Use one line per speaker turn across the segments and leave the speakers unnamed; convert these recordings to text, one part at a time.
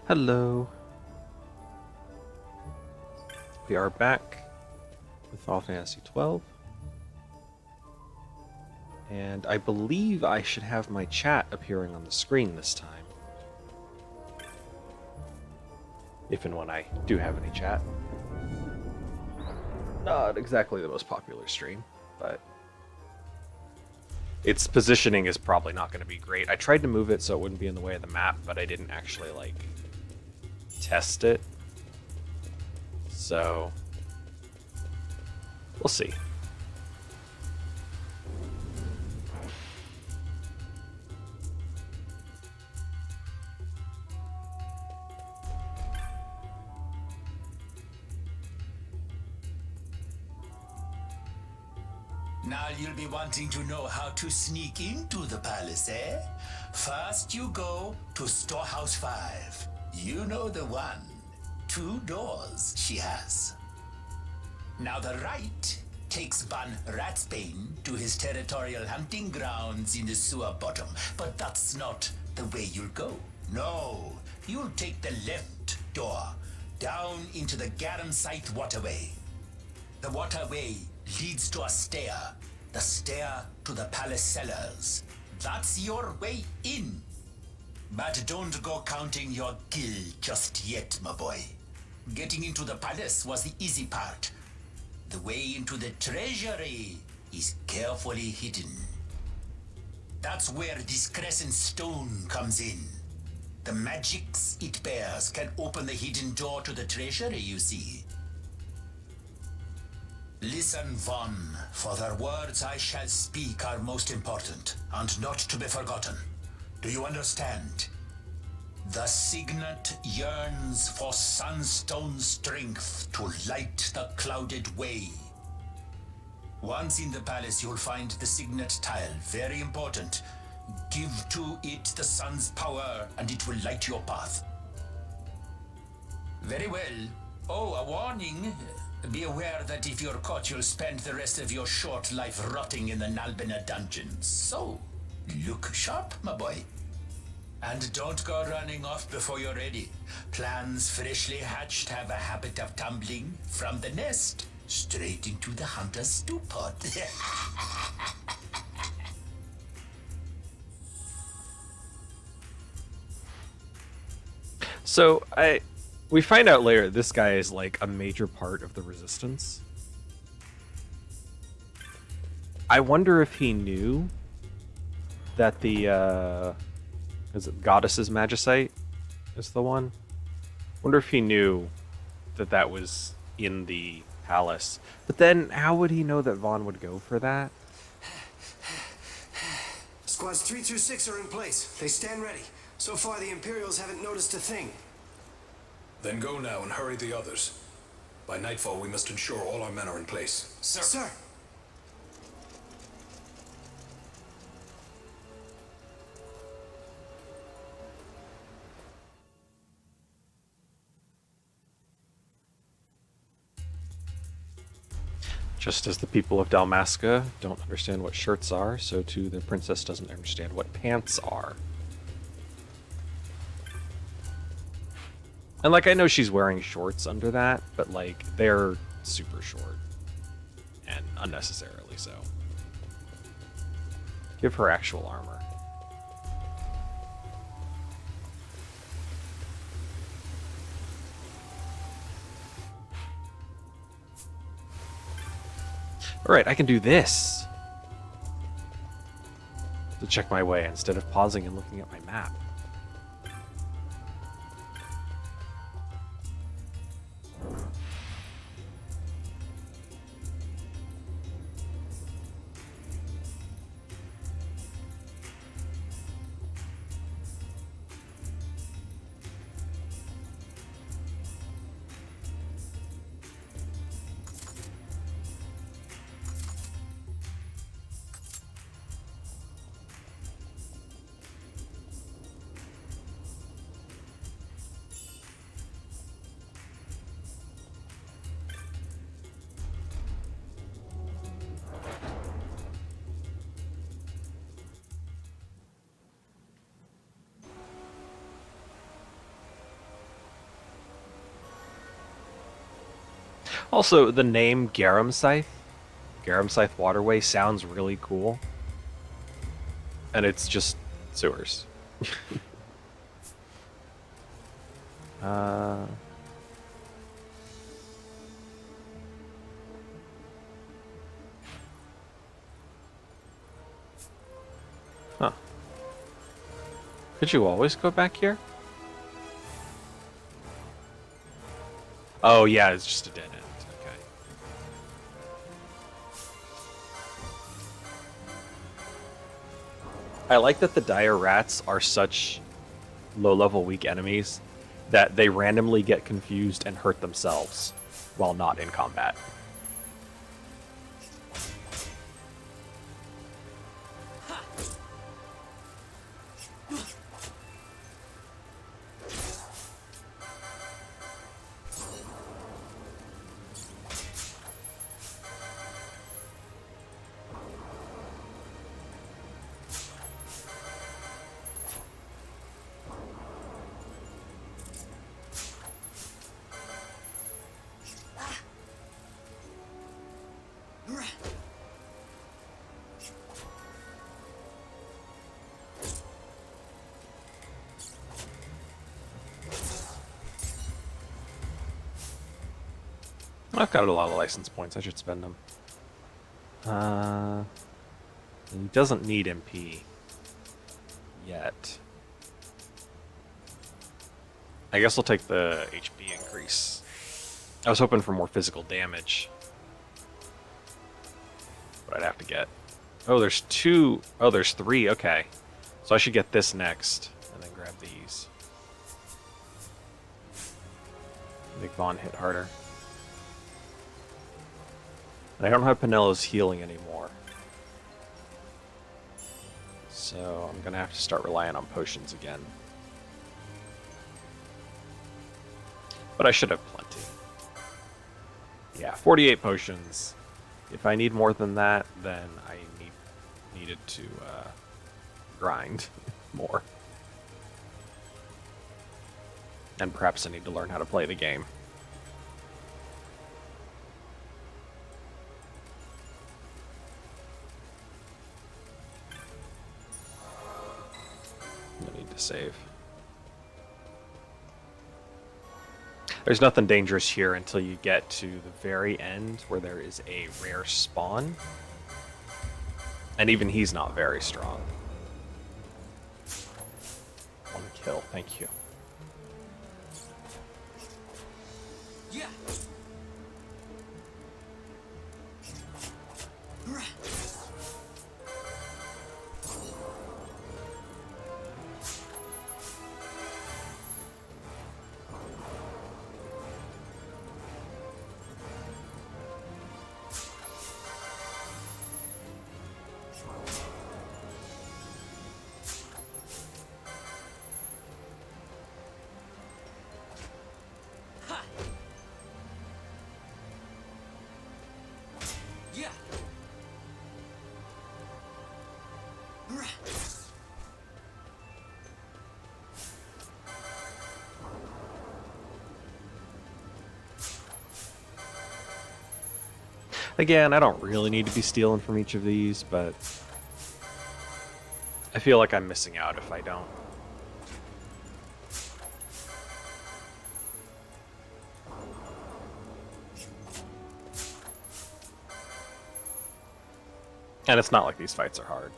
Hello. We are back with Final Fantasy XII. And I believe I should have my chat appearing on the screen this time. If and when I do have any chat. Not exactly the most popular stream, but its positioning is probably not going to be great. I tried to move it so it wouldn't be in the way of the map, but I didn't actually, test it. So, we'll see.
Now you'll be wanting to know how to sneak into the palace, eh? First you go to Storehouse 5. You know the one. 2 doors she has. Now the right takes Ban Ratsbane to his territorial hunting grounds in the sewer bottom. But that's not the way you'll go. No, you'll take the left door, down into the Garamsite waterway. The waterway leads to a stair. The stair to the palace cellars. That's your way in. But don't go counting your gil just yet, my boy. Getting into the palace was the easy part. The way into the treasury is carefully hidden. That's where this crescent stone comes in. The magics it bears can open the hidden door to the treasury, you see. Listen, Von, for the words I shall speak are most important, and not to be forgotten. Do you understand? The signet yearns for sunstone strength to light the clouded way. Once in the palace, you'll find the signet tile, very important. Give to it the sun's power, and it will light your path. Very well. Oh, a warning. Be aware that if you're caught, you'll spend the rest of your short life rotting in the Nalbina dungeons. So, look sharp, my boy. And don't go running off before you're ready. Plans freshly hatched have a habit of tumbling from the nest straight into the hunter's stew pot.
So, we find out later this guy is like a major part of the resistance. I wonder if he knew that the is it Goddess's Magicite is the one? Wonder if he knew that that was in the palace. But then how would he know that Vaughn would go for that?
Squads 3 through 6 are in place. They stand ready. So far, the Imperials haven't noticed a thing.
Then go now and hurry the others. By nightfall, we must ensure all our men are in place.
Sir. Sir.
Just as the people of Dalmasca don't understand what shirts are, so too the princess doesn't understand what pants are. And I know she's wearing shorts under that, but they're super short. And unnecessarily so. Give her actual armor. Alright, I can do this. To check my way instead of pausing and looking at my map. Also, the name Garum Scythe Waterway sounds really cool. And it's just sewers. uh, huh. Could you always go back here? Oh, yeah, it's just a dead end. Okay. I like that the dire rats are such low-level weak enemies that they randomly get confused and hurt themselves while not in combat. I've got a lot of license points. I should spend them. He doesn't need MP yet. I guess I'll take the HP increase. I was hoping for more physical damage, but I'd have to get. Oh, there's two. Oh, there's three. Okay, so I should get this next, and then grab these. Make Vaughn hit harder. And I don't have Penelo's healing anymore. So I'm going to have to start relying on potions again. But I should have plenty. Yeah, 48 potions. If I need more than that, then I needed to grind more. And perhaps I need to learn how to play the game. I need to save. There's nothing dangerous here until you get to the very end where there is a rare spawn. And even he's not very strong. One kill, thank you.
Yeah. Yeah.
Again, I don't really need to be stealing from each of these, but I feel like I'm missing out if I don't. And it's not like these fights are hard.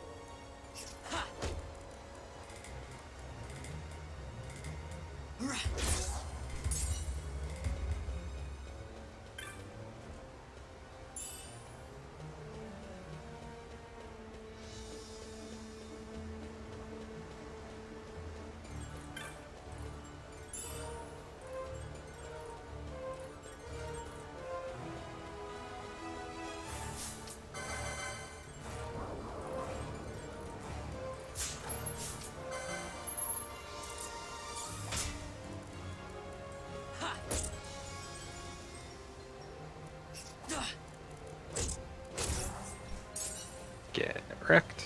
Get wrecked.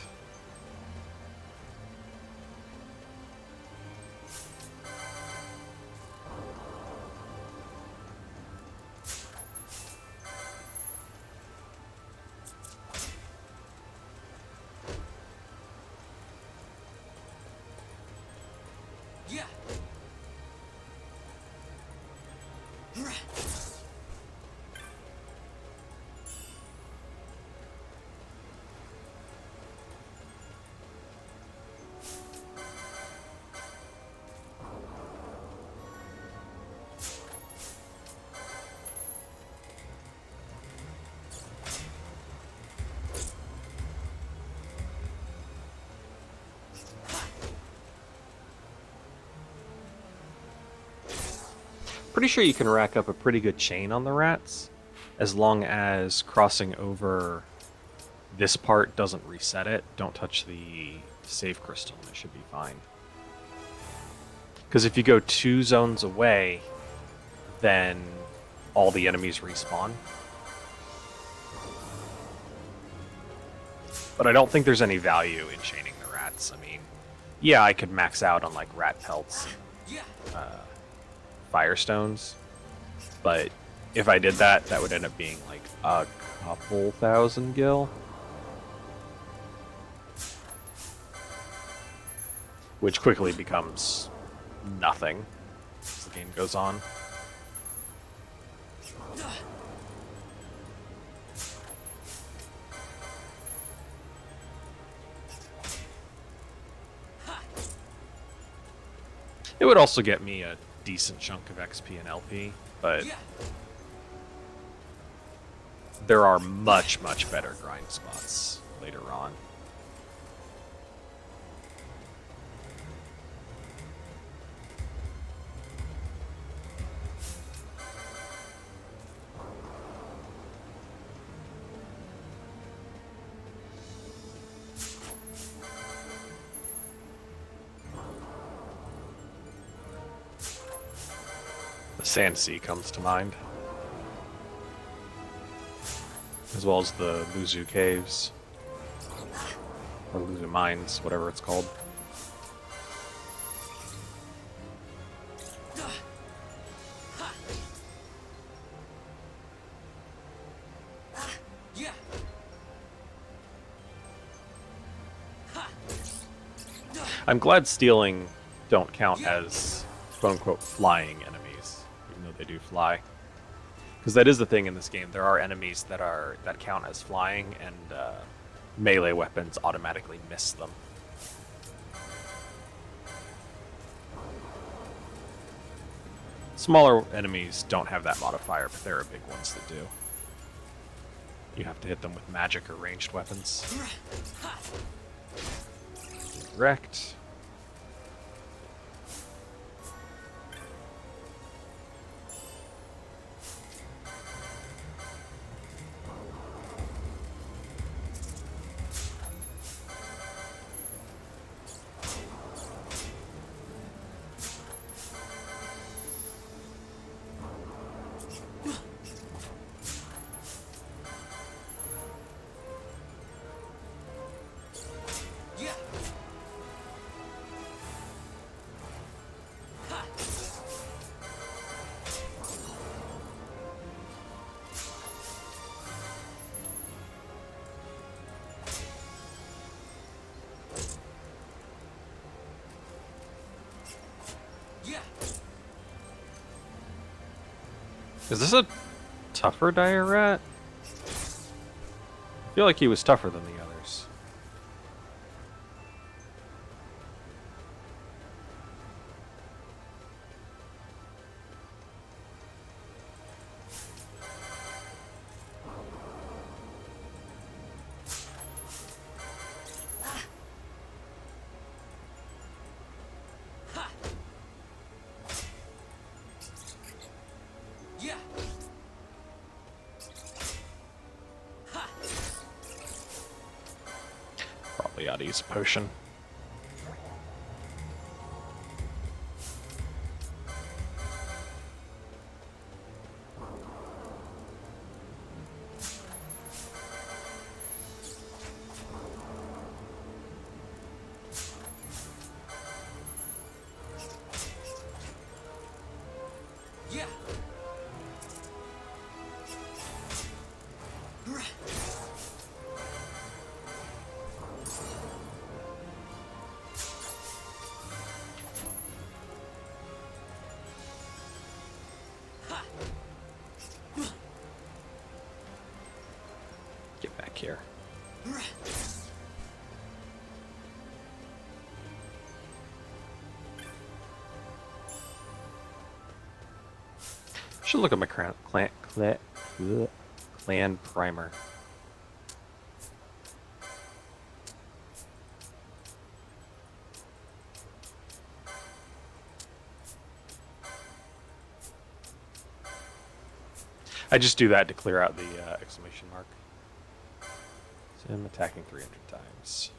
Yeah.
Pretty sure you can rack up a pretty good chain on the rats, as long as crossing over this part doesn't reset it. Don't touch the save crystal, and it should be fine. Because if you go 2 zones away, then all the enemies respawn. But I don't think there's any value in chaining the rats. I mean, yeah, I could max out on like rat pelts, firestones, but if I did that, that would end up being like a couple thousand gil, which quickly becomes nothing as the game goes on. It would also get me a decent chunk of XP and LP, but there are much, much better grind spots later on. The Sand Sea comes to mind, as well as the Luzu Caves, or Luzu Mines, whatever it's called. I'm glad stealing don't count as quote-unquote flying enemies, even though they do fly. Because that is the thing in this game. There are enemies that count as flying, and melee weapons automatically miss them. Smaller enemies don't have that modifier, but there are big ones that do. You have to hit them with magic or ranged weapons. Direct. Is this a tougher dire rat? I feel like he was tougher than the others. Probably ought to use a potion. here. Should look at my clan primer. I just do that to clear out the exclamation mark. So I'm attacking 300 times.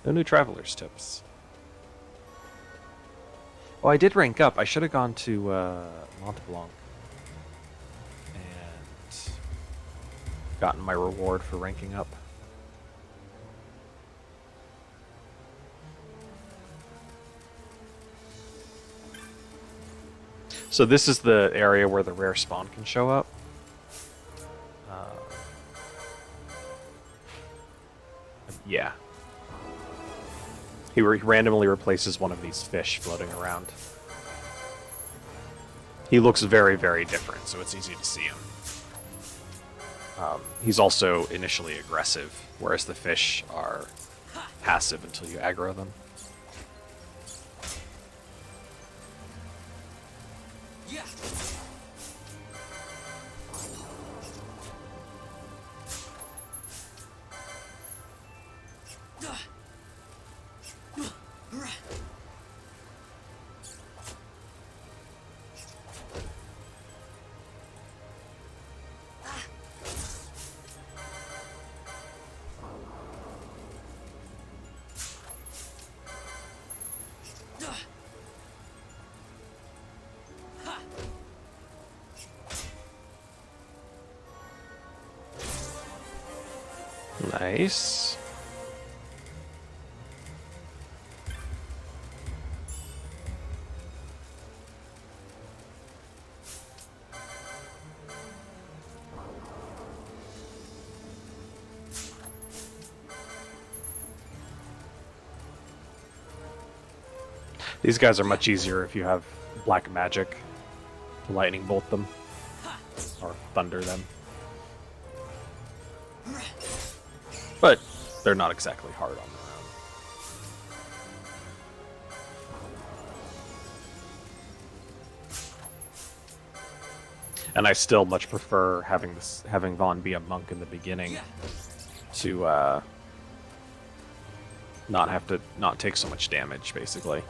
No new traveler's tips. Oh, I did rank up. I should have gone to Mont Blanc and gotten my reward for ranking up. So this is the area where the rare spawn can show up. Yeah. He randomly replaces one of these fish floating around. He looks very, very different, so it's easy to see him. He's also initially aggressive, whereas the fish are passive until you aggro them. Nice. These guys are much easier if you have black magic to lightning bolt them or thunder them. But they're not exactly hard on their own. And I still much prefer having Vaughn be a monk in the beginning to not take so much damage, basically.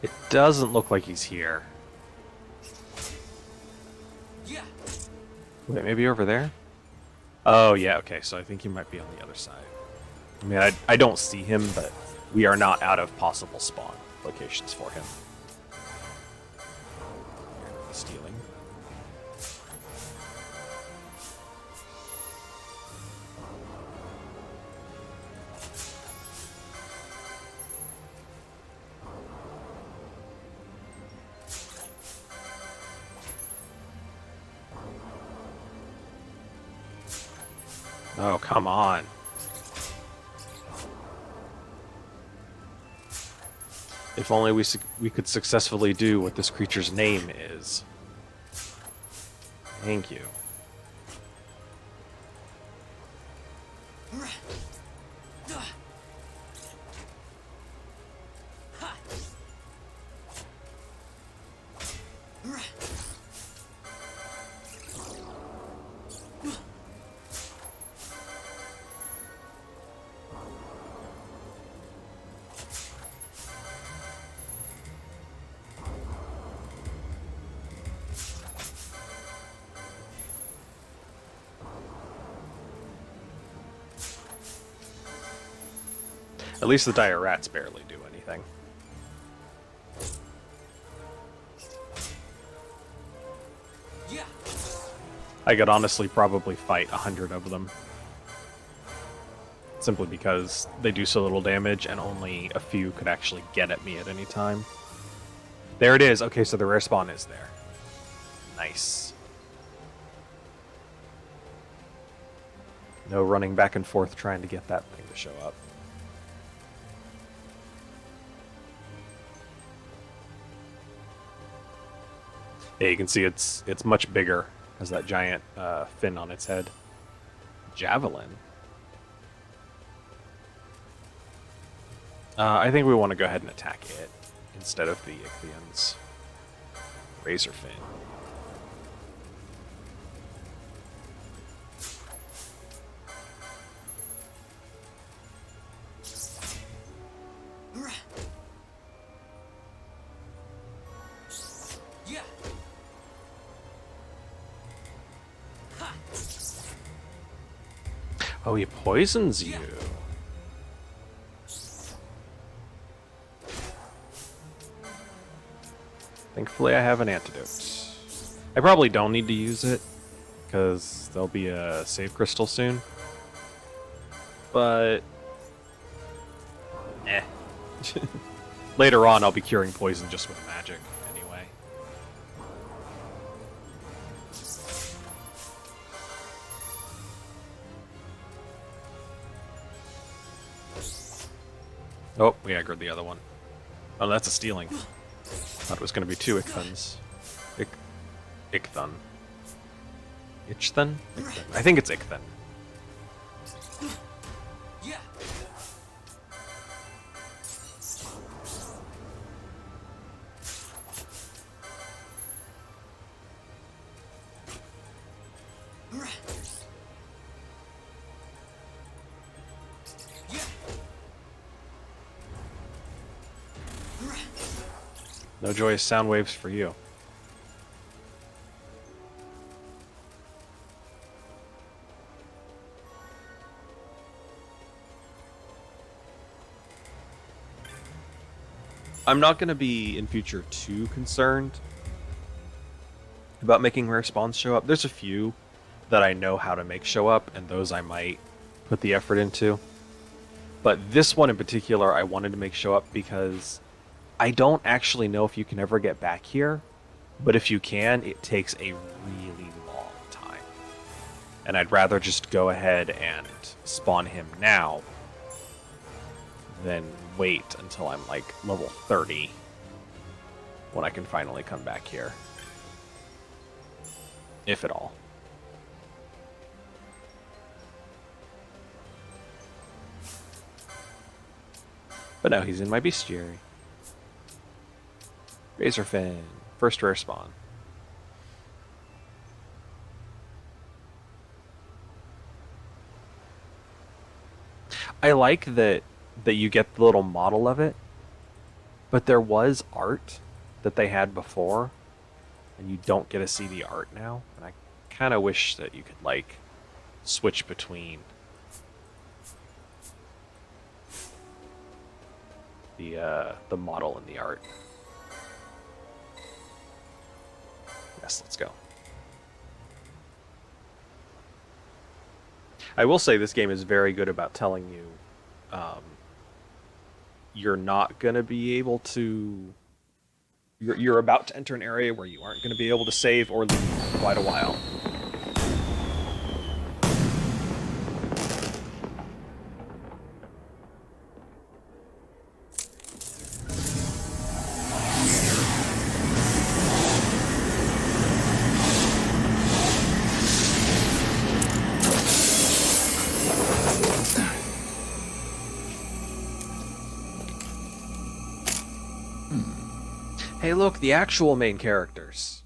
It doesn't look like he's here. Wait, maybe over there? Oh, yeah, okay, so I think he might be on the other side. I mean, I don't see him, but we are not out of possible spawn locations for him. Stealing. Oh, come on. If only we could successfully do what this creature's name is. Thank you. At least the dire rats barely do anything.
Yeah.
I could honestly probably fight 100 of them. Simply because they do so little damage and only a few could actually get at me at any time. There it is. Okay, so the rare spawn is there. Nice. No running back and forth trying to get that thing to show up. Yeah, you can see it's much bigger. Has that giant fin on its head. Javelin. I think we want to go ahead and attack it instead of the Ichthyans. Razor fin.
Yeah.
Oh, he poisons you. Thankfully, I have an antidote. I probably don't need to use it, because there'll be a save crystal soon. But... eh. Later on, I'll be curing poison just with magic, anyway. Oh, we aggroed the other one. Oh, that's a stealing. Thought it was going to be 2 Ichthyans. Ichthun. Ichthyun? Ichthyun. I think it's Ichthyun.
Yeah.
No joyous sound waves for you. I'm not going to be in future too concerned about making rare spawns show up. There's a few that I know how to make show up, and those I might put the effort into. But this one in particular, I wanted to make show up because I don't actually know if you can ever get back here, but if you can, it takes a really long time. And I'd rather just go ahead and spawn him now than wait until I'm like level 30 when I can finally come back here. If at all. But no, he's in my bestiary. Razorfin, first rare spawn. I like that you get the little model of it, but there was art that they had before, and you don't get to see the art now. And I kind of wish that you could like switch between the model and the art. Yes, let's go. I will say this game is very good about telling you you're not going to be able to... You're about to enter an area where you aren't going to be able to save or leave for quite a while. Hey, look, the actual main characters.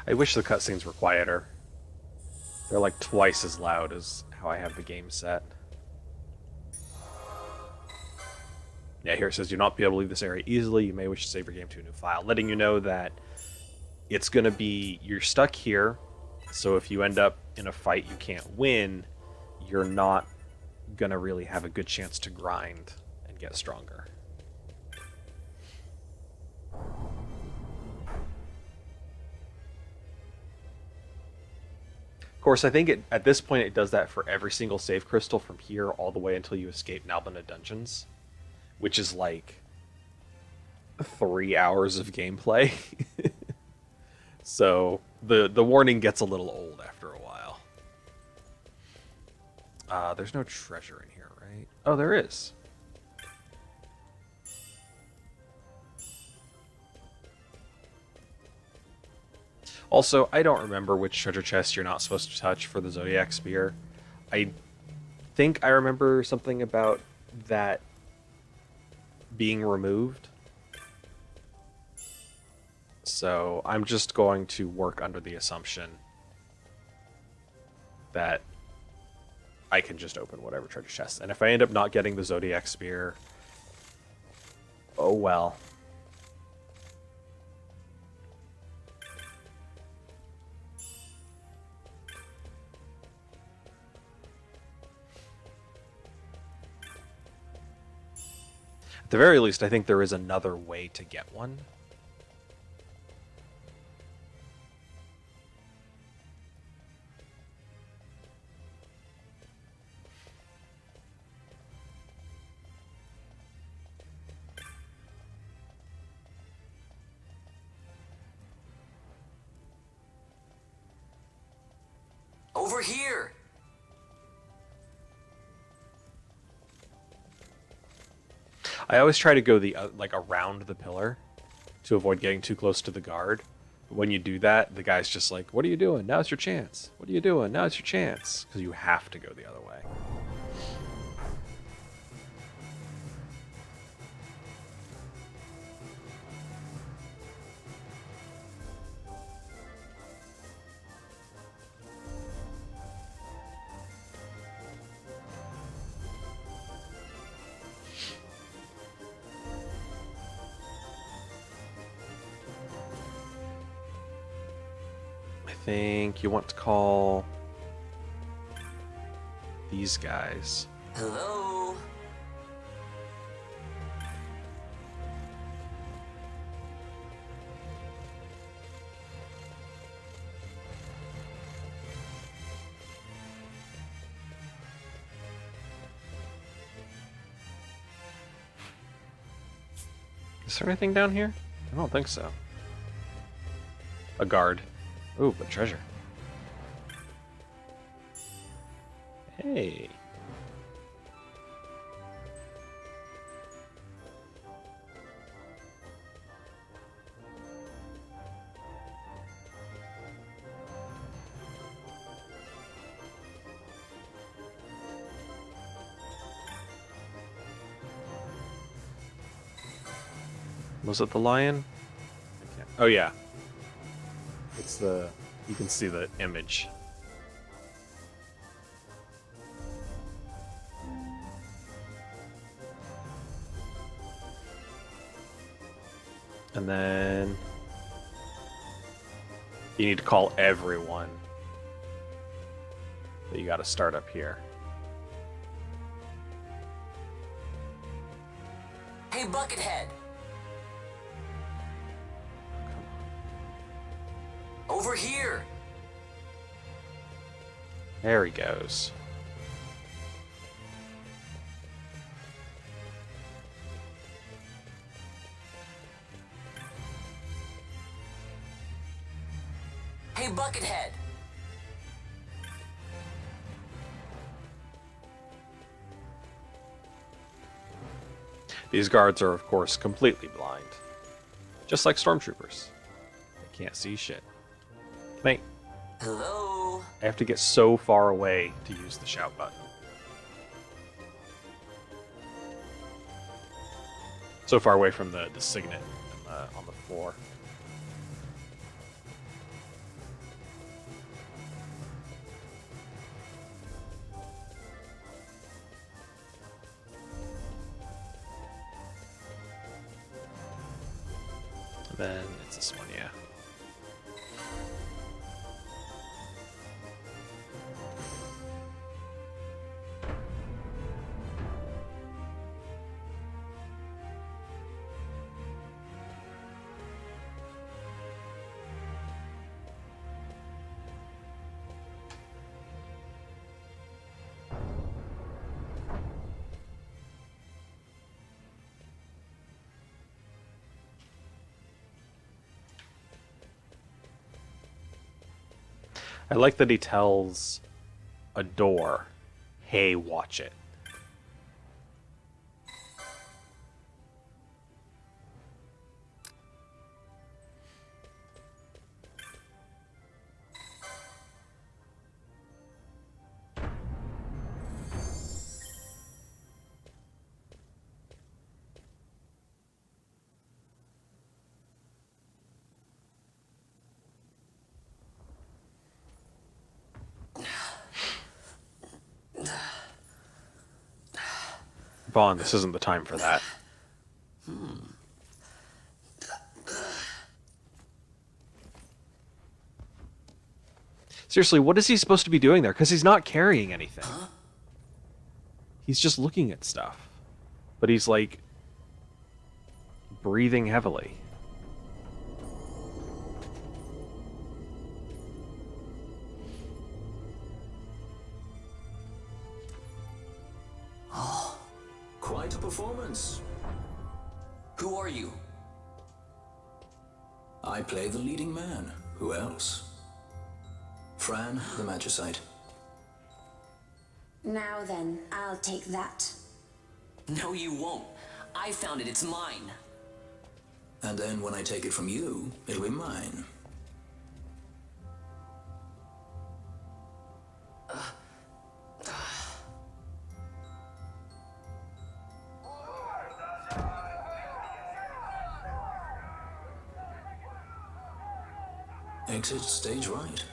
I wish the cutscenes were quieter. They're like twice as loud as how I have the game set. Yeah, here it says, do not be able to leave this area easily. You may wish to save your game to a new file, letting you know that it's going to be, you're stuck here. So if you end up in a fight you can't win, you're not going to really have a good chance to grind and get stronger. Of course, I think at this point it does that for every single save crystal from here all the way until you escape Nalbina Dungeons, which is like 3 hours of gameplay. So the warning gets a little old after a while. There's no treasure in here, right? Oh, there is. Also, I don't remember which treasure chest you're not supposed to touch for the Zodiac Spear. I think I remember something about that being removed. So I'm just going to work under the assumption that I can just open whatever treasure chest. And if I end up not getting the Zodiac Spear, oh well. At the very least, I think there is another way to get one.
Over here!
I always try to go the like around the pillar to avoid getting too close to the guard. But when you do that, the guy's just like, "What are you doing? Now's your chance. What are you doing? Now's your chance." Because you have to go the other way. I think you want to call these guys.
Hello?
Is there anything down here? I don't think so. A guard. Ooh, but treasure. Hey. Was it the lion? I can't. Oh yeah. It's the, you can see the image. And then you need to call everyone. But you got to start up here.
Hey, Buckethead! Over here!
There he goes.
Hey, Buckethead!
These guards are, of course, completely blind. Just like stormtroopers. They can't see shit. Mate,
Hello?
I have to get so far away to use the shout button. So far away from the signet on the floor. Then it's this one, yeah. I like that he tells a door, hey, watch it. Vaughn, this isn't the time for that. Seriously, what is he supposed to be doing there? Because he's not carrying anything. He's just looking at stuff. But he's, like, breathing heavily.
Quite a performance.
Who are you?
I play the leading man. Who else? Fran, the Magicite.
Now then, I'll take that.
No, you won't. I found it. It's mine.
And then when I take it from you, it'll be mine. Exit stage right.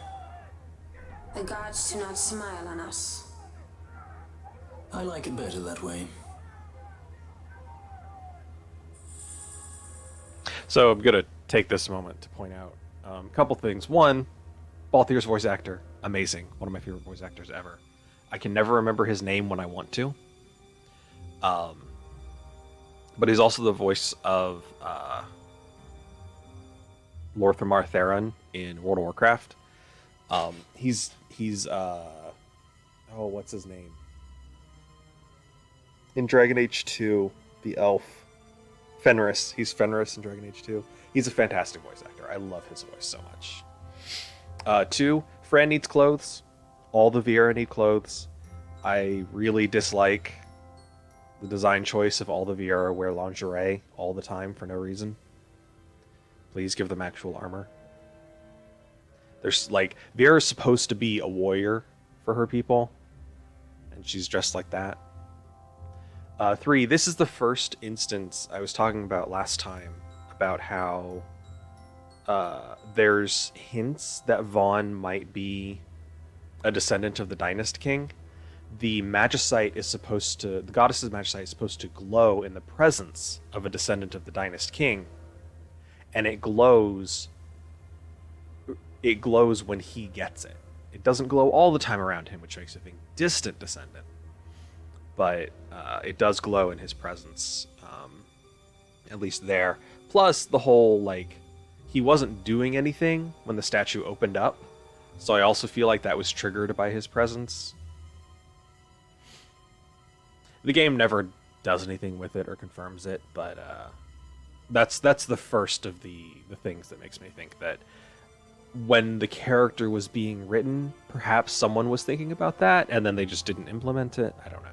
The gods do not smile on us.
I like it better that way.
So I'm going to take this moment to point out a couple things. One, Balthier's voice actor, amazing. One of my favorite voice actors ever. I can never remember his name when I want to. But he's also the voice of Lorthamar Theron in World of Warcraft. He's what's his name? In Dragon Age 2, the elf. Fenris. He's Fenris in Dragon Age 2. He's a fantastic voice actor. I love his voice so much. 2, Fran needs clothes. All the Viera need clothes. I really dislike the design choice of all the Viera wear lingerie all the time for no reason. Please give them actual armor. There's like Viera's supposed to be a warrior for her people, and she's dressed like that. 3, this is the first instance I was talking about last time about how there's hints that Vaughn might be a descendant of the Dynast King. The Magicite is supposed to, the goddess's Magicite is supposed to glow in the presence of a descendant of the Dynast King, and it glows when he gets it. It doesn't glow all the time around him, which makes it a distant descendant. But it does glow in his presence, at least there. Plus, the whole, like, he wasn't doing anything when the statue opened up, so I also feel like that was triggered by his presence. The game never does anything with it or confirms it, but that's the first of the things that makes me think that when the character was being written, perhaps someone was thinking about that, and then they just didn't implement it. I don't know.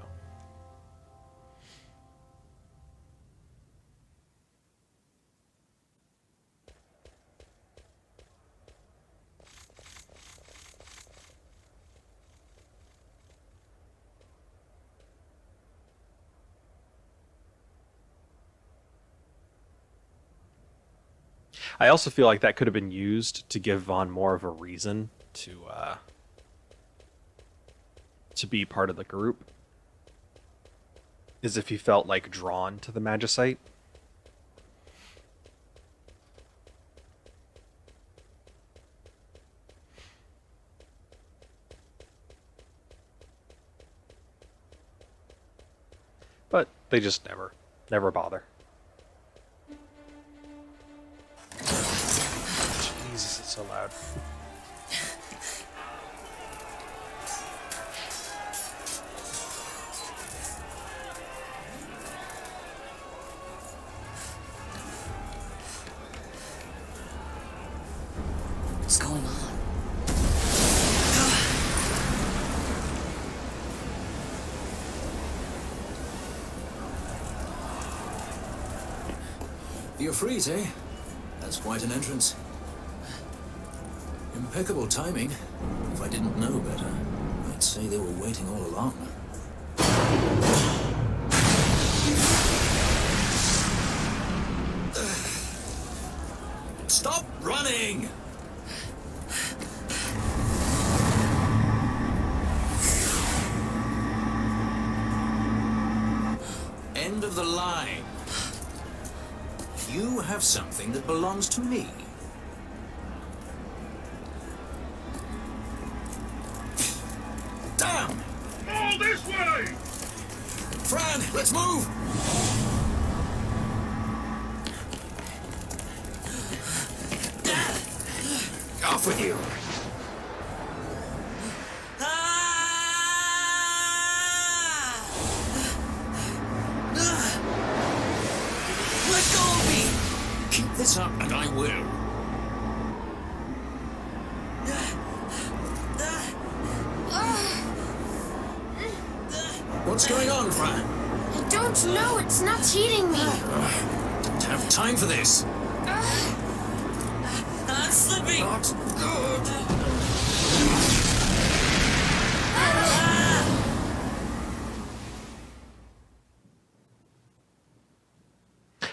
I also feel like that could have been used to give Vaughn more of a reason to be part of the group, is if he felt like drawn to the Magicite. They just never bother. Jesus, it's so loud.
What's going on?
The Ifrit, eh? That's quite an entrance. Impeccable timing. If I didn't know better, I'd say they were waiting all along. Stop running! End of the line. You have something that belongs to me. Damn!
All this way!
Fran, let's move! Off with you! Let go of me! Keep this up and I will. What's going on, Fran?
I don't know. It's not heating me.
Don't have time for this.
I'm slipping!
Not good.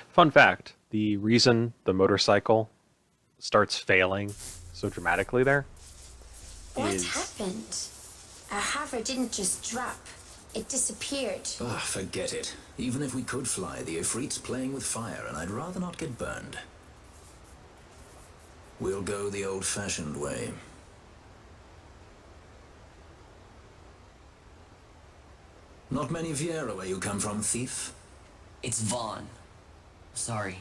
Fun fact, the reason the motorcycle starts failing so dramatically there
What
is...
happened? Our hover didn't just drop. It disappeared.
Ah, forget it. Even if we could fly, the Ifrit's playing with fire, and I'd rather not get burned. We'll go the old-fashioned way. Not many Viera where you come from, thief?
It's Vaughn. Sorry.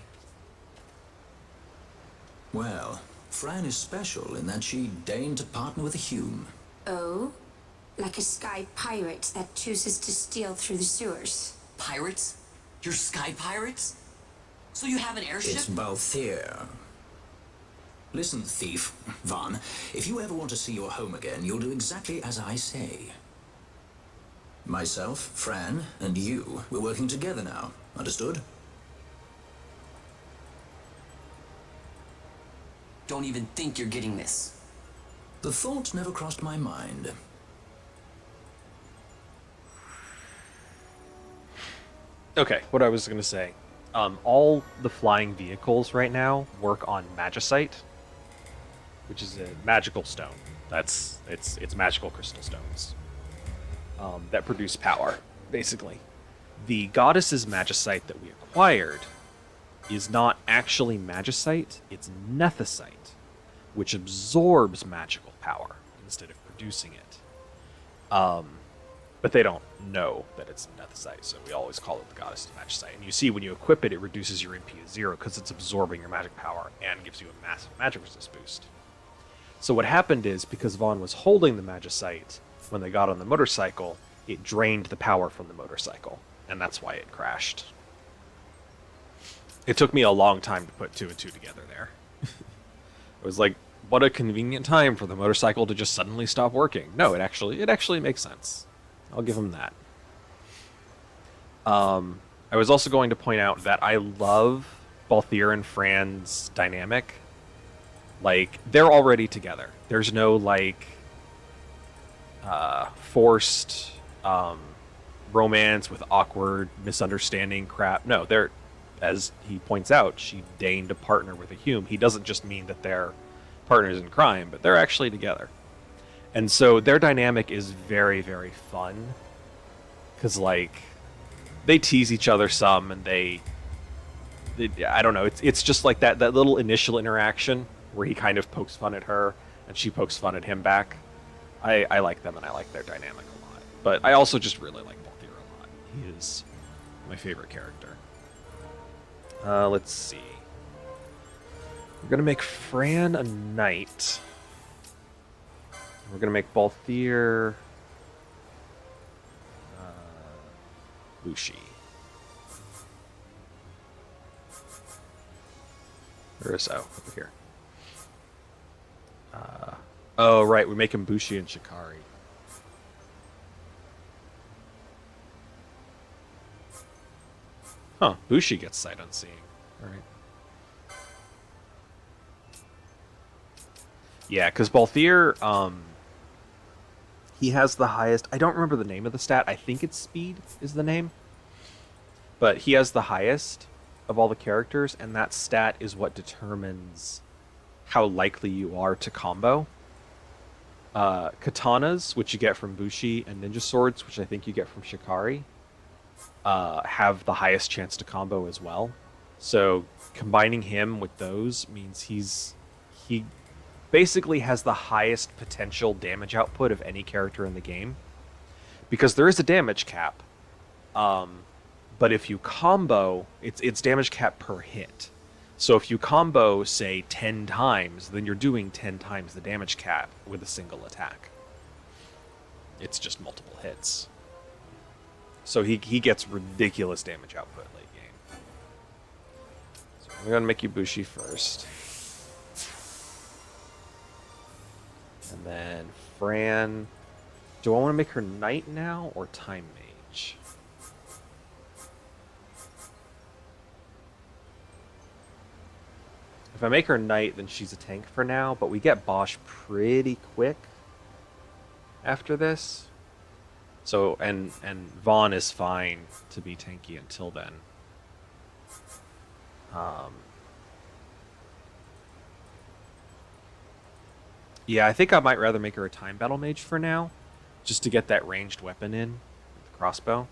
Well, Fran is special in that she deigned to partner with a Hume.
Oh? Like a sky pirate that chooses to steal through the sewers.
Pirates? You're sky pirates? So you have an airship?
It's Balthier. Listen, thief, Vaughn, if you ever want to see your home again, you'll do exactly as I say. Myself, Fran, and you, we're working together now. Understood?
Don't even think you're getting this.
The thought never crossed my mind.
Okay, what I was going to say. All the flying vehicles right now work on magicite, which is a magical stone. It's magical crystal stones that produce power, basically. The goddess's magicite that we acquired is not actually magicite, it's nethicite, which absorbs magical power instead of producing it. But they don't know that it's nethicite, so we always call it the goddess's magicite. And you see when you equip it, it reduces your MP to 0 because it's absorbing your magic power and gives you a massive magic resist boost. So what happened is, because Vaughn was holding the magicite, when they got on the motorcycle, it drained the power from the motorcycle, and that's why it crashed. It took me a long time to put 2 and 2 together there. It was like, what a convenient time for the motorcycle to just suddenly stop working. No, it actually makes sense. I'll give him that. I was also going to point out that I love Balthier and Fran's dynamic. Like, they're already together. There's no, like, forced romance with awkward misunderstanding crap. No, they're, as he points out, she deigned to partner with a Hume. He doesn't just mean that they're partners in crime, but they're actually together. And so their dynamic is very, very fun. Because, like, they tease each other some, and they I don't know, it's just like that little initial interaction where he kind of pokes fun at her, and she pokes fun at him back. I like them, and I like their dynamic a lot. But I also just really like Balthier a lot. He is my favorite character. Let's see. We're gonna make Fran a knight. We're gonna make Balthier Bushi. Where is over here? Oh right, we make him Bushi and Shikari. Huh, Bushi gets sight unseen. Alright. Yeah, because Balthier, he has the highest... I don't remember the name of the stat. I think it's speed is the name. But he has the highest of all the characters, and that stat is what determines how likely you are to combo. Katanas, which you get from Bushi, and ninja swords, which I think you get from Shikari, have the highest chance to combo as well. So combining him with those means he basically has the highest potential damage output of any character in the game, because there is a damage cap. But if you combo, it's damage cap per hit. So if you combo, say, 10 times, then you're doing 10 times the damage cap with a single attack. It's just multiple hits. So he gets ridiculous damage output late game. So I'm going to make you Bushi first. And then Fran... Do I want to make her Knight now or Time Mage? If I make her Knight, then she's a tank for now, but we get Bosch pretty quick after this. So, and Vaughn is fine to be tanky until then. Yeah, I think I might rather make her a Time Battle Mage for now, just to get that ranged weapon in with the crossbow.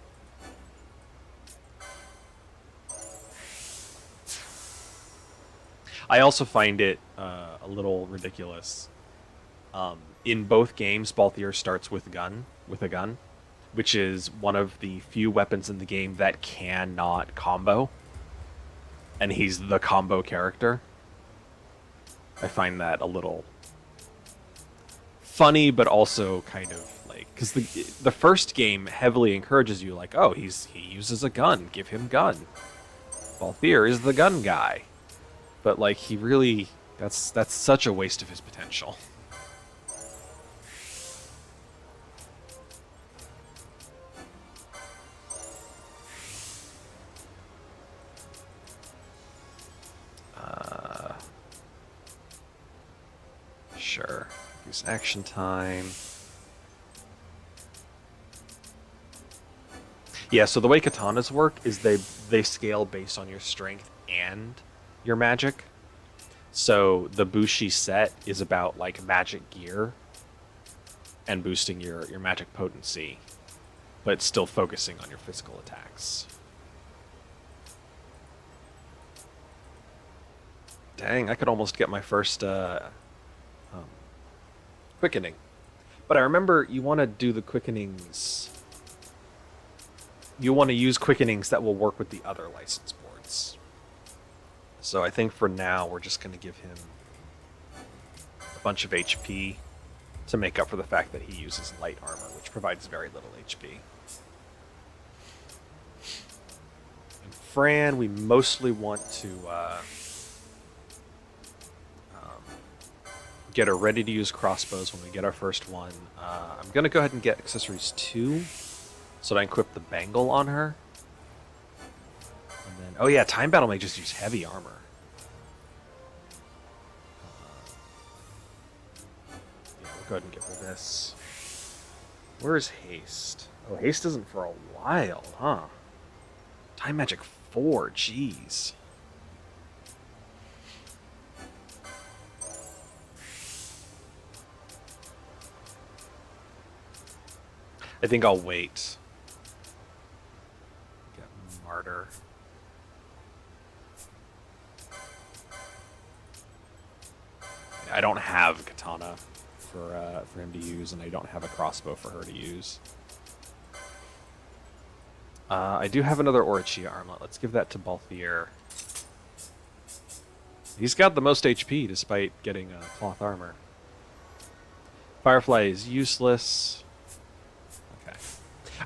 I also find it a little ridiculous. In both games, Balthier starts with a gun, which is one of the few weapons in the game that cannot combo, and he's the combo character. I find that a little funny, but also kind of like, because the first game heavily encourages you, like, oh, he uses a gun, give him gun. Balthier is the gun guy. But, like, he really... That's such a waste of his potential. Sure. Use action time. Yeah, so the way katanas work is they scale based on your strength and your magic. So the Bushi set is about like magic gear and boosting your magic potency, but still focusing on your physical attacks. Dang, I could almost get my first quickening. But I remember you want to do the quickenings. You want to use quickenings that will work with the other license boards. So I think for now, we're just going to give him a bunch of HP to make up for the fact that he uses light armor, which provides very little HP. And Fran, we mostly want to get her ready to use crossbows when we get our first one. I'm going to go ahead and get accessories 2, so that I can equip the bangle on her. And then, oh yeah, Time Battle may just use heavy armor. Yeah, we'll go ahead and give her this. Where's Haste? Oh, Haste isn't for a while, huh? Time Magic 4, jeez. I think I'll wait. Get Martyr. I don't have a katana for him to use, and I don't have a crossbow for her to use. I do have another Orochi armlet. Let's give that to Balthier. He's got the most HP despite getting cloth armor. Firefly is useless. Okay.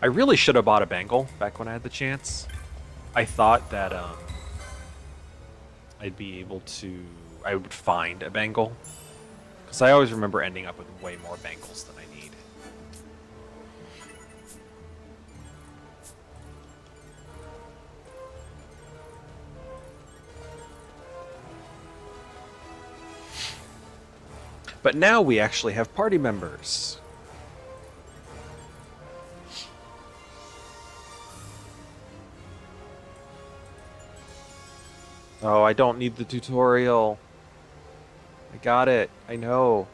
I really should have bought a bangle back when I had the chance. I thought that I'd be able to... I would find a bangle. Because I always remember ending up with way more bangles than I need. But now we actually have party members. Oh, I don't need the tutorial. I got it. I know.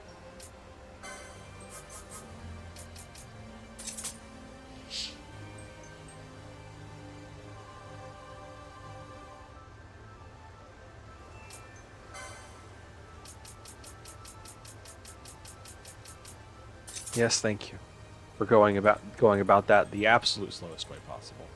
Yes, thank you for going about that the absolute slowest way possible.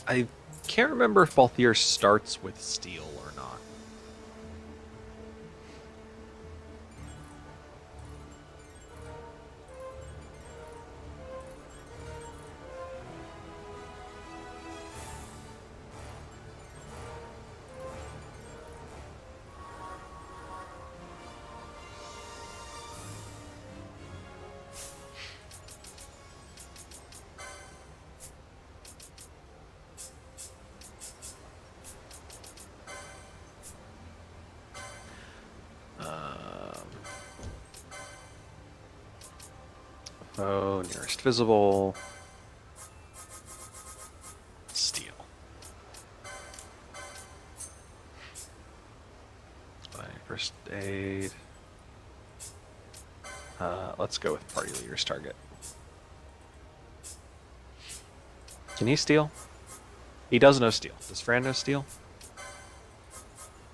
I can't remember if Balthier starts with steel or not. Oh, nearest visible. Steel. First aid. Let's go with party leader's target. Can he steal? He does know steal. Does Fran know steal?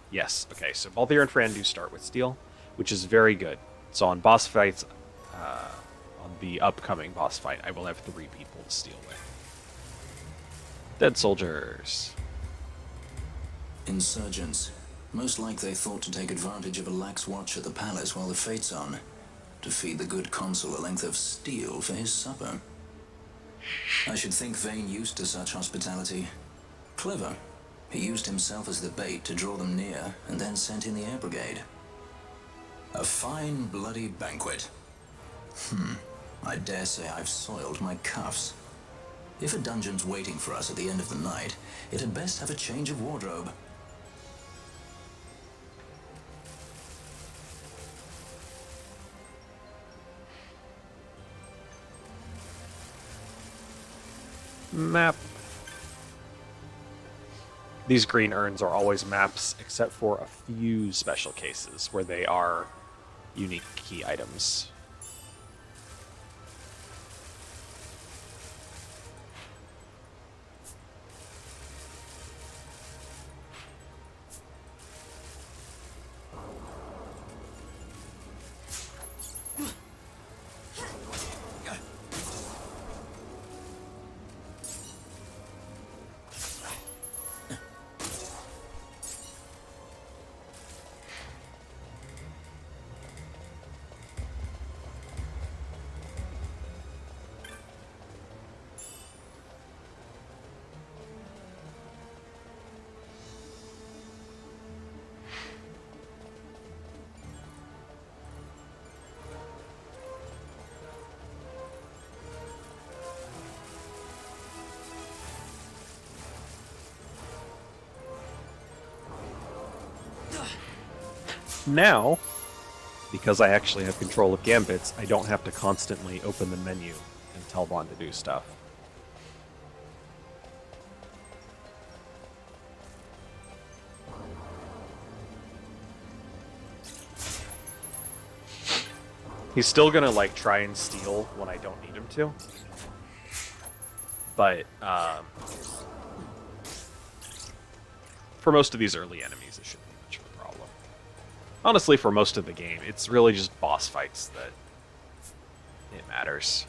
Yes. Okay, so Balthier and Fran do start with steal, which is very good. So on boss fights, on the upcoming boss fight, I will have 3 people to steal with. Dead soldiers.
Insurgents. Most like they thought to take advantage of a lax watch at the palace while the fate's on. To feed the good consul a length of steel for his supper. I should think Vane used to such hospitality. Clever. He used himself as the bait to draw them near, and then sent in the air brigade. A fine bloody banquet. I dare say I've soiled my cuffs. If a dungeon's waiting for us at the end of the night, it had best have a change of wardrobe.
Map. These green urns are always maps, except for a few special cases where they are unique key items. Now, because I actually have control of gambits, I don't have to constantly open the menu and tell Vaughn to do stuff. He's still gonna like try and steal when I don't need him to. But for most of these early enemies, it shouldn't be much of a problem. Honestly, for most of the game, it's really just boss fights that it matters.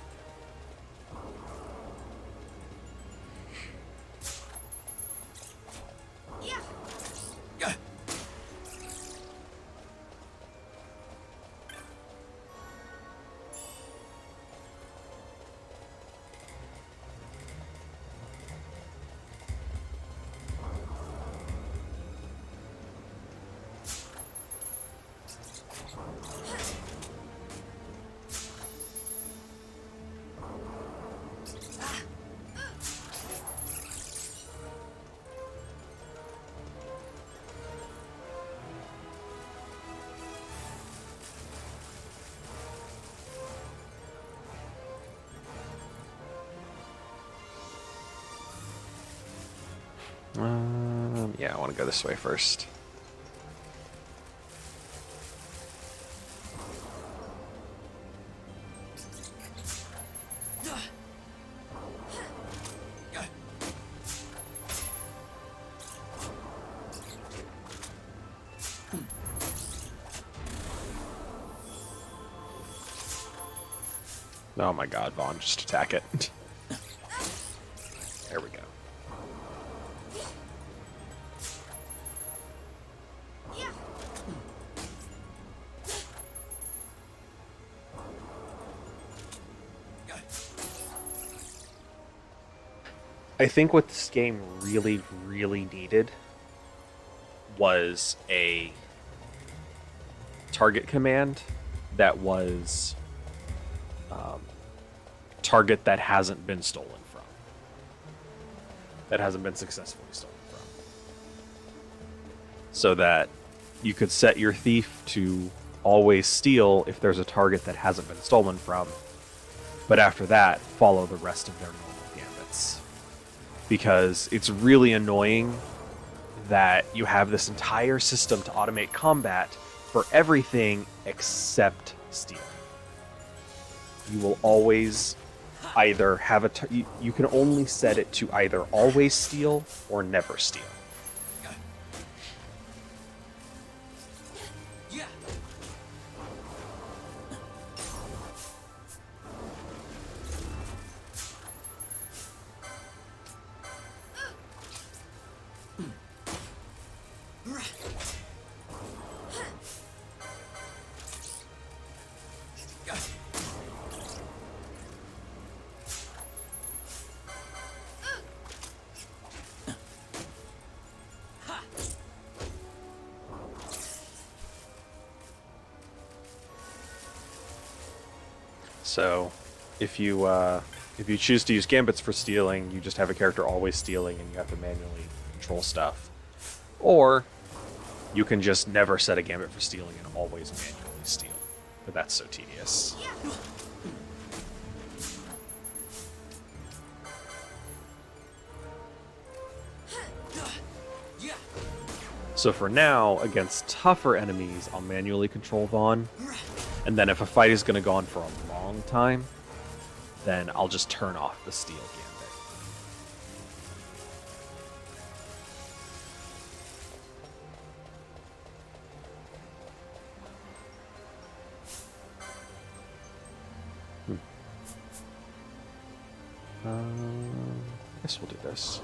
Yeah, I want to go this way first. Oh my god, Vaughn, just attack it. There we go. I think what this game really, really needed was a target command that was target that hasn't been stolen from. That hasn't been successfully stolen from. So that you could set your thief to always steal if there's a target that hasn't been stolen from, but after that, follow the rest of their normal gambits. Because it's really annoying that you have this entire system to automate combat for everything except stealing. You will always either have you can only set it to either always steal or never steal. So, if you choose to use gambits for stealing, you just have a character always stealing, and you have to manually control stuff. Or you can just never set a gambit for stealing and always manually steal. But that's so tedious. So for now, against tougher enemies, I'll manually control Vaughn. And then if a fight is going to go on for a long time, then I'll just turn off the steal gambit. I guess we'll do this.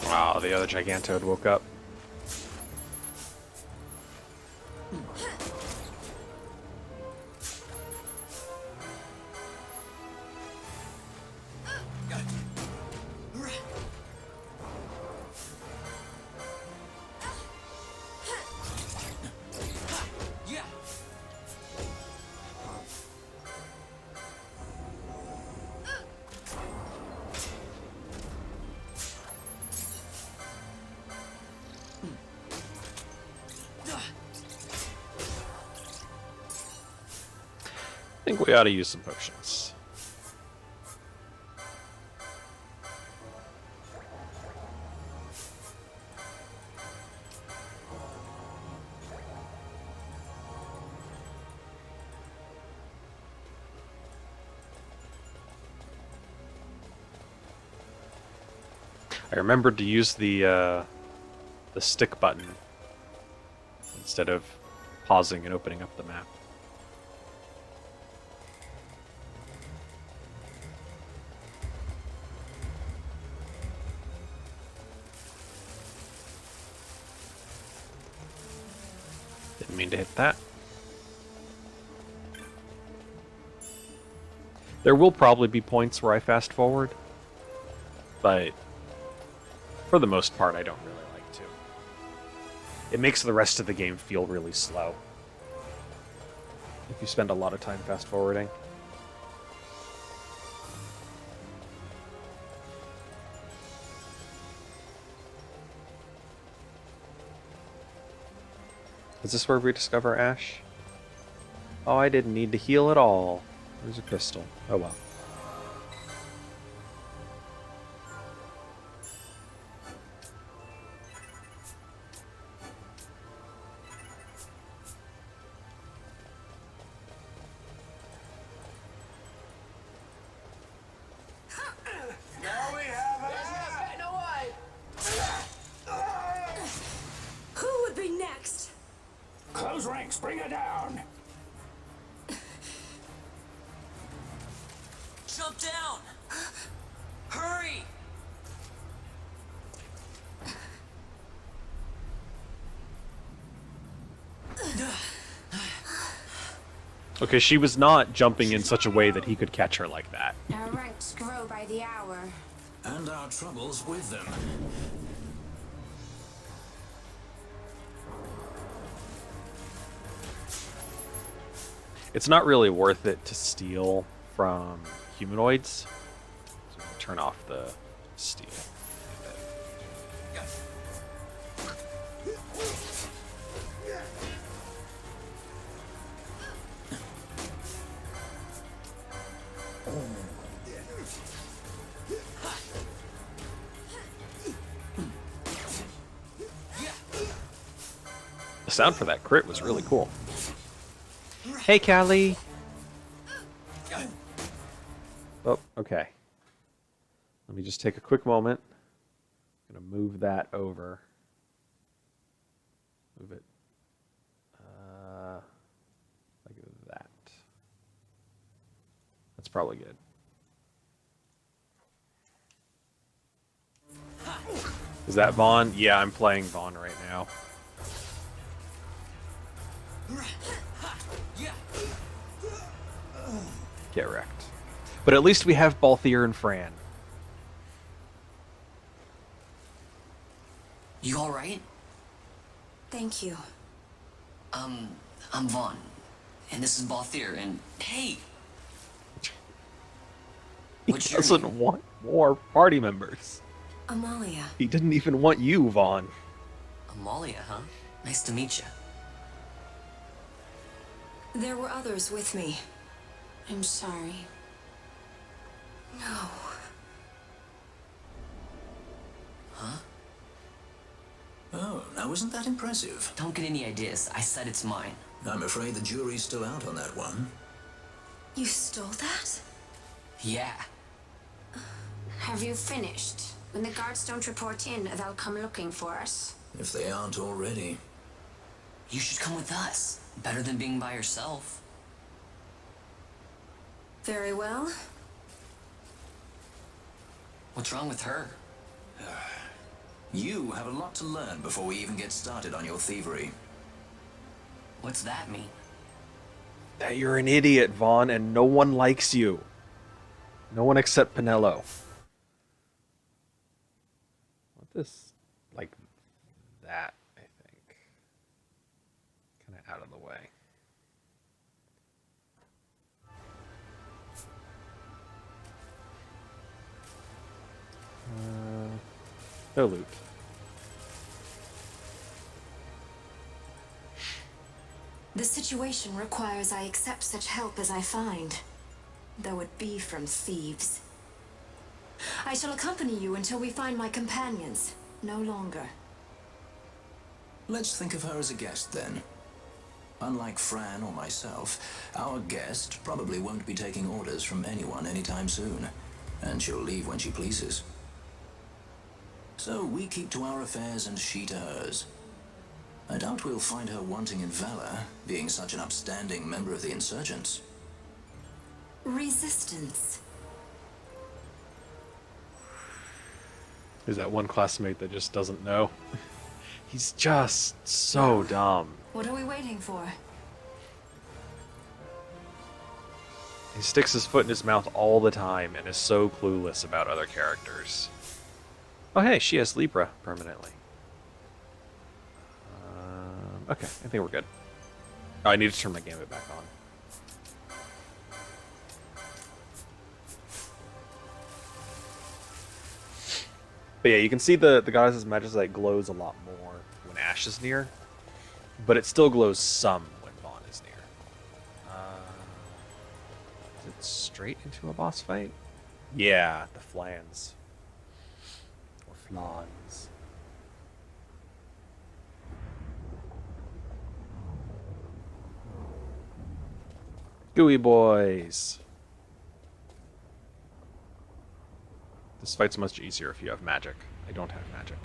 Wow, the other Gigantoad woke up. I think we ought to use some potions. I remembered to use the stick button instead of pausing and opening up the map. Didn't mean to hit that. There will probably be points where I fast forward, but for the most part, I don't really like to. It makes the rest of the game feel really slow if you spend a lot of time fast forwarding. Is this where we discover Ash? Oh, I didn't need to heal at all. There's a crystal. Oh well.
Who would be next?
Close ranks, bring her down.
Jump down! Hurry!
Okay, she was not jumping in such a way that he could catch her like that.
Our ranks grow by the hour.
And our troubles with them.
It's not really worth it to steal from humanoids. So I'm gonna turn off the steal. The sound for that crit was really cool. Hey, Callie. Oh, okay. Let me just take a quick moment. I'm gonna move that over. Move it like that. That's probably good. Is that Vaughn? Yeah, I'm playing Vaughn right now. Get wrecked. But at least we have Balthier and Fran.
You alright?
Thank you.
I'm Vaughn. And this is Balthier, and hey!
He
What's your
doesn't
name?
want more party members.
Amalia.
He didn't even want you, Vaughn.
Amalia, huh? Nice to meet you.
There were others with me. I'm sorry. No.
Oh, now isn't that impressive?
Don't get any ideas. I said it's mine.
I'm afraid the jury's still out on that one.
You stole that?
Yeah.
Have you finished? When the guards don't report in, they'll come looking for us.
If they aren't already.
You should come with us. Better than being by yourself.
Very well.
What's wrong with her?
You have a lot to learn before we even get started on your thievery.
What's that mean?
That you're an idiot, Vaughn, and no one likes you. No one except Pinello. Want this like that, I think. Kind of out of the way. No loot.
The situation requires I accept such help as I find, though it be from thieves. I shall accompany you until we find my companions, no longer.
Let's think of her as a guest then. Unlike Fran or myself, our guest probably won't be taking orders from anyone anytime soon, and she'll leave when she pleases. So we keep to our affairs and she to hers. I doubt we'll find her wanting in valor, being such an upstanding member of the insurgents.
Resistance.
There's that one classmate that just doesn't know. He's just so dumb.
What are we waiting for?
He sticks his foot in his mouth all the time and is so clueless about other characters. Oh hey, she has Libra permanently. Okay, I think we're good. Oh, I need to turn my gambit back on. But yeah, you can see the goddess's magicite glows a lot more when Ash is near, but it still glows some when Vaughn is near. Is it straight into a boss fight? Yeah, the flans. Or flans. Gooey boys. This fight's much easier if you have magic. I don't have magic.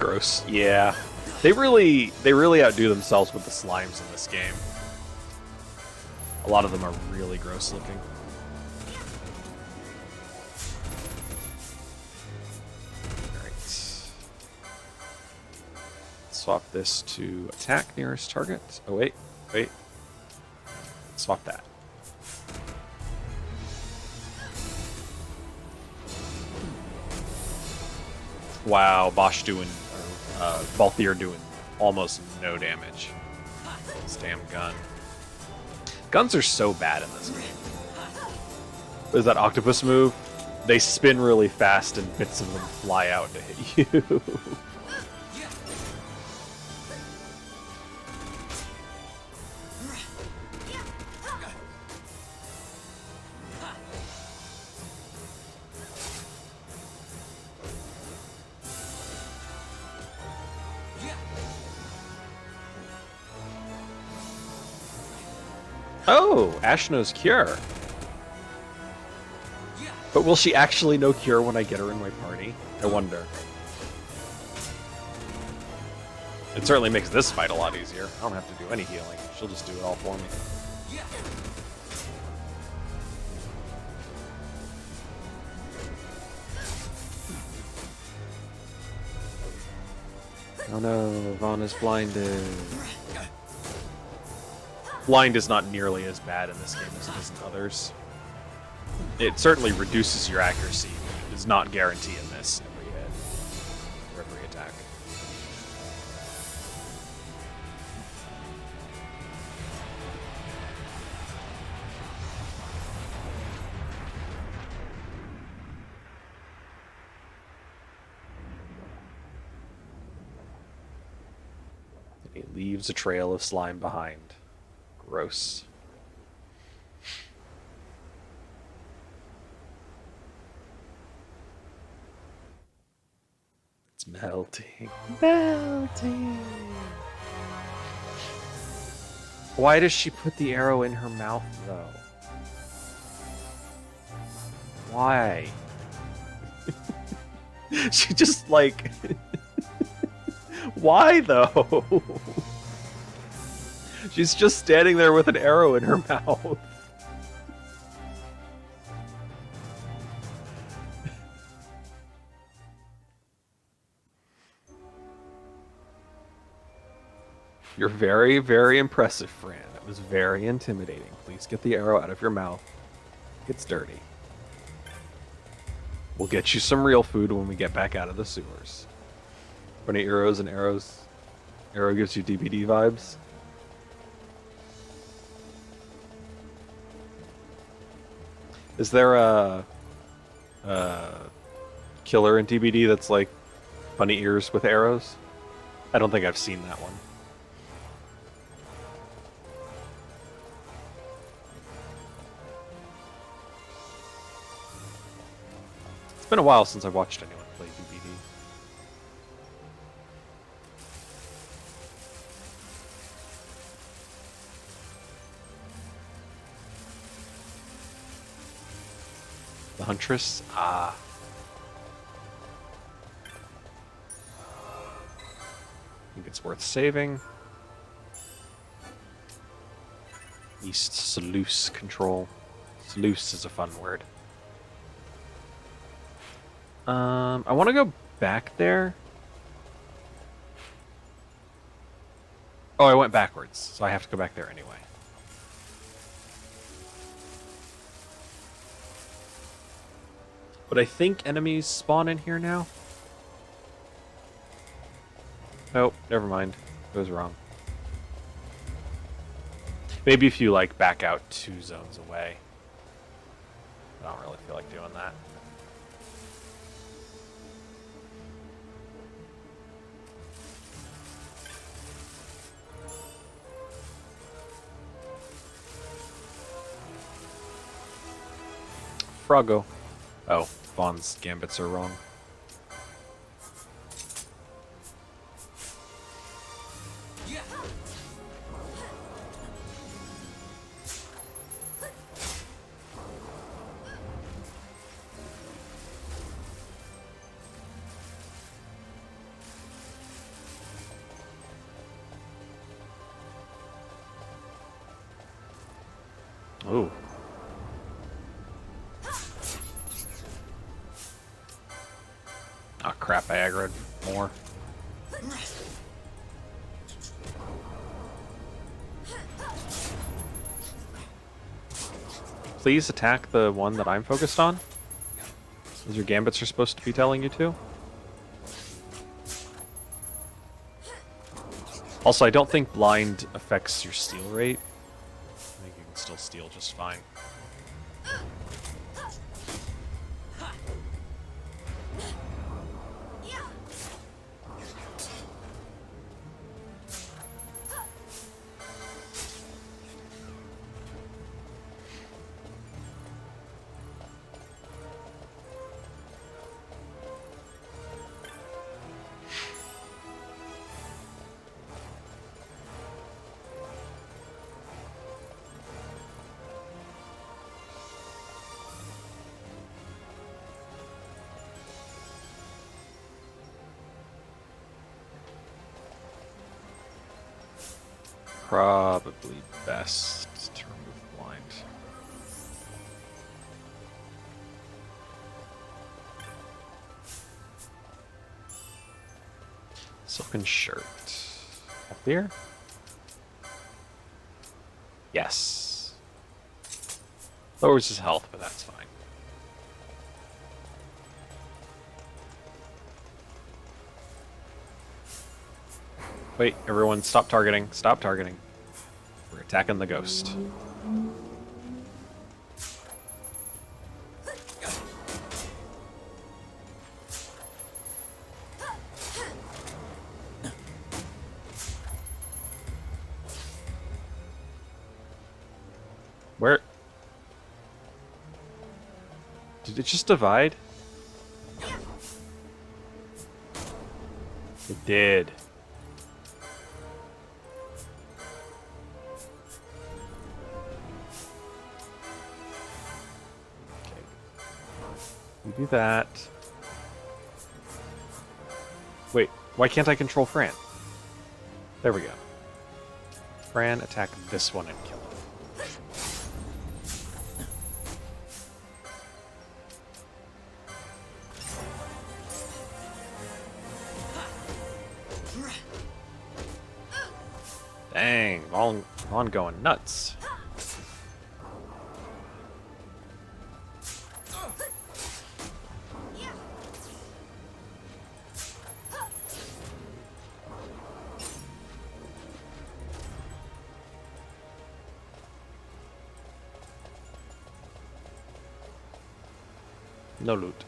Gross. Yeah. They really outdo themselves with the slimes in this game. A lot of them are really gross looking. Alright. Swap this to attack nearest target. Oh wait. Swap that. Wow, Bosch doing Balthier doing almost no damage. This damn gun. Guns are so bad in this game. What is that octopus move? They spin really fast and bits of them fly out to hit you. Oh, Ash knows Cure. But will she actually know Cure when I get her in my party? I wonder. It certainly makes this fight a lot easier. I don't have to do any healing. She'll just do it all for me. Oh no, Vaughn is blinded. Blind is not nearly as bad in this game as it is in others. It certainly reduces your accuracy, but it does not guarantee a miss every hit or every attack. He leaves a trail of slime behind. Gross. It's melting. Melting. Why does she put the arrow in her mouth, though? Why? She just, like... Why, though? She's just standing there with an arrow in her mouth. You're very, very impressive, Fran. It was very intimidating. Please get the arrow out of your mouth. It's dirty. We'll get you some real food when we get back out of the sewers. Funny arrows and arrows. Arrow gives you DBD vibes. Is there a killer in DBD that's like bunny ears with arrows? I don't think I've seen that one. It's been a while since I watched anyone play DBD. The Huntress? Ah. I think it's worth saving. East Sluice control. Sluice is a fun word. I want to go back there. Oh, I went backwards, so I have to go back there anyway. But I think enemies spawn in here now. Oh, never mind. I was wrong. Maybe if you, like, back out 2 zones away. I don't really feel like doing that. Froggo. Oh, Vaughn's gambits are wrong. Ooh. Oh crap, I aggroed more. Please attack the one that I'm focused on, as your gambits are supposed to be telling you to. Also, I don't think blind affects your steal rate. I think you can still steal just fine. Probably best to remove blind. Silken shirt. Up here? Yes. Lowers his health, but that's fine. Wait, everyone, stop targeting. Stop targeting. We're attacking the ghost. Where? Did it just divide? It did. Do that. Wait, why can't I control Fran? There we go. Fran, attack this one and kill him. Dang, Vaughn going nuts. No loot.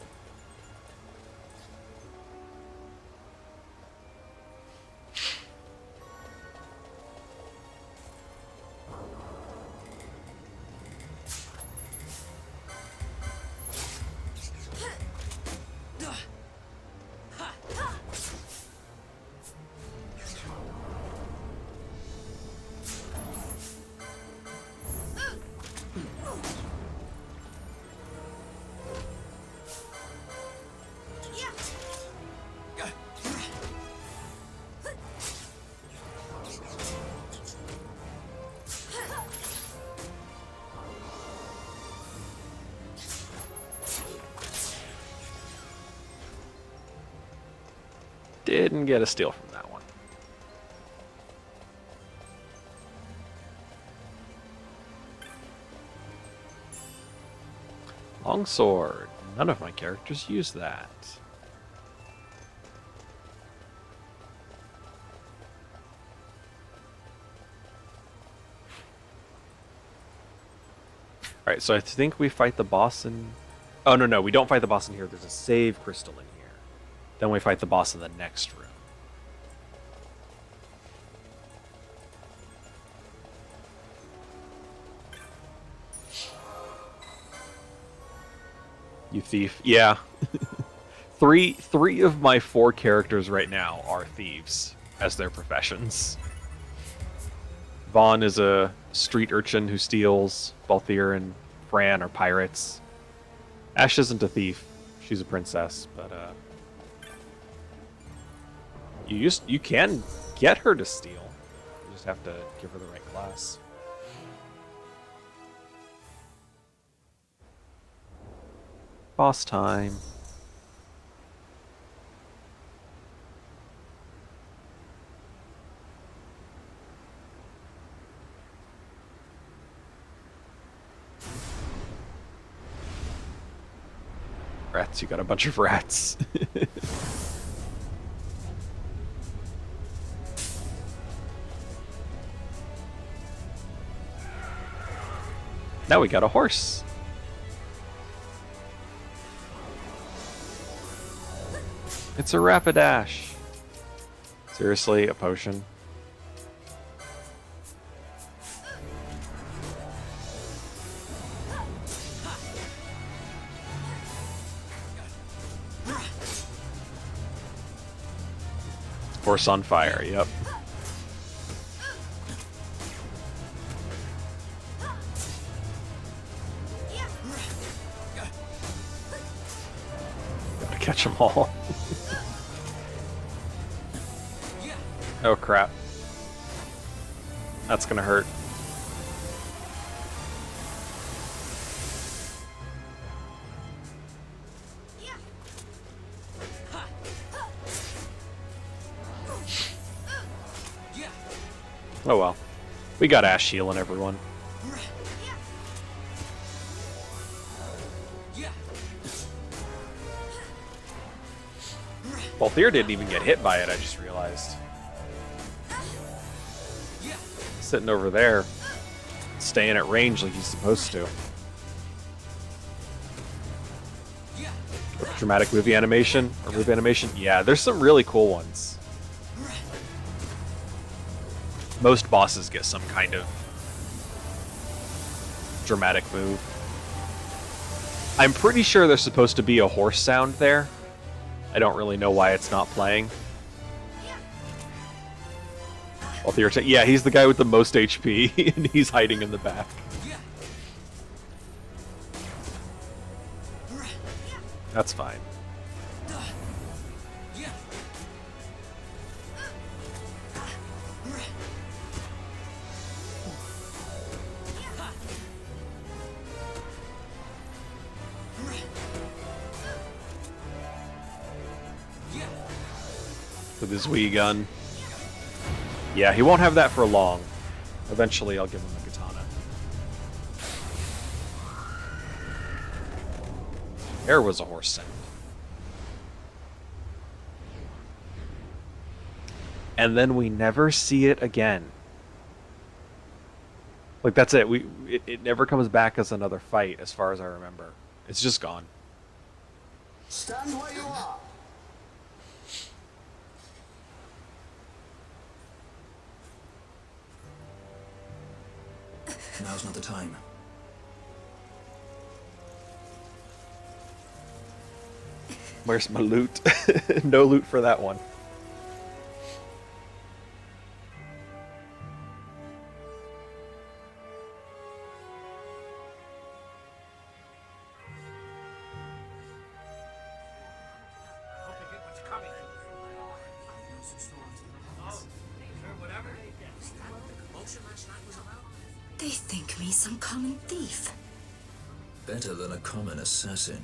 Didn't get a steal from that one. Longsword. None of my characters use that. Alright, so I think we fight the boss in... Oh, no, we don't fight the boss in here. There's a save crystal in here. Then we fight the boss in the next room. You thief. Yeah. Three of my 4 characters right now are thieves as their professions. Vaughn is a street urchin who steals. Balthier and Fran are pirates. Ash isn't a thief. She's a princess, but you can get her to steal. You just have to give her the right class. Boss time. Rats, you got a bunch of rats. Now we got a horse. It's a Rapidash. Seriously, a potion? Horse on fire, yep. Gotta catch them all. Oh crap. That's gonna hurt. Oh well. We got Ash healing everyone. Balthier didn't even get hit by it, I just realized. Sitting over there, staying at range like he's supposed to. Dramatic movie animation, or move animation? Yeah, there's some really cool ones. Most bosses get some kind of dramatic move. I'm pretty sure there's supposed to be a horse sound there. I don't really know why it's not playing. Yeah, he's the guy with the most HP, and he's hiding in the back. That's fine. With his Wii gun. Yeah, he won't have that for long. Eventually I'll give him a katana. There was a horse sound. And then we never see it again. Like, that's it. It never comes back as another fight, as far as I remember. It's just gone.
Stand where you are.
Now's not the time.
Where's my loot? No loot for that one.
They think me some common thief.
Better than a common assassin.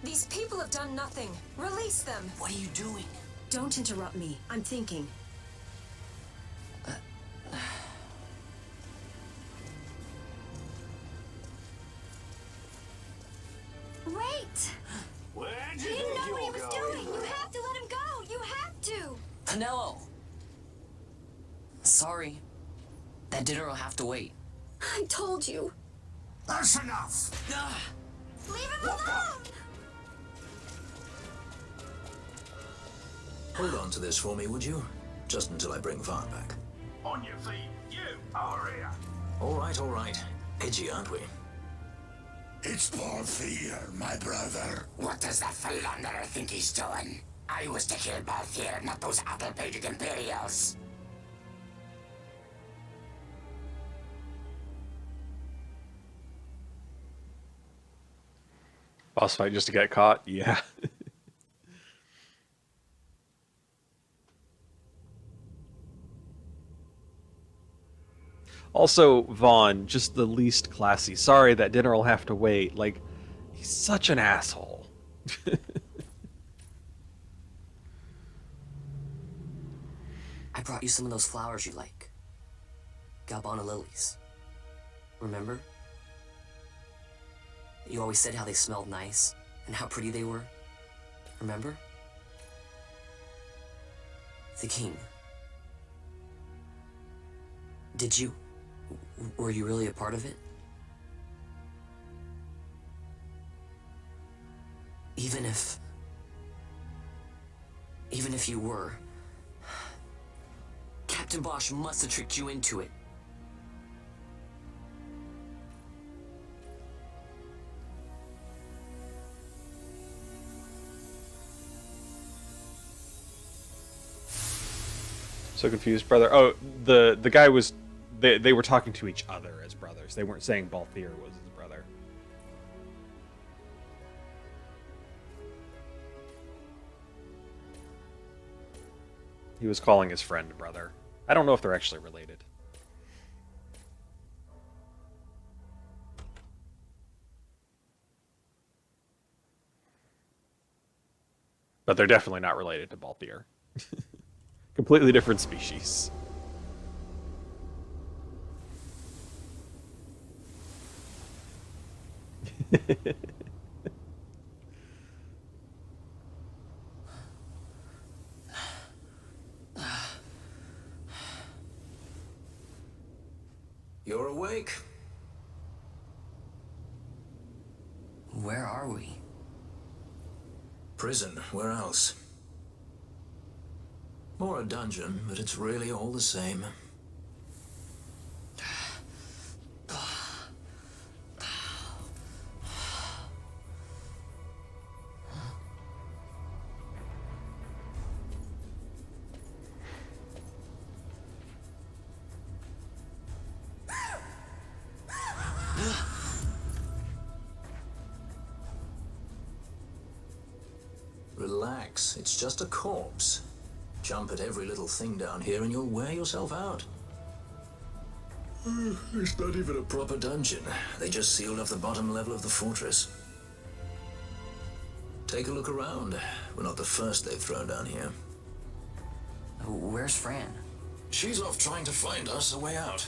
These people have done nothing. Release them.
What are you doing?
Don't interrupt me. I'm thinking. Wait!
Where'd
He
you
didn't
think
know
you
what he
were
was
going?
doing. You have to let him go. You have to.
Penelo! Sorry. That dinner will have to wait.
I told you.
That's enough.
Ah,
Leave him alone.
Hold on to this for me, would you? Just until I bring Vaughn back.
On your feet. You, over here.
All right. Edgy, aren't we?
It's Balthier, my brother. What does that philanderer think he's doing? I was to kill Balthier, not those apple-pated Imperials.
Boss fight just to get caught? Yeah. Also, Vaughn, just the least classy. Sorry, that dinner will have to wait. Like, he's such an asshole.
I brought you some of those flowers you like. Galbana lilies. Remember? You always said how they smelled nice and how pretty they were. Remember? The king. Did you? Were you really a part of it? Even if you were, Captain Bosch must have tricked you into it.
So confused, brother. Oh, the guy was... They were talking to each other as brothers. They weren't saying Balthier was his brother. He was calling his friend brother. I don't know if they're actually related. But they're definitely not related to Balthier. Completely different species.
You're awake?
Where are we?
Prison, where else? More a dungeon, but it's really all the same. Relax, it's just a corpse. Jump at every little thing down here and you'll wear yourself out. It's not even a proper dungeon. They just sealed off the bottom level of the fortress. Take a look around. We're not the first they've thrown down here.
Where's Fran?
She's off trying to find us a way out.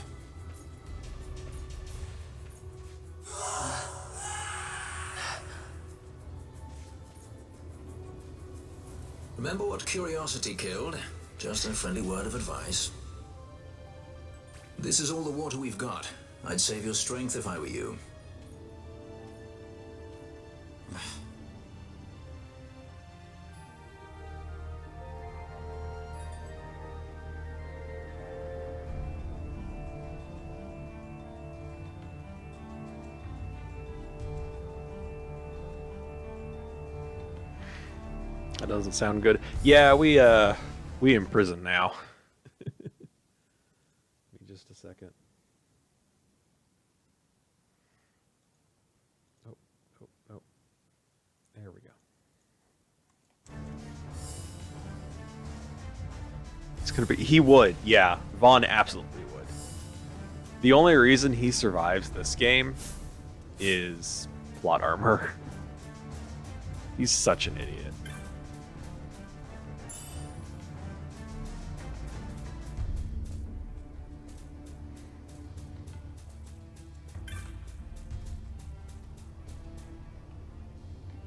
Remember what curiosity killed? Just a friendly word of advice. This is all the water we've got. I'd save your strength if I were you.
That doesn't sound good. Yeah, we in prison now. Give me just a second. Oh, oh, oh. There we go. It's gonna be. He would, yeah. Vaughn absolutely would. The only reason he survives this game is plot armor. He's such an idiot.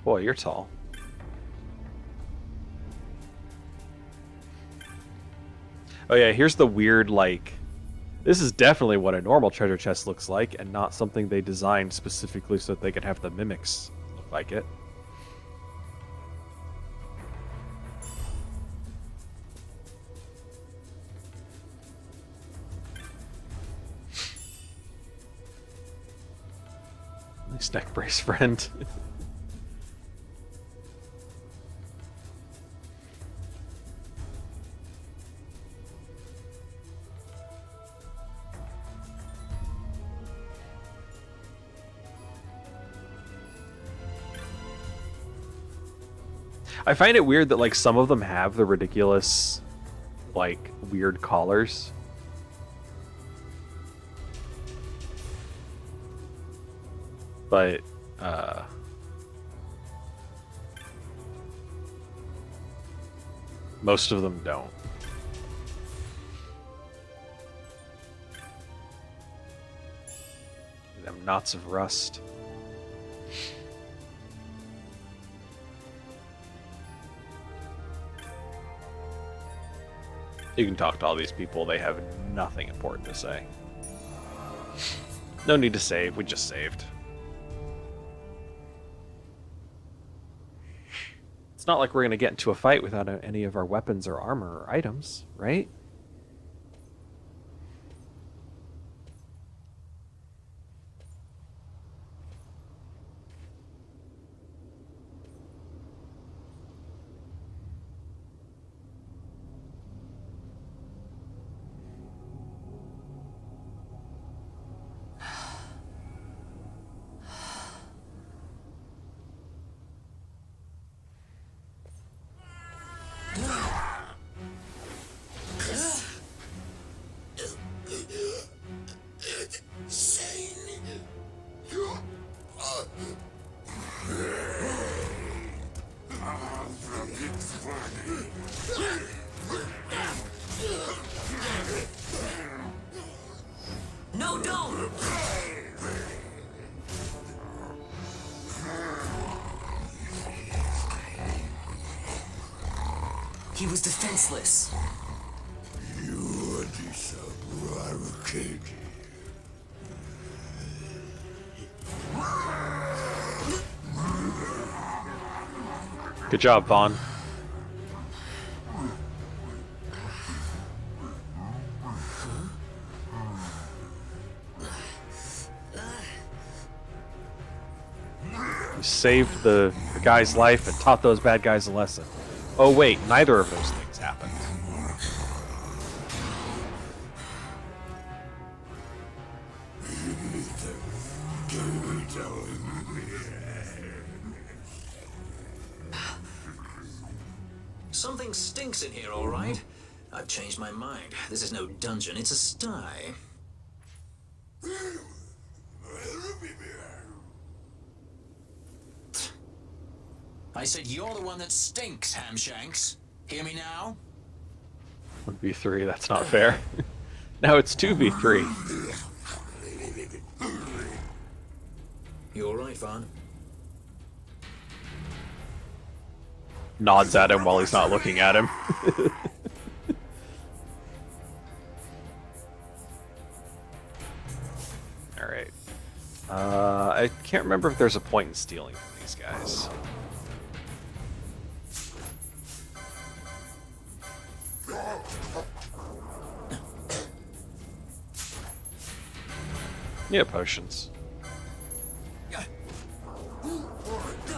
Boy, you're tall. Oh yeah, here's the weird, like... This is definitely what a normal treasure chest looks like, and not something they designed specifically so that they could have the mimics look like it. Nice neck brace, friend. I find it weird that like some of them have the ridiculous, like, weird collars. But most of them don't. Them knots of rust. You can talk to all these people, they have nothing important to say. No need to save, we just saved. It's not like we're going to get into a fight without any of our weapons or armor or items, right?
No, don't! He was defenseless.
Good job, Vaughn. You saved the guy's life and taught those bad guys a lesson. Oh wait, neither of those things happened.
Something stinks in here, all right. I've changed my mind. This is no dungeon, it's a sty. I said you're the one that stinks, Hamshanks. Hear me now?
1v3, that's not fair. Now it's 2v3.
You all right, Vaughn?
Nods at him while he's not looking at him. Alright. I can't remember if there's a point in stealing from these guys. Yeah, potions.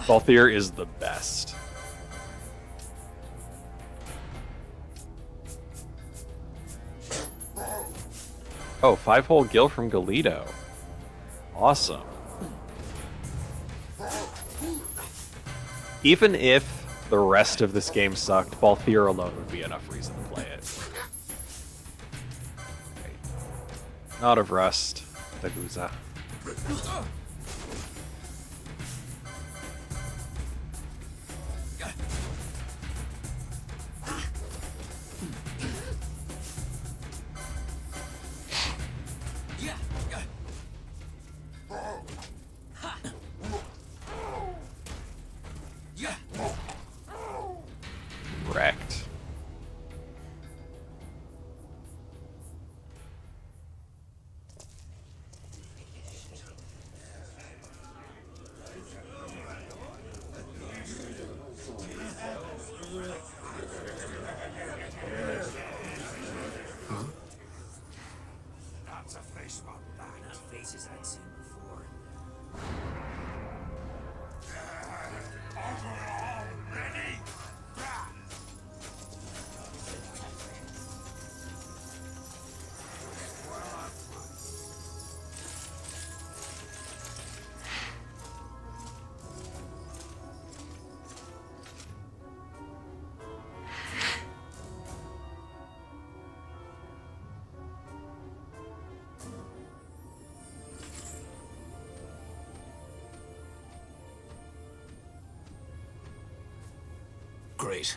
Balthier is the best. Oh, 5-hole gill from Galito. Awesome. Even if the rest of this game sucked, Balthier alone would be enough reason to play it. Okay. Not of Rust, Daguza. Wrecked.
That's a face like that.
Faces I'd seen before.
Ready?
Great.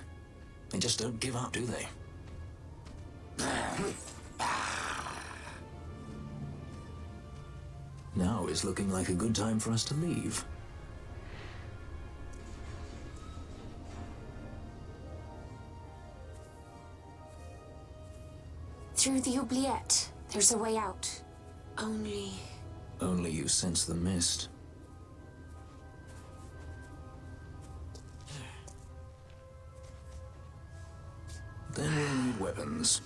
They just don't give up, do they? Now is looking like a good time for us to leave.
Through the oubliette, there's a way out. Only...
Only you sense the mist. Then we'll need weapons.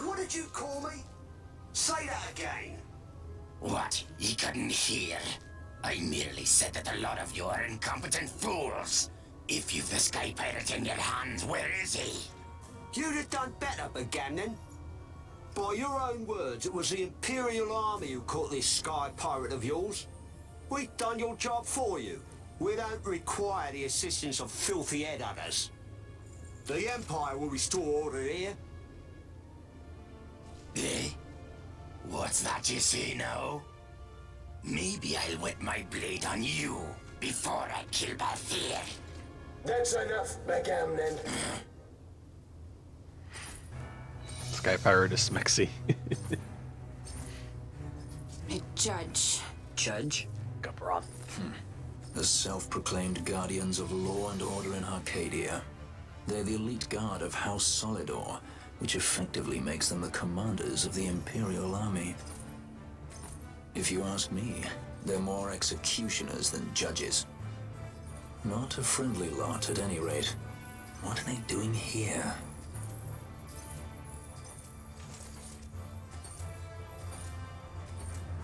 What did you call me? Say that again.
What? You couldn't hear? I merely said that a lot of you are incompetent fools. If you've the Sky Pirate in your hands, where is he?
You'd have done better, Bagamnon. By your own words, it was the Imperial Army who caught this Sky Pirate of yours. We've done your job for you. We don't require the assistance of filthy headhunters. The Empire will restore order here.
Eh? What's that you say now? Maybe I'll wet my blade on you before I kill Balthier.
That's enough, Bagamnon.
Sky Pirate is Smexy.
a judge.
Judge?
Gabron.
The self-proclaimed guardians of law and order in Arcadia. They're the elite guard of House Solidor, which effectively makes them the commanders of the Imperial Army. If you ask me, they're more executioners than judges. Not a friendly lot, at any rate. What are they doing here?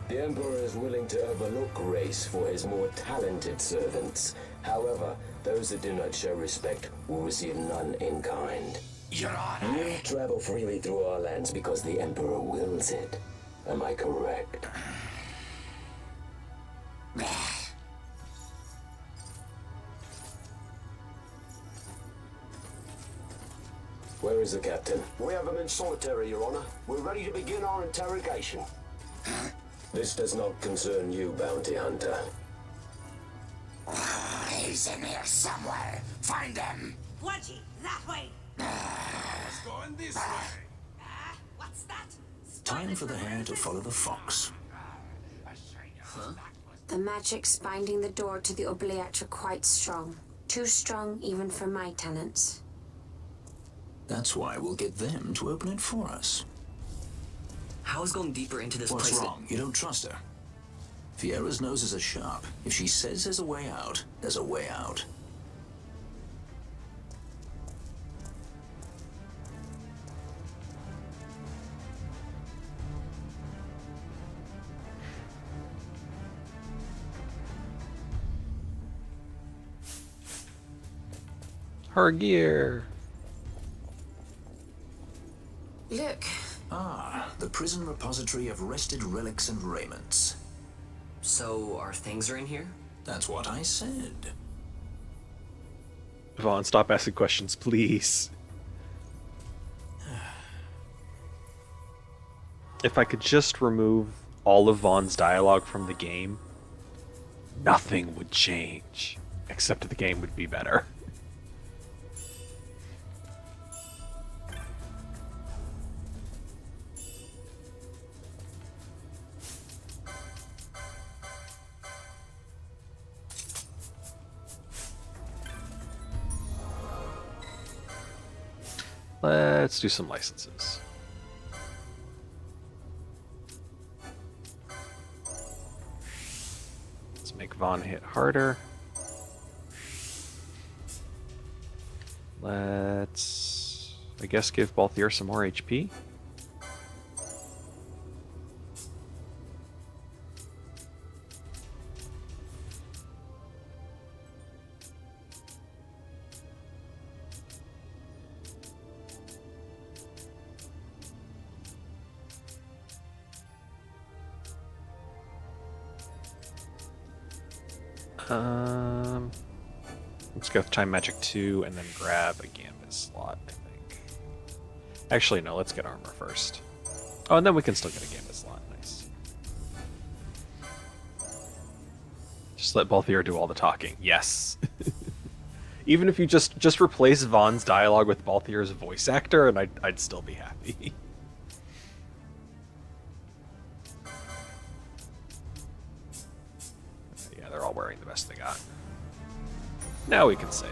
The Emperor is willing to overlook grace for his more talented servants. However, those that do not show respect will receive none in kind.
Your Honor.
You travel freely through our lands because the Emperor wills it. Am I correct? Where is the captain?
We have him in solitary, Your Honor. We're ready to begin our interrogation.
This does not concern you, bounty hunter.
He's in here somewhere. Find him.
Wedgie, that way!
It's going this way.
What's that?
Time for the hare to follow the fox.
The magics binding the door to the oubliette are quite strong. Too strong even for my tenants.
That's why we'll get them to open it for us.
How is going deeper into this
What's
place?
wrong? You don't trust her? Fiera's noses are sharp. If she says there's a way out, there's a way out.
Her gear.
Look,
Ah, the prison repository of rested relics and raiments.
so our things are in here?
That's what I said.
Vaughn, stop asking questions, please. If I could just remove all of Vaughn's dialogue from the game, nothing would change. Except the game would be better. Let's do some licenses. Let's make Vaughn hit harder. Let's, I guess, give Balthier some more HP. Let's go with Time Magic 2 and then grab a Gambit slot, I think. Actually, no, let's get Armor first. Oh, and then we can still get a Gambit slot. Nice. Just let Balthier do all the talking. Yes. Even if you just replace Vaughn's dialogue with Balthier's voice actor, and I'd still be happy. Yeah, they're all wearing the best they got. Now we can save.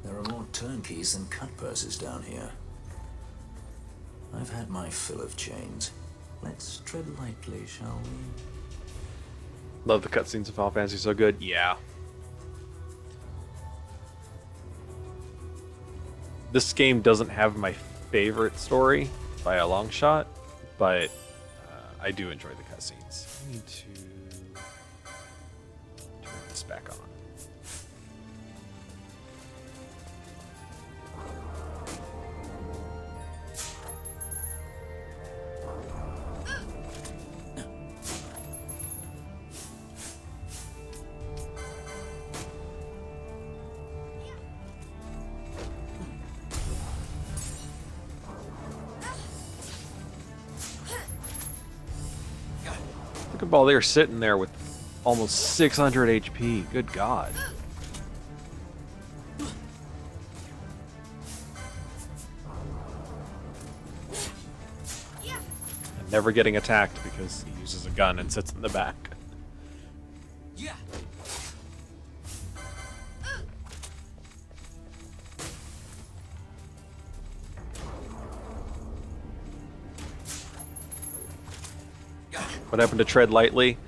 There are more turnkeys than cut purses down here. I've had my fill of chains. Let's tread lightly, shall we?
Love the cutscenes of Final Fantasy, so good. Yeah. This game doesn't have my favorite story by a long shot, but I do enjoy the cutscenes. I need to turn this back on. Look at Balthier sitting there with almost 600 HP. Good God. And never getting attacked because he uses a gun and sits in the back. What happened to tread lightly?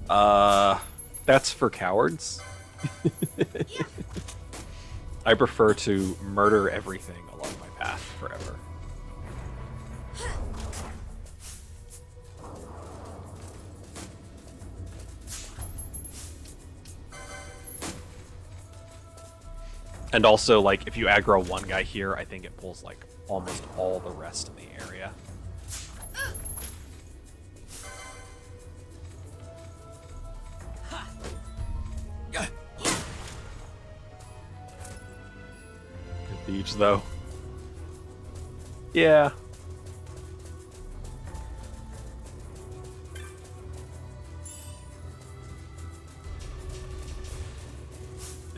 That's for cowards. I prefer to murder everything along my path forever. And also, like, if you aggro one guy here, I think it pulls, like, almost all the rest of the area. Thieves, though. Yeah.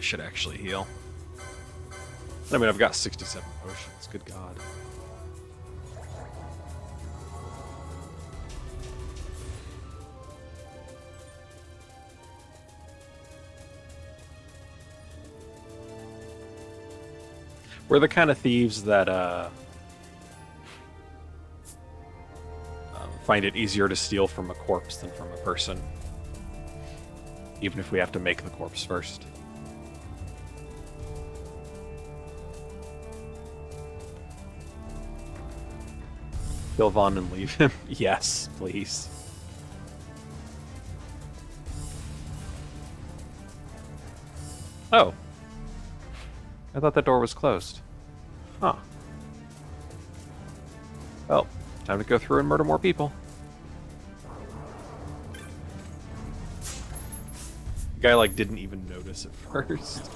should actually heal. I mean, I've got 67 potions. Good God. We're the kind of thieves that find it easier to steal from a corpse than from a person. Even if we have to make the corpse first. Kill Vaughn and leave him? Yes, please. Oh. I thought that door was closed. Huh. Well, time to go through and murder more people. The guy, like, didn't even notice at first.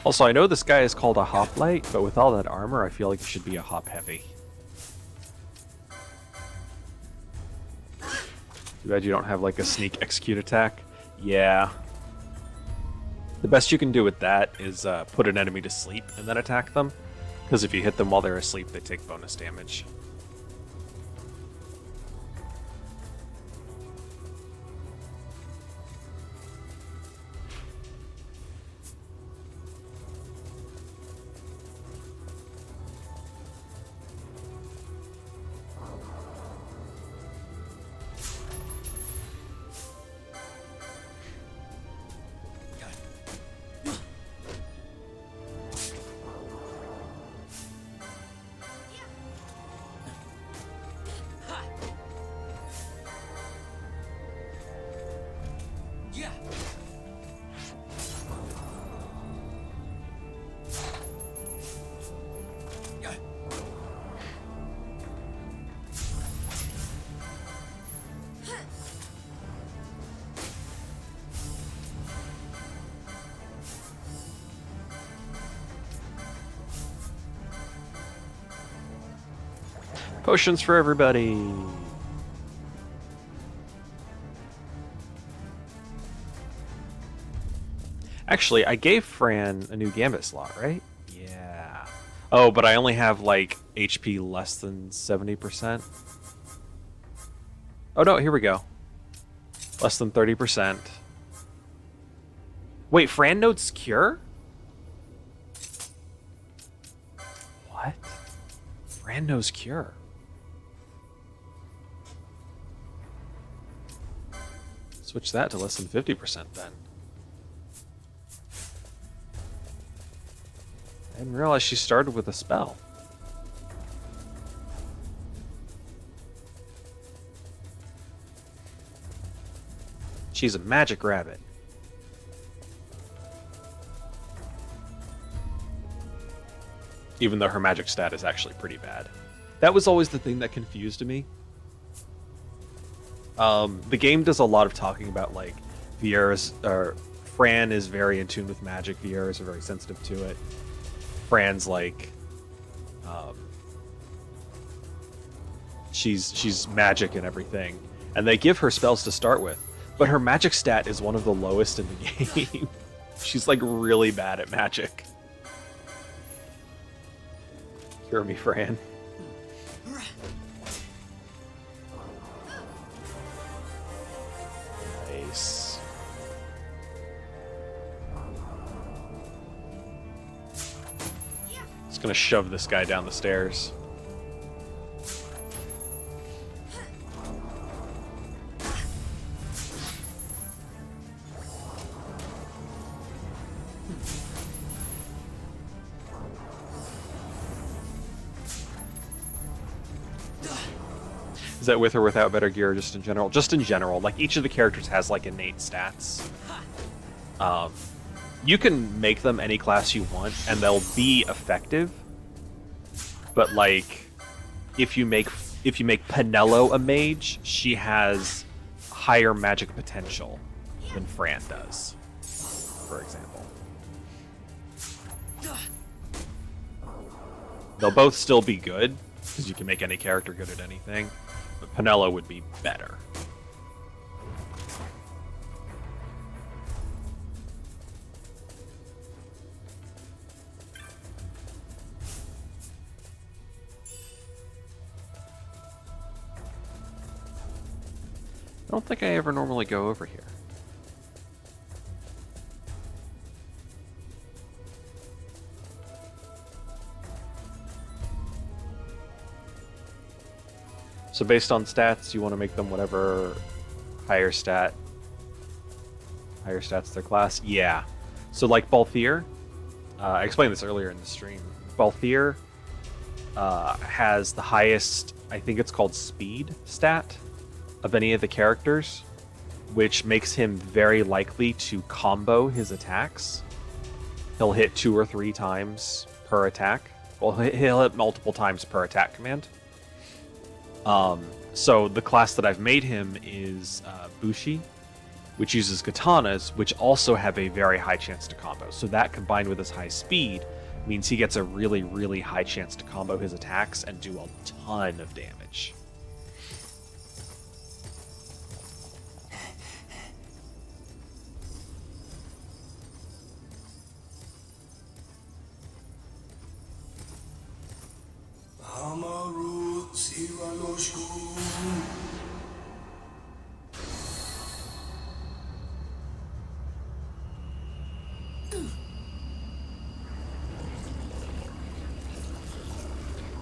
Also, I know this guy is called a hoplite, but with all that armor, I feel like he should be a hop heavy. Too bad you don't have like a sneak execute attack. Yeah. The best you can do with that is put an enemy to sleep and then attack them. Because if you hit them while they're asleep, they take bonus damage. Potions for everybody. Actually, I gave Fran a new Gambit slot, right? Yeah. Oh, but I only have, like, HP less than 70%. Oh, no, here we go. Less than 30%. Wait, Fran notes Cure? What? Fran knows Cure. Switch that to less than 50% then. I didn't realize she started with a spell. She's a magic rabbit. Even though her magic stat is actually pretty bad. That was always the thing that confused me. The game does a lot of talking about, like, Fran is very in tune with magic, Vieras are very sensitive to it. Fran's like, she's magic and everything, and they give her spells to start with, but her magic stat is one of the lowest in the game. She's like really bad at magic. Cure me, Fran. Nice. Just gonna shove this guy down the stairs. Is that with or without better gear, or just in general? Just in general. Like, each of the characters has, like, innate stats. You can make them any class you want, and they'll be effective. But like, if you make Penelo a mage, she has higher magic potential than Fran does, for example. They'll both still be good, because you can make any character good at anything, but Penelo would be better. I don't think I ever normally go over here. So based on stats, you want to make them whatever higher stats their class? Yeah. So like Balthier, I explained this earlier in the stream. Balthier has the highest, I think it's called speed stat, of any of the characters, which makes him very likely to combo his attacks. He'll hit 2 or 3 times per attack. Well, he'll hit multiple times per attack command. So the class that I've made him is Bushi, which uses katanas, which also have a very high chance to combo. So that combined with his high speed means he gets a really, really high chance to combo his attacks and do a ton of damage.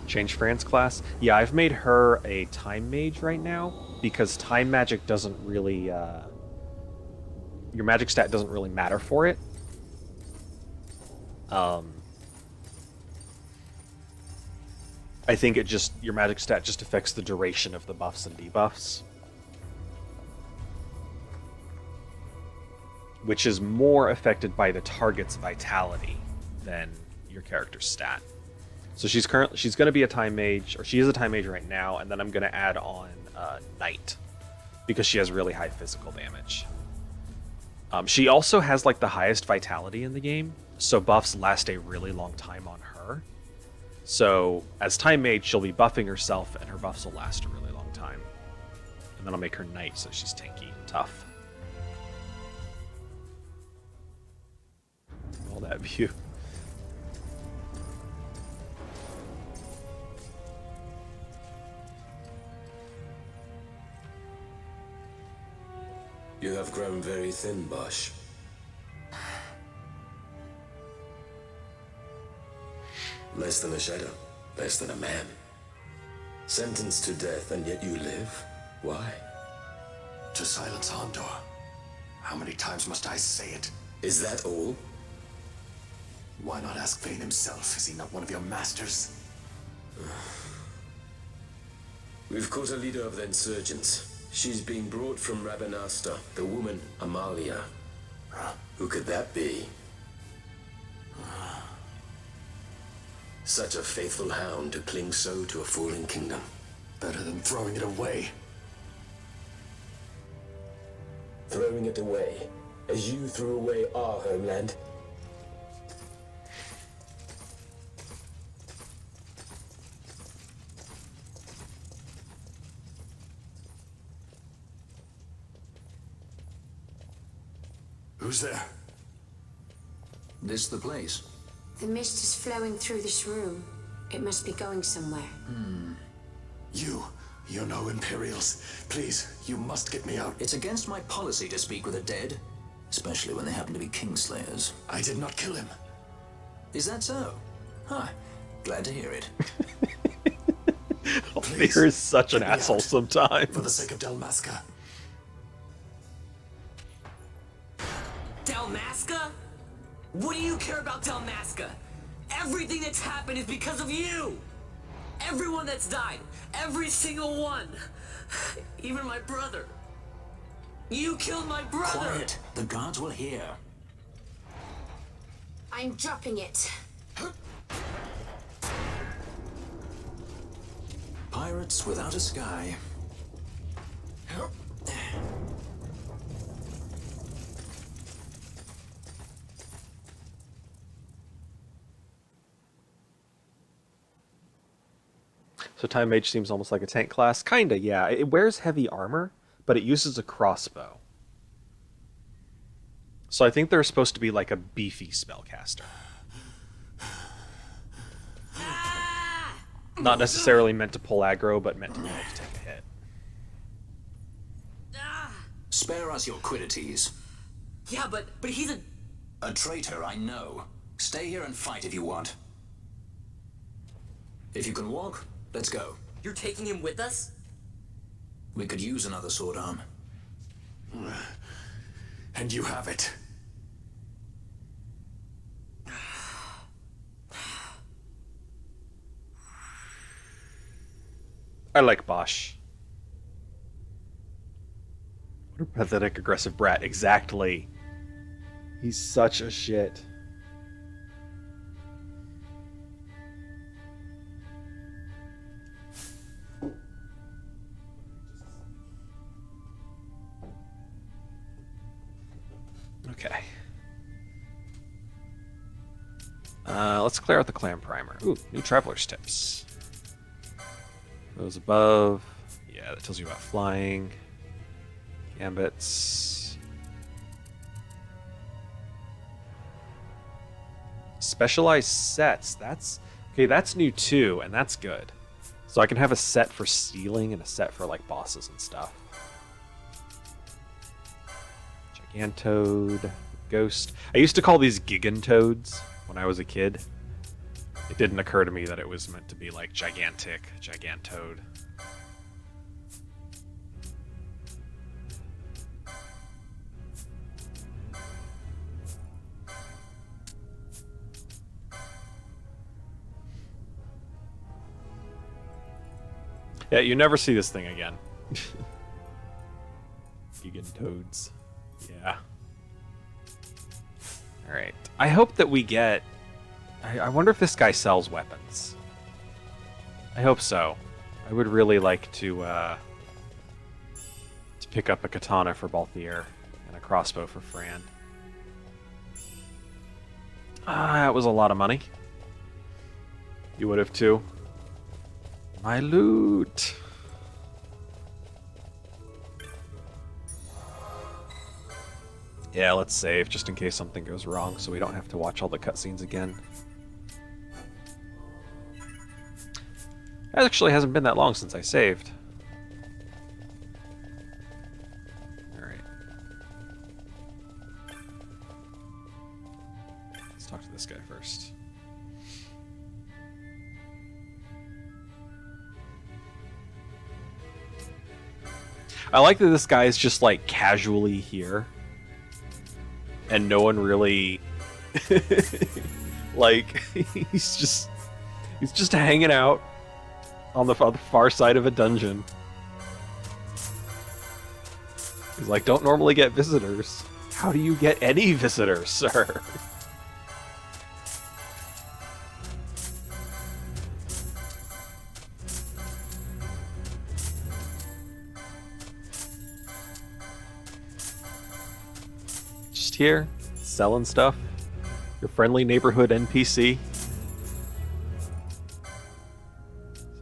Change Fran's class? Yeah, I've made her a time mage right now because time magic doesn't really your magic stat doesn't really matter for it. I think your magic stat just affects the duration of the buffs and debuffs, which is more affected by the target's vitality than your character's stat. So she's going to be a time mage, or she is a time mage right now, and then I'm going to add on Knight because she has really high physical damage. She also has like the highest vitality in the game, so buffs last a really long time on her. So as time mage, she'll be buffing herself, and her buffs will last a really long time. And then I'll make her Knight, so she's tanky and tough. All that view.
You have grown very thin, Bosch. Less than a shadow, less than a man. Sentenced to death, and yet you live? Why?
To silence Hondor. How many times must I say it?
Is that all?
Why not ask Vayne himself? Is he not one of your masters?
We've caught a leader of the insurgents. She's being brought from Rabanasta, the woman Amalia. Who could that be? Such a faithful hound to cling so to a fallen kingdom.
Better than throwing it away.
Throwing it away, as you threw away our homeland?
Who's there?
This the place?
The mist is flowing through this room. It must be going somewhere.
You're no Imperials. Please, you must get me out.
It's against my policy to speak with the dead, especially when they happen to be Kingslayers.
I did not kill him.
Is that so? Huh. Glad to hear it.
Fear is such an asshole sometimes.
For the sake of Dalmasca.
Dalmasca? What do you care about Dalmasca? Everything that's happened is because of you! Everyone that's died. Every single one. Even my brother. You killed my brother!
Quiet. The guards will hear.
I'm dropping it.
Pirates without a sky.
So Time Mage seems almost like a tank class. Kinda, yeah. It wears heavy armor, but it uses a crossbow. So I think they're supposed to be like a beefy spellcaster. Not necessarily meant to pull aggro, but meant to be able to take a hit.
Spare us your quiddities.
Yeah, but he's a...
A traitor, I know. Stay here and fight if you want. If you can walk, let's go.
You're taking him with us?
We could use another sword arm.
And you have it.
I like Bosch. What a pathetic, aggressive brat. Exactly. He's such a shit. Okay. Let's clear out the clan primer. Ooh, new traveler's tips. Those above. Yeah, that tells you about flying. Gambits. Specialized sets. That's okay, that's new too, and that's good. So I can have a set for stealing and a set for like bosses and stuff. Gigantoad, Ghost. I used to call these Gigantoads when I was a kid. It didn't occur to me that it was meant to be like gigantic, Gigantoad. Yeah, you never see this thing again. Gigantoads. Yeah. Alright. I hope that we get... I wonder if this guy sells weapons. I hope so. I would really like to pick up a katana for Balthier and a crossbow for Fran. That was a lot of money. You would have too. My loot! Yeah, let's save, just in case something goes wrong, so we don't have to watch all the cutscenes again. It actually hasn't been that long since I saved. Alright. Let's talk to this guy first. I like that this guy is just like casually here. And no one really like he's just hanging out on the far side of a dungeon. He's like, don't normally get visitors. How do you get any visitors, sir? Just here, selling stuff. Your friendly neighborhood NPC.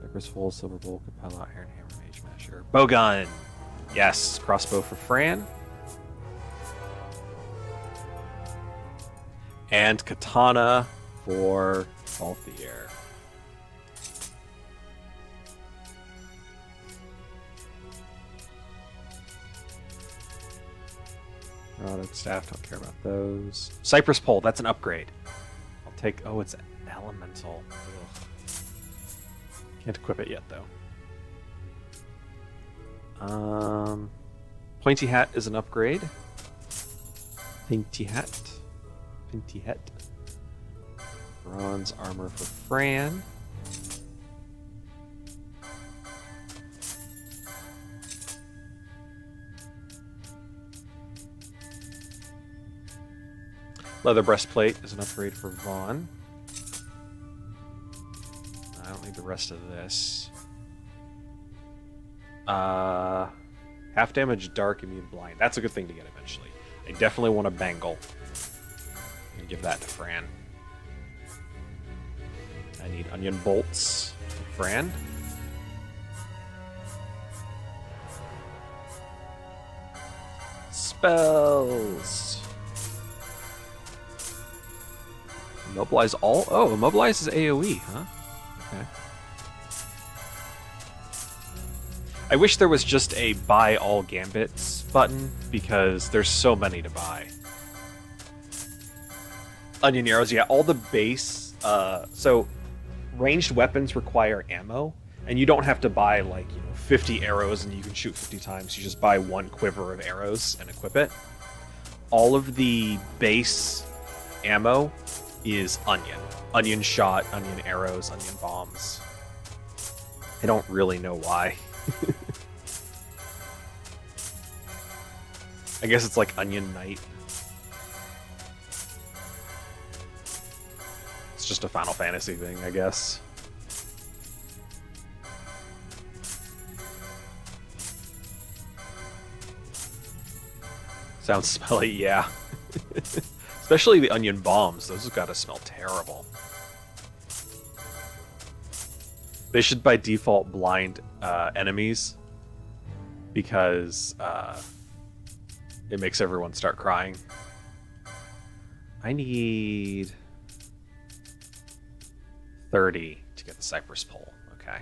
Cypress Full, Silver Bowl, Capella, Iron Hammer, Mage Masher. Bowgun! Yes, crossbow for Fran. And katana for Balthier. Product staff, don't care about those. Cypress pole, that's an upgrade. I'll take. Oh, it's elemental. Ugh. Can't equip it yet though. Pointy hat is an upgrade. Pointy hat. Pointy hat. Bronze armor for Fran. Leather breastplate is an upgrade for Vaughn. I don't need the rest of this. Half damage, dark, immune, blind. That's a good thing to get eventually. I definitely want a bangle. And give that to Fran. I need onion bolts. Fran. Spells. Immobilize all? Oh, immobilize is AoE, huh? Okay. I wish there was just a buy all gambits button, because there's so many to buy. Onion arrows, yeah, all the base. So ranged weapons require ammo, and you don't have to buy like 50 arrows and you can shoot 50 times. You just buy one quiver of arrows and equip it. All of the base ammo is onion shot, onion arrows, onion bombs. I don't really know why. I guess it's like Onion Knight. It's just a Final Fantasy thing, I guess. Sounds smelly, yeah. Especially the onion bombs. Those have got to smell terrible. They should by default blind enemies, because it makes everyone start crying. I need 30 to get the cypress pole. Okay.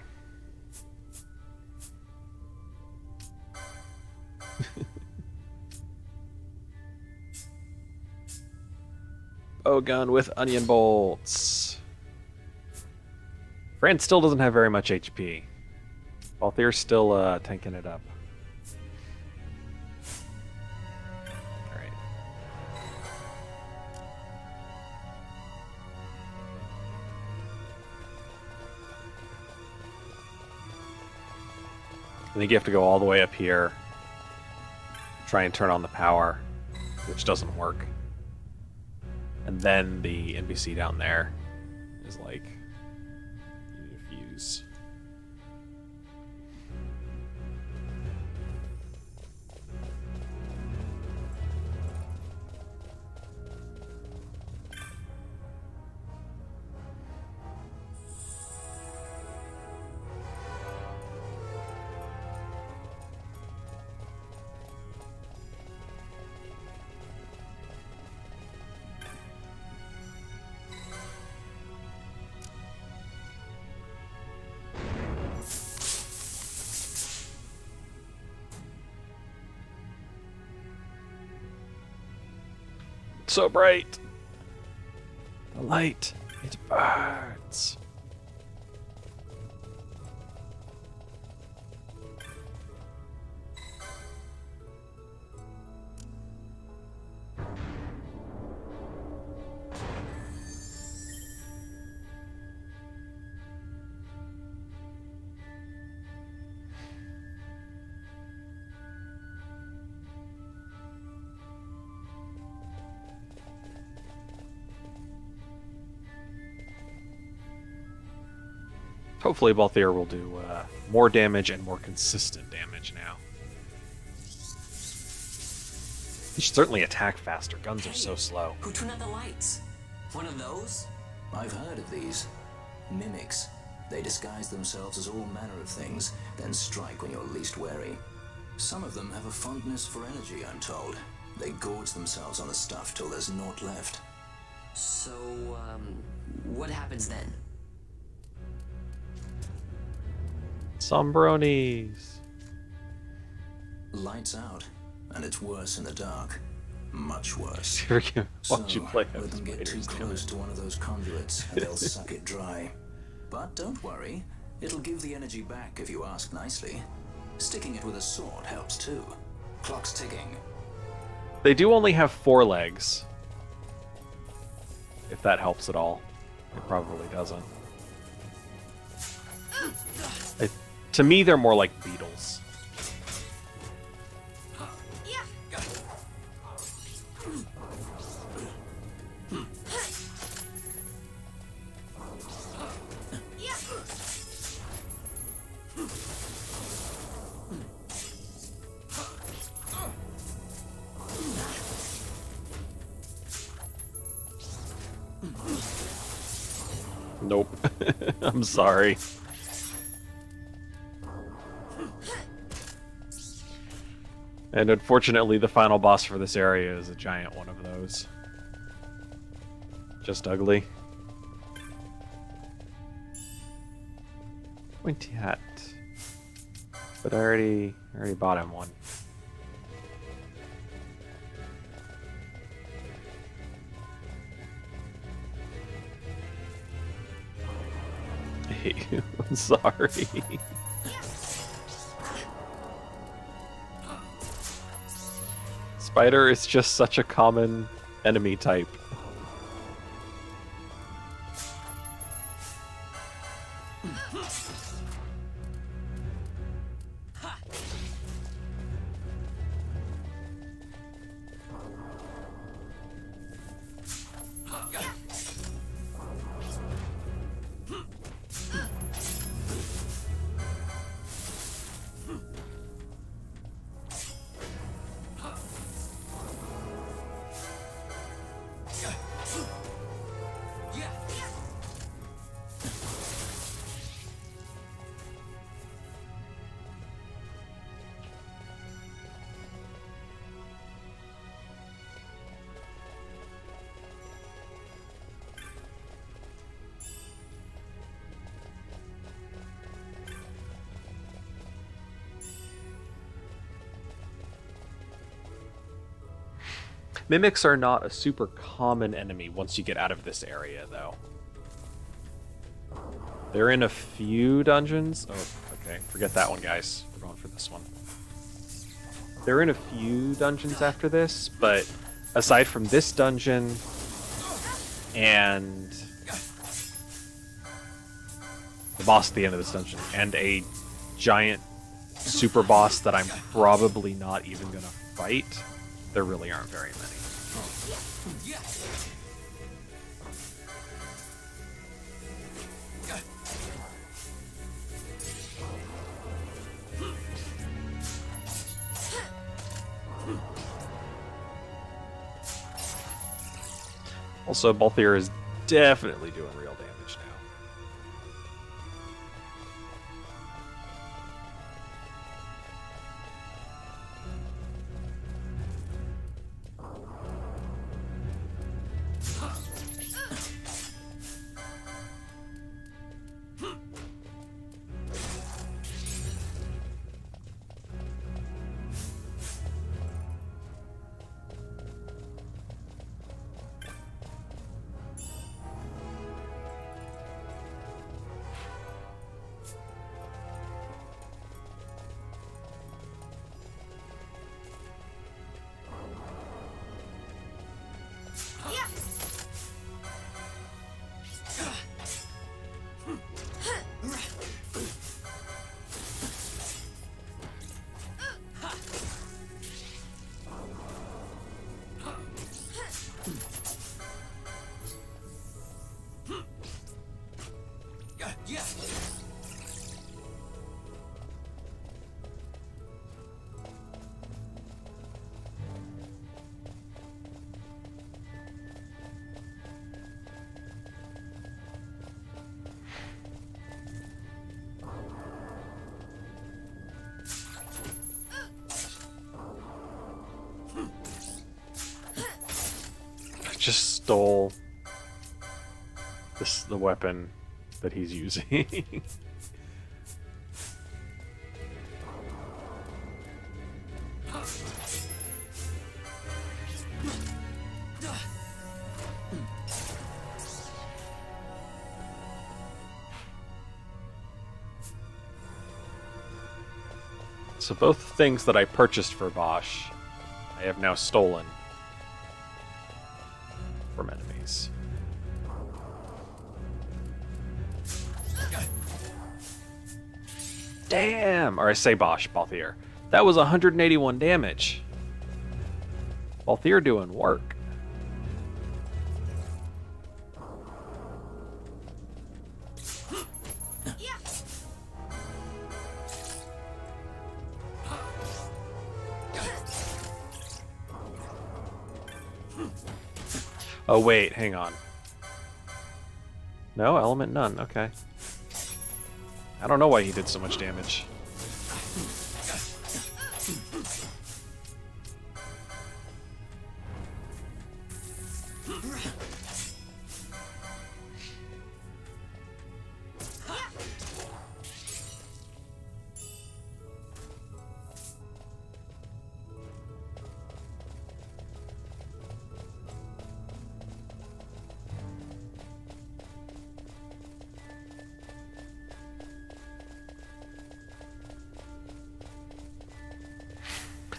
Bow gun with onion bolts. Fran still doesn't have very much HP. Balthier's still tanking it up. Alright. I think you have to go all the way up here. Try and turn on the power, which doesn't work. And then the NPC down there is like, you need a fuse. So bright. The light, it burns. Hopefully Balthier will do more damage and more consistent damage now. He should certainly attack faster. Guns are so slow.
Who turned out the lights? One of those?
I've heard of these. Mimics. They disguise themselves as all manner of things, then strike when you're least wary. Some of them have a fondness for energy, I'm told. They gorge themselves on the stuff till there's naught left.
So, what happens then?
Sombronies.
Lights out, and it's worse in the dark. Much worse.
Watch you play
let them get too close to one of those conduits, and they'll suck it dry. But don't worry, it'll give the energy back if you ask nicely. Sticking it with a sword helps too. Clock's ticking.
They do only have 4 legs. If that helps at all. It probably doesn't. To me, they're more like beetles. Nope. I'm sorry. And unfortunately, the final boss for this area is a giant one of those. Just ugly. Pointy hat. But I already bought him one. I hate you. I'm sorry. Spider is just such a common enemy type. Mimics are not a super common enemy once you get out of this area, though. They're in a few dungeons. Oh, okay. Forget that one, guys. We're going for this one. They're in a few dungeons after this, but aside from this dungeon and the boss at the end of this dungeon and a giant super boss that I'm probably not even going to fight, there really aren't very many. Also, Balthier is definitely doing real damage now. Just stole the weapon that he's using. So both things that I purchased for Bosch, I have now stolen from enemies. Damn! Or I say Bosch, Balthier. That was 181 damage. Balthier doing work. Oh wait, hang on. No, element none. Okay. I don't know why he did so much damage.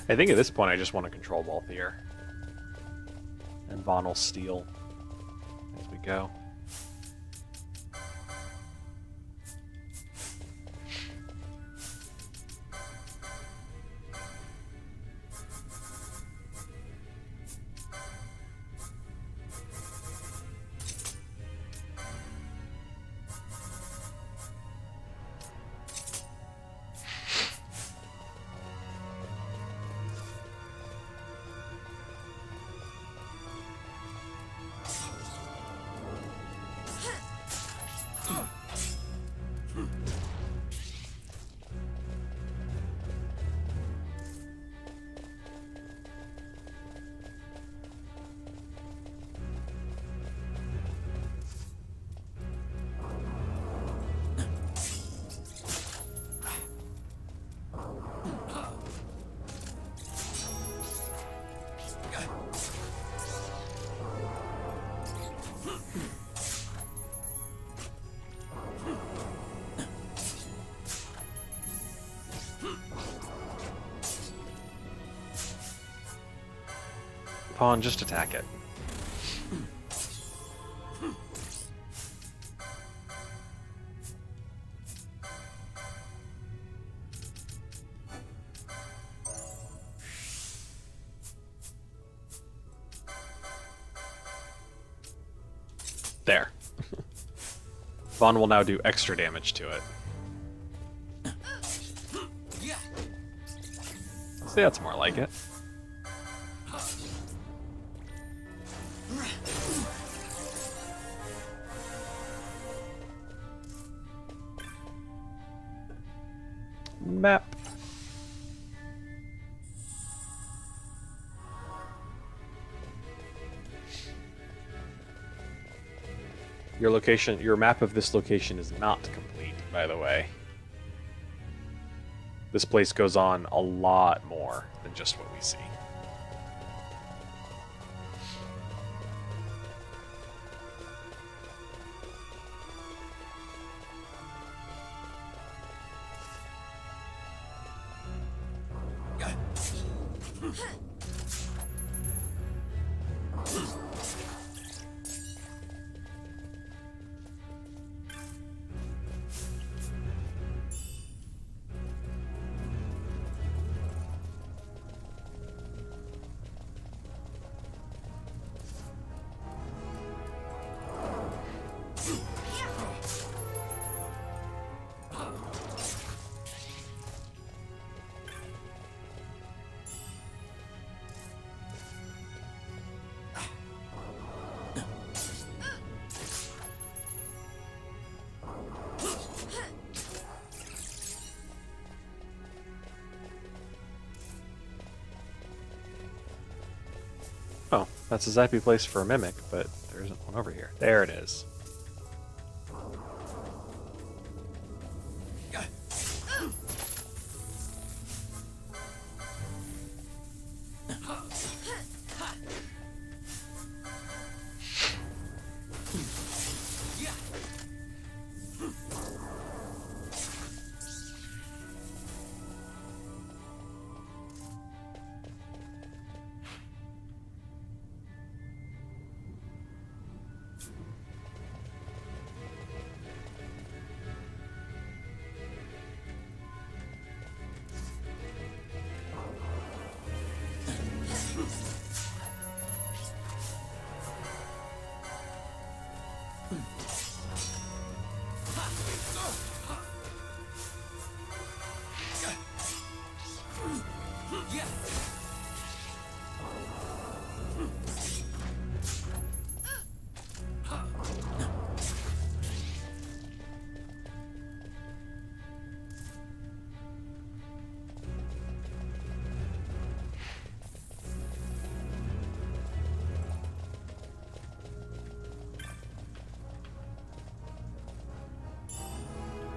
I think at this point I just want to control Balthier. And Vaughn will steal as we go. Pawn, just attack it. There. Vaughn will now do extra damage to it. See, that's more like it. Map. Your location, your map of this location is not complete, by the way. This place goes on a lot more than just what we see. Oh, that's a zappy place for a mimic, but there isn't one over here. There it is.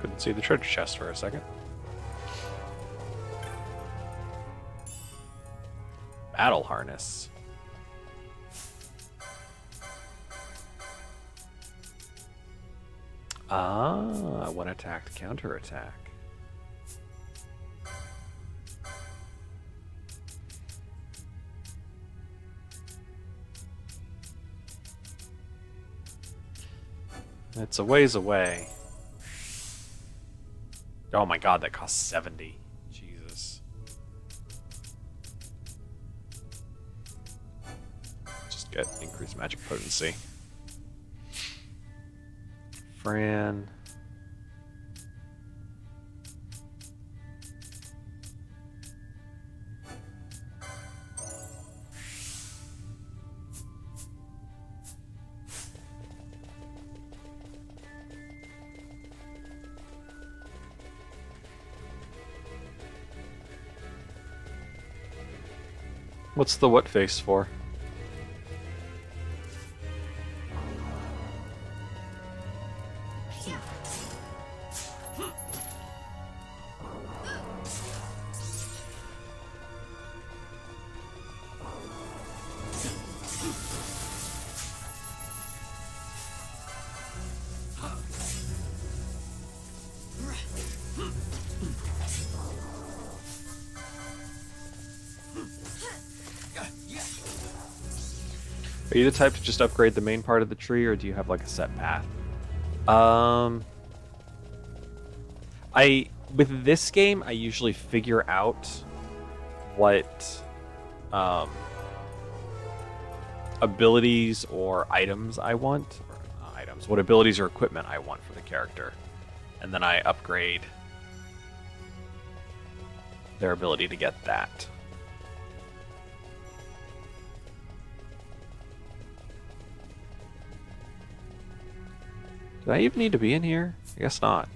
Couldn't see the treasure chest for a second. Battle harness. Ah, when attacked, counterattack. It's a ways away. Oh my god, that costs 70. Jesus. Just get increased magic potency. Fran. What's the what face for? Are you the type to just upgrade the main part of the tree, or do you have like a set path? With this game, I usually figure out what abilities or items I want, or not items, what abilities or equipment I want for the character, and then I upgrade their ability to get that. Do I even need to be in here? I guess not.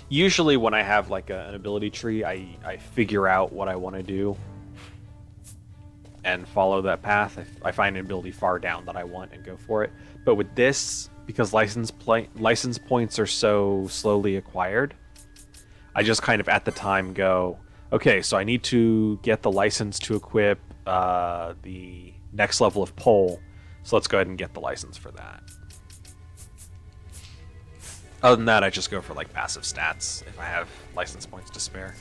Usually when I have like an ability tree, I figure out what I want to do and follow that path. I find an ability far down that I want and go for it. But with this, because license points are so slowly acquired, I just kind of at the time go, okay, so I need to get the license to equip the next level of pole, so let's go ahead and get the license for that. Other than that, I just go for like passive stats if I have license points to spare.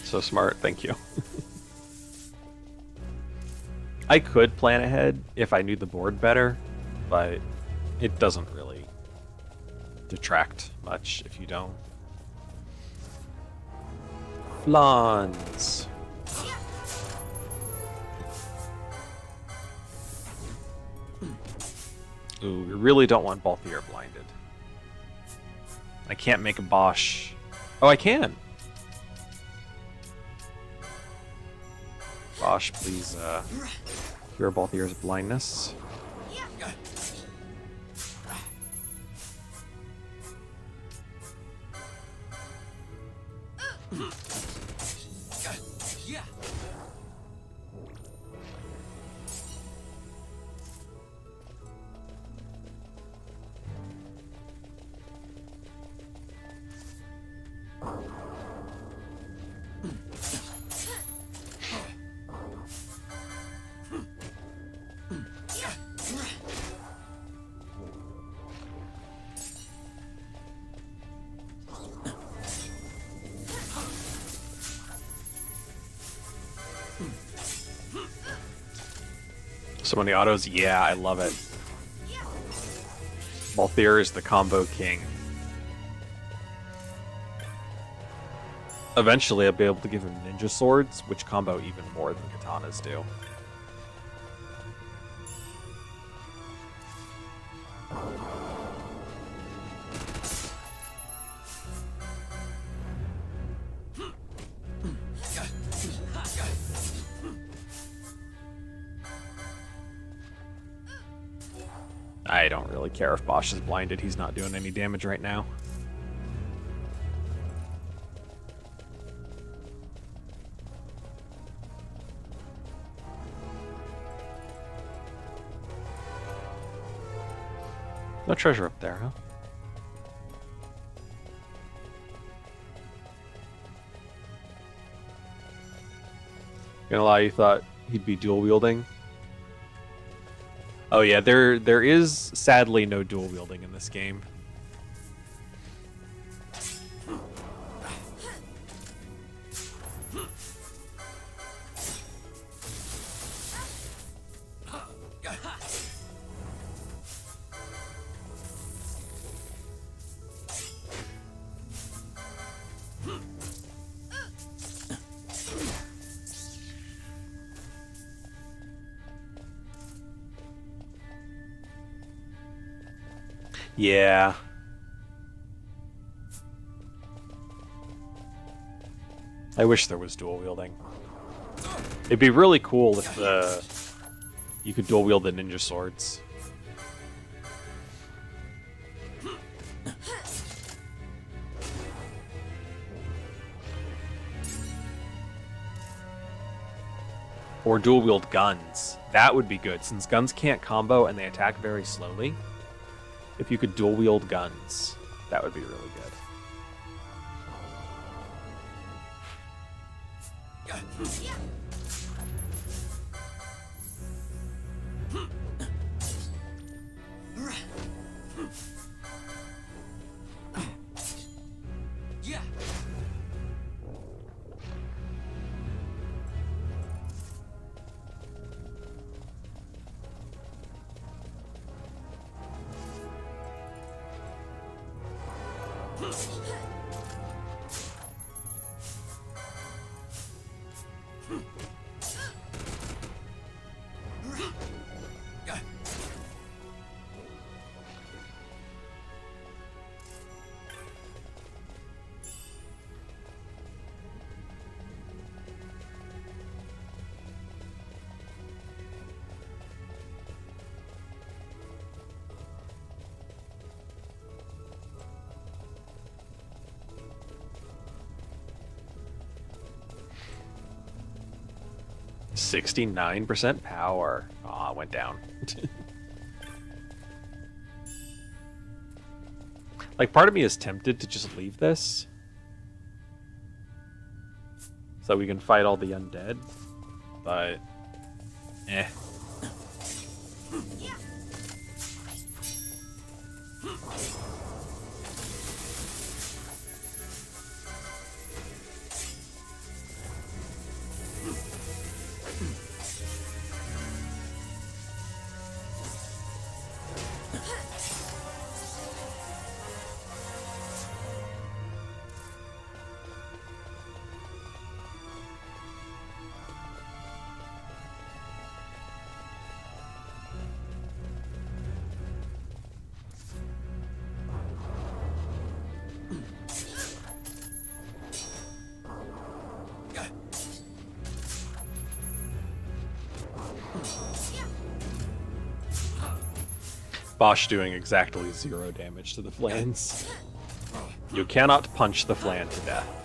So smart, thank you. I could plan ahead if I knew the board better, but it doesn't really detract much if you don't. Flans. Ooh, we really don't want Balthier blinded. I can't make a Bosch. Oh, I can! Bosch, please cure Balthier's blindness. So many autos, yeah, I love it. Balthier is the combo king. Eventually I'll be able to give him ninja swords, which combo even more than katanas do. I don't really care if Bosch is blinded. He's not doing any damage right now. No treasure up there, huh? Gonna lie, you thought he'd be dual wielding? Oh yeah, there is sadly no dual wielding in this game. Yeah. I wish there was dual wielding. It'd be really cool if you could dual wield the ninja swords. Or dual wield guns. That would be good, since guns can't combo and they attack very slowly. If you could dual wield guns, that would be really good. %69 power. Aw, went down. Like, part of me is tempted to just leave this so we can fight all the undead, but eh. Bosch doing exactly 0 damage to the flans. You cannot punch the flan to death.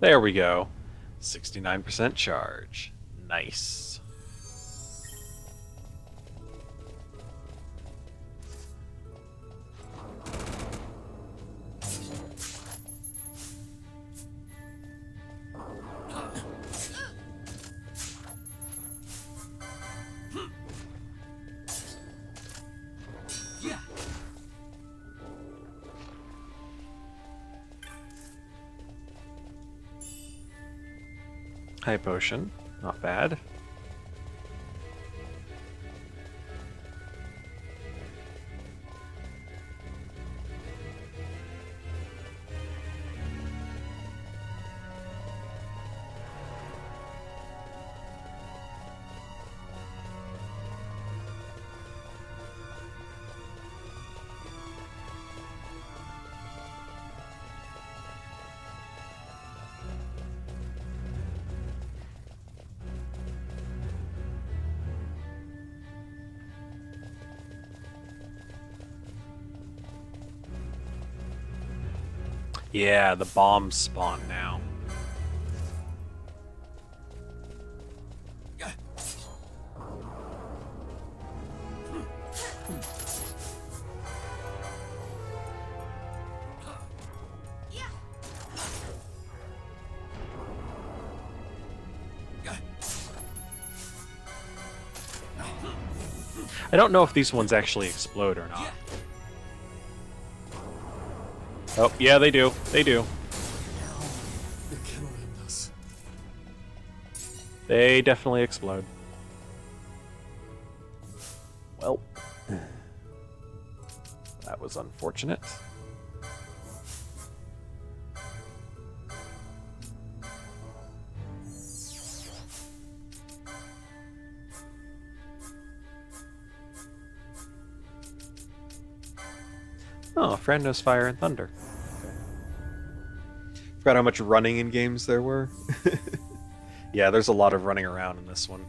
There we go. 69% charge. Nice. High potion, not bad. Yeah, the bombs spawn now. I don't know if these ones actually explode or not. Oh, yeah, they do. They do.
It cannot end us.
They definitely explode. Well, that was unfortunate. Oh, Fran knows Fire and Thunder. Okay. Forgot how much running in games there were. Yeah, there's a lot of running around in this one.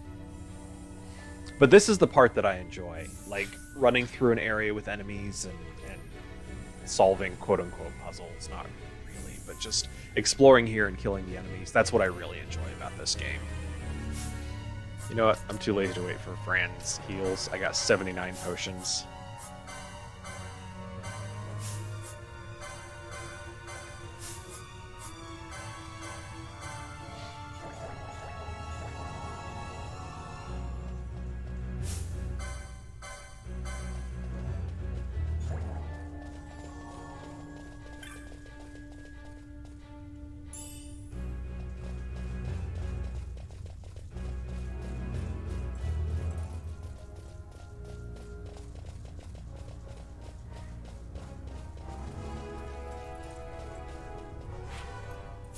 But this is the part that I enjoy. Like, running through an area with enemies and solving quote-unquote puzzles. Not really, but just exploring here and killing the enemies. That's what I really enjoy about this game. You know what? I'm too lazy to wait for Fran's heals. I got 79 potions.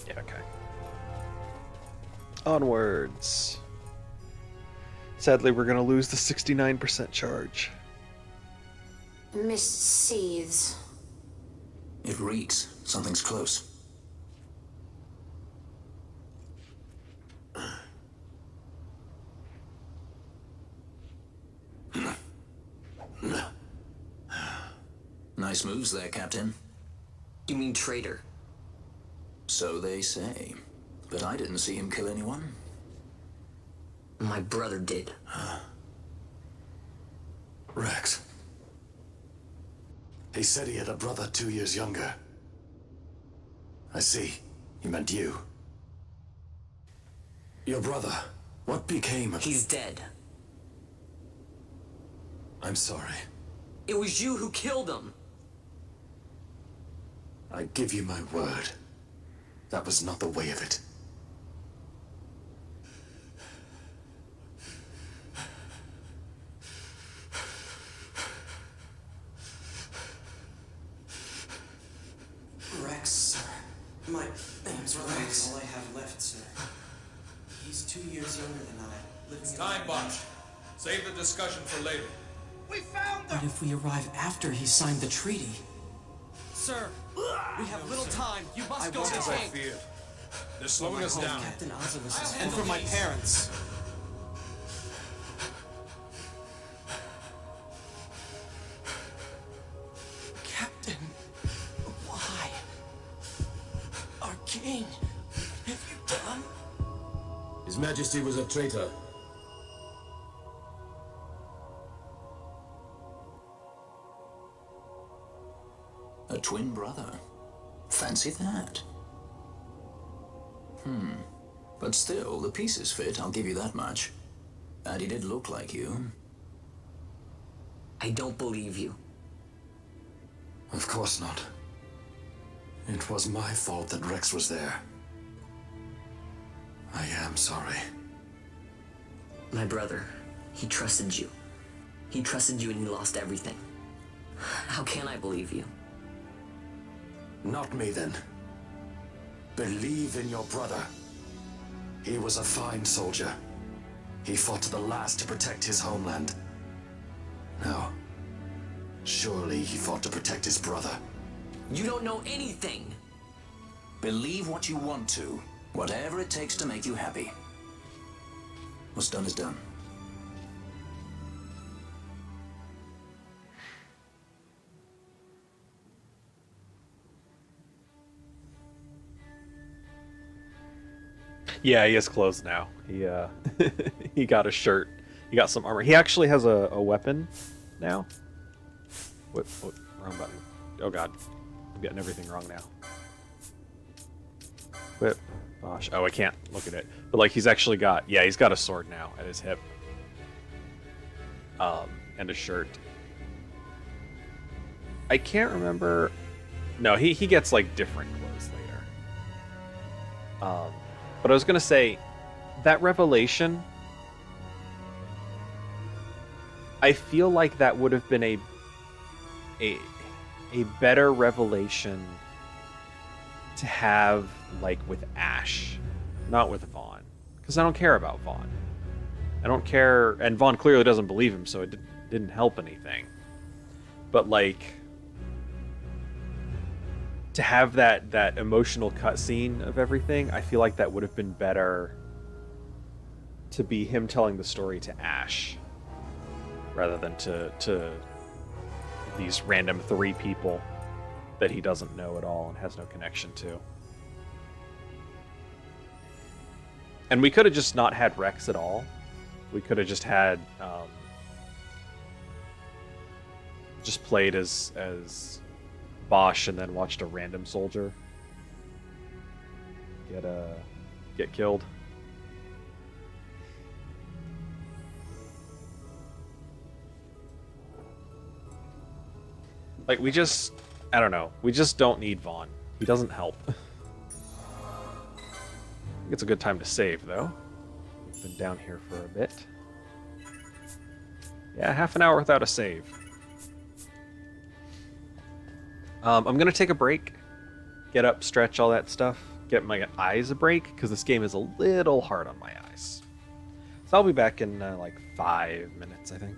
Yeah, okay. Onwards. Sadly, we're going to lose the 69% charge.
Mist seethes.
It reeks. Something's close. Nice moves there, Captain.
You mean traitor?
So they say. But I didn't see him kill anyone.
My brother did.
Rex. He said he had a brother 2 years younger. I see. He meant you. Your brother. What became of...
He's dead.
I'm sorry.
It was you who killed him.
I give you my word. That was not the way of it.
Rex, sir. My name's Rex. All I have left, sir. He's 2 years younger than I.
It's time, Bosch. Save the discussion for later.
We found them!
But if we arrive after he signed the treaty... Sir, we have little time. You must go to
As
the
I
tank.
feared. They're slowing us down.
Captain Ozilis and for my parents. Captain, why? Our king, have you done?
His Majesty was a traitor.
A twin brother. Fancy that. But still, the pieces fit, I'll give you that much. And he did look like you.
I don't believe you.
Of course not. It was my fault that Rex was there. I am sorry.
My brother, he trusted you. He trusted you and he lost everything. How can I believe you?
Not me, then. Believe in your brother. He was a fine soldier. He fought to the last to protect his homeland. Now, surely he fought to protect his brother.
You don't know anything!
Believe what you want to. Whatever it takes to make you happy. What's done is done.
Yeah, he has clothes now. He he got a shirt. He got some armor. He actually has a weapon now. What? Wrong button. Oh god, I'm getting everything wrong now. Whip. Gosh. Oh, I can't look at it. But like, he's actually got. Yeah, he's got a sword now at his hip. And a shirt. I can't remember. No, he gets like different clothes later. But I was gonna say, that revelation, I feel like that would have been a better revelation to have like with Ash, not with Vaughn, because I don't care about Vaughn. I don't care, and Vaughn clearly doesn't believe him, so it didn't help anything. But like, to have that emotional cutscene of everything, I feel like that would have been better to be him telling the story to Ash rather than to these random 3 people that he doesn't know at all and has no connection to. And we could have just not had Rex at all. We could have just had just played as Bosch and then watched a random soldier get killed. Like, I don't know. We just don't need Vaughn. He doesn't help. I think it's a good time to save, though. We've been down here for a bit. Yeah, half an hour without a save. I'm going to take a break. Get up, stretch, all that stuff. Get my eyes a break, because this game is a little hard on my eyes. So I'll be back in, like, 5 minutes, I think.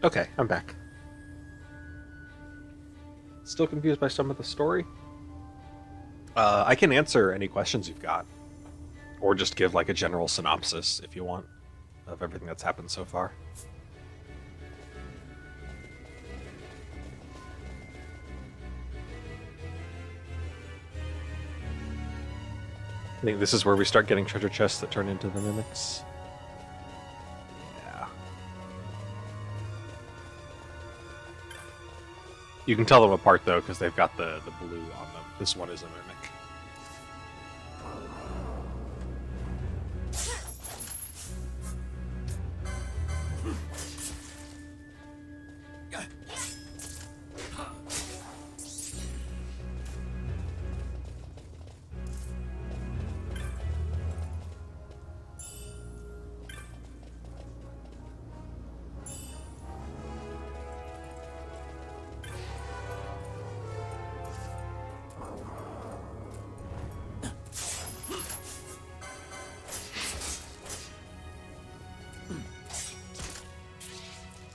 Okay, I'm back. Still confused by some of the story? I can answer any questions you've got. Or just give like a general synopsis, if you want, of everything that's happened so far. I think this is where we start getting treasure chests that turn into the mimics. Yeah. You can tell them apart though, because they've got the blue on them. This one is a mimic.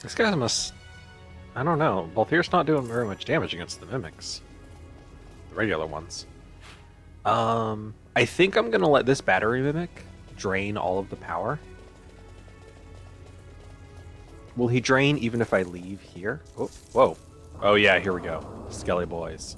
This guy must... I don't know. Balthier's not doing very much damage against the mimics. The regular ones. I think I'm gonna let this battery mimic drain all of the power. Will he drain even if I leave here? Oh, whoa. Oh yeah, here we go. Skelly boys.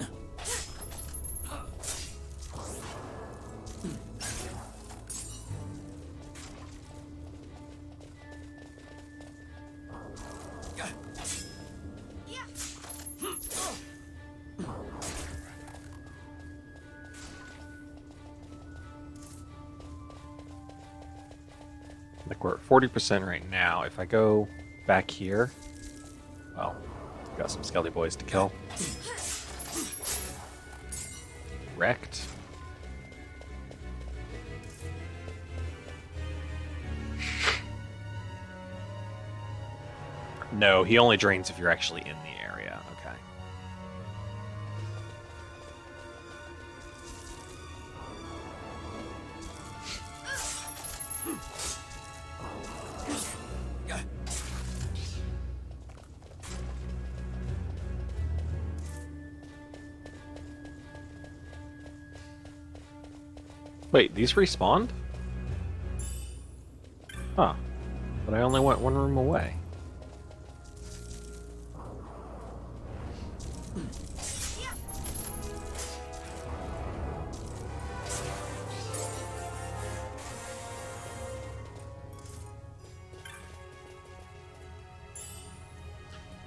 Like we're at 40% right now. If I go back here, well, got some Skelly boys to kill. Wrecked. No, he only drains if you're actually in the area. Okay. Wait, these respawned? Huh. But I only went one room away.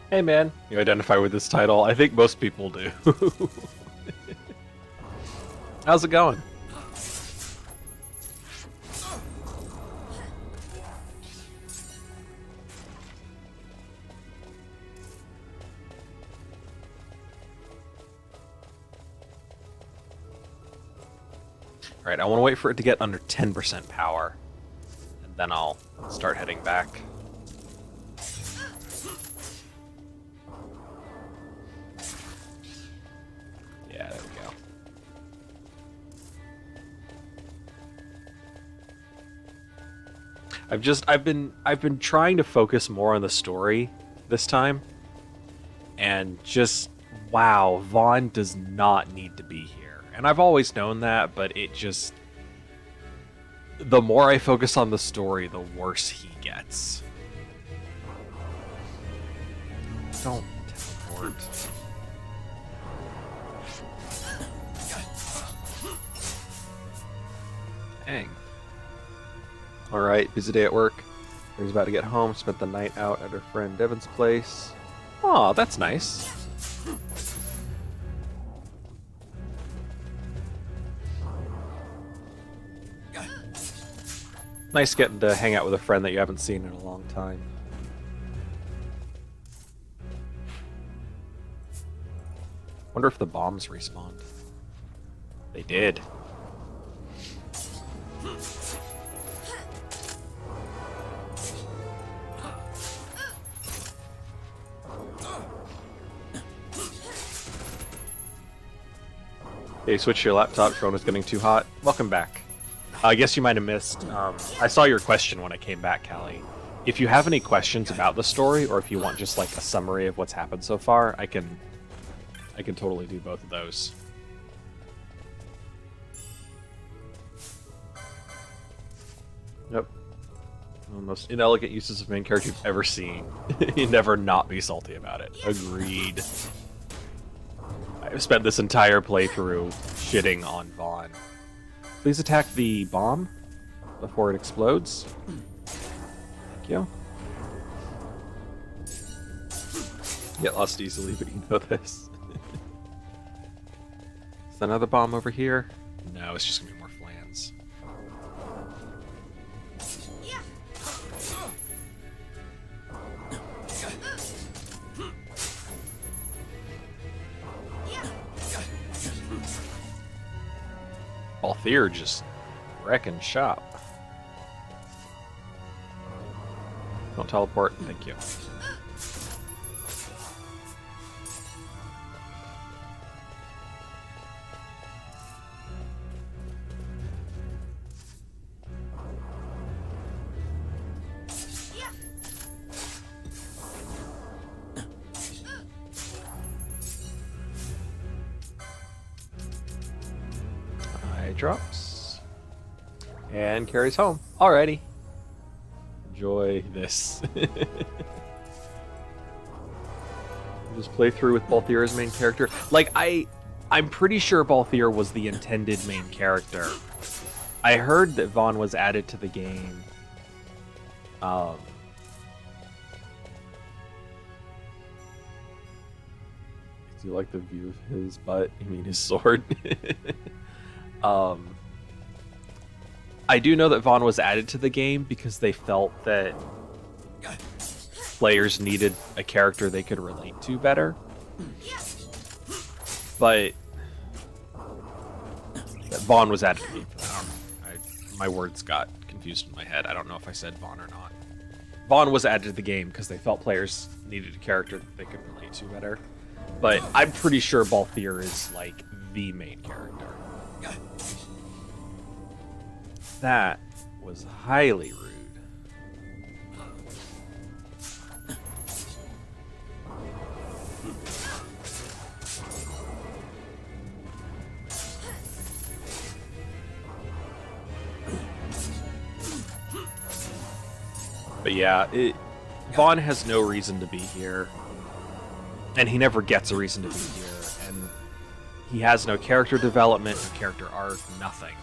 Hey man, you identify with this title? I think most people do. How's it going? Alright, I want to wait for it to get under 10% power, and then I'll start heading back. Yeah, there we go. I've been trying to focus more on the story this time, and just wow, Vaughn does not need to be here. And I've always known that, but it just... The more I focus on the story, the worse he gets. Don't teleport. Dang. Alright, busy day at work. He's about to get home, spent the night out at her friend Devin's place. Aw, that's nice. Nice getting to hang out with a friend that you haven't seen in a long time. Wonder if the bombs respawned. They did. Hey, switch your laptop, phone is getting too hot. Welcome back. I guess you might have missed. I saw your question when I came back, Callie. if you have any questions about the story, or if you want just like a summary of what's happened so far, I can totally do both of those. Yep. One of the most inelegant uses of main character you've ever seen. You never not be salty about it. Agreed. I've spent this entire playthrough shitting on Vaughn. Please attack the bomb before it explodes. Thank you. Get lost easily, but you know this. Is that another bomb over here? No, it's just gonna be more flans. Balthier just wrecking shop. Don't teleport, thank you. Drops and carries home. Alrighty. Enjoy this. Just play through with Balthier as main character. Like I'm pretty sure Balthier was the intended main character. I heard that Vaughn was added to the game. Do you like the view of his butt? You mean his sword? I do know that Vaughn was added to the game because they felt that players needed a character they could relate to better. But that Vaughn was added to the game for that. My words got confused in my head. I don't know if I said Vaughn or not. Vaughn was added to the game because they felt players needed a character that they could relate to better. But I'm pretty sure Balthier is like the main character. That was highly rude. But yeah, Vaughn has no reason to be here. And he never gets a reason to be here. And he has no character development, no character arc, nothing.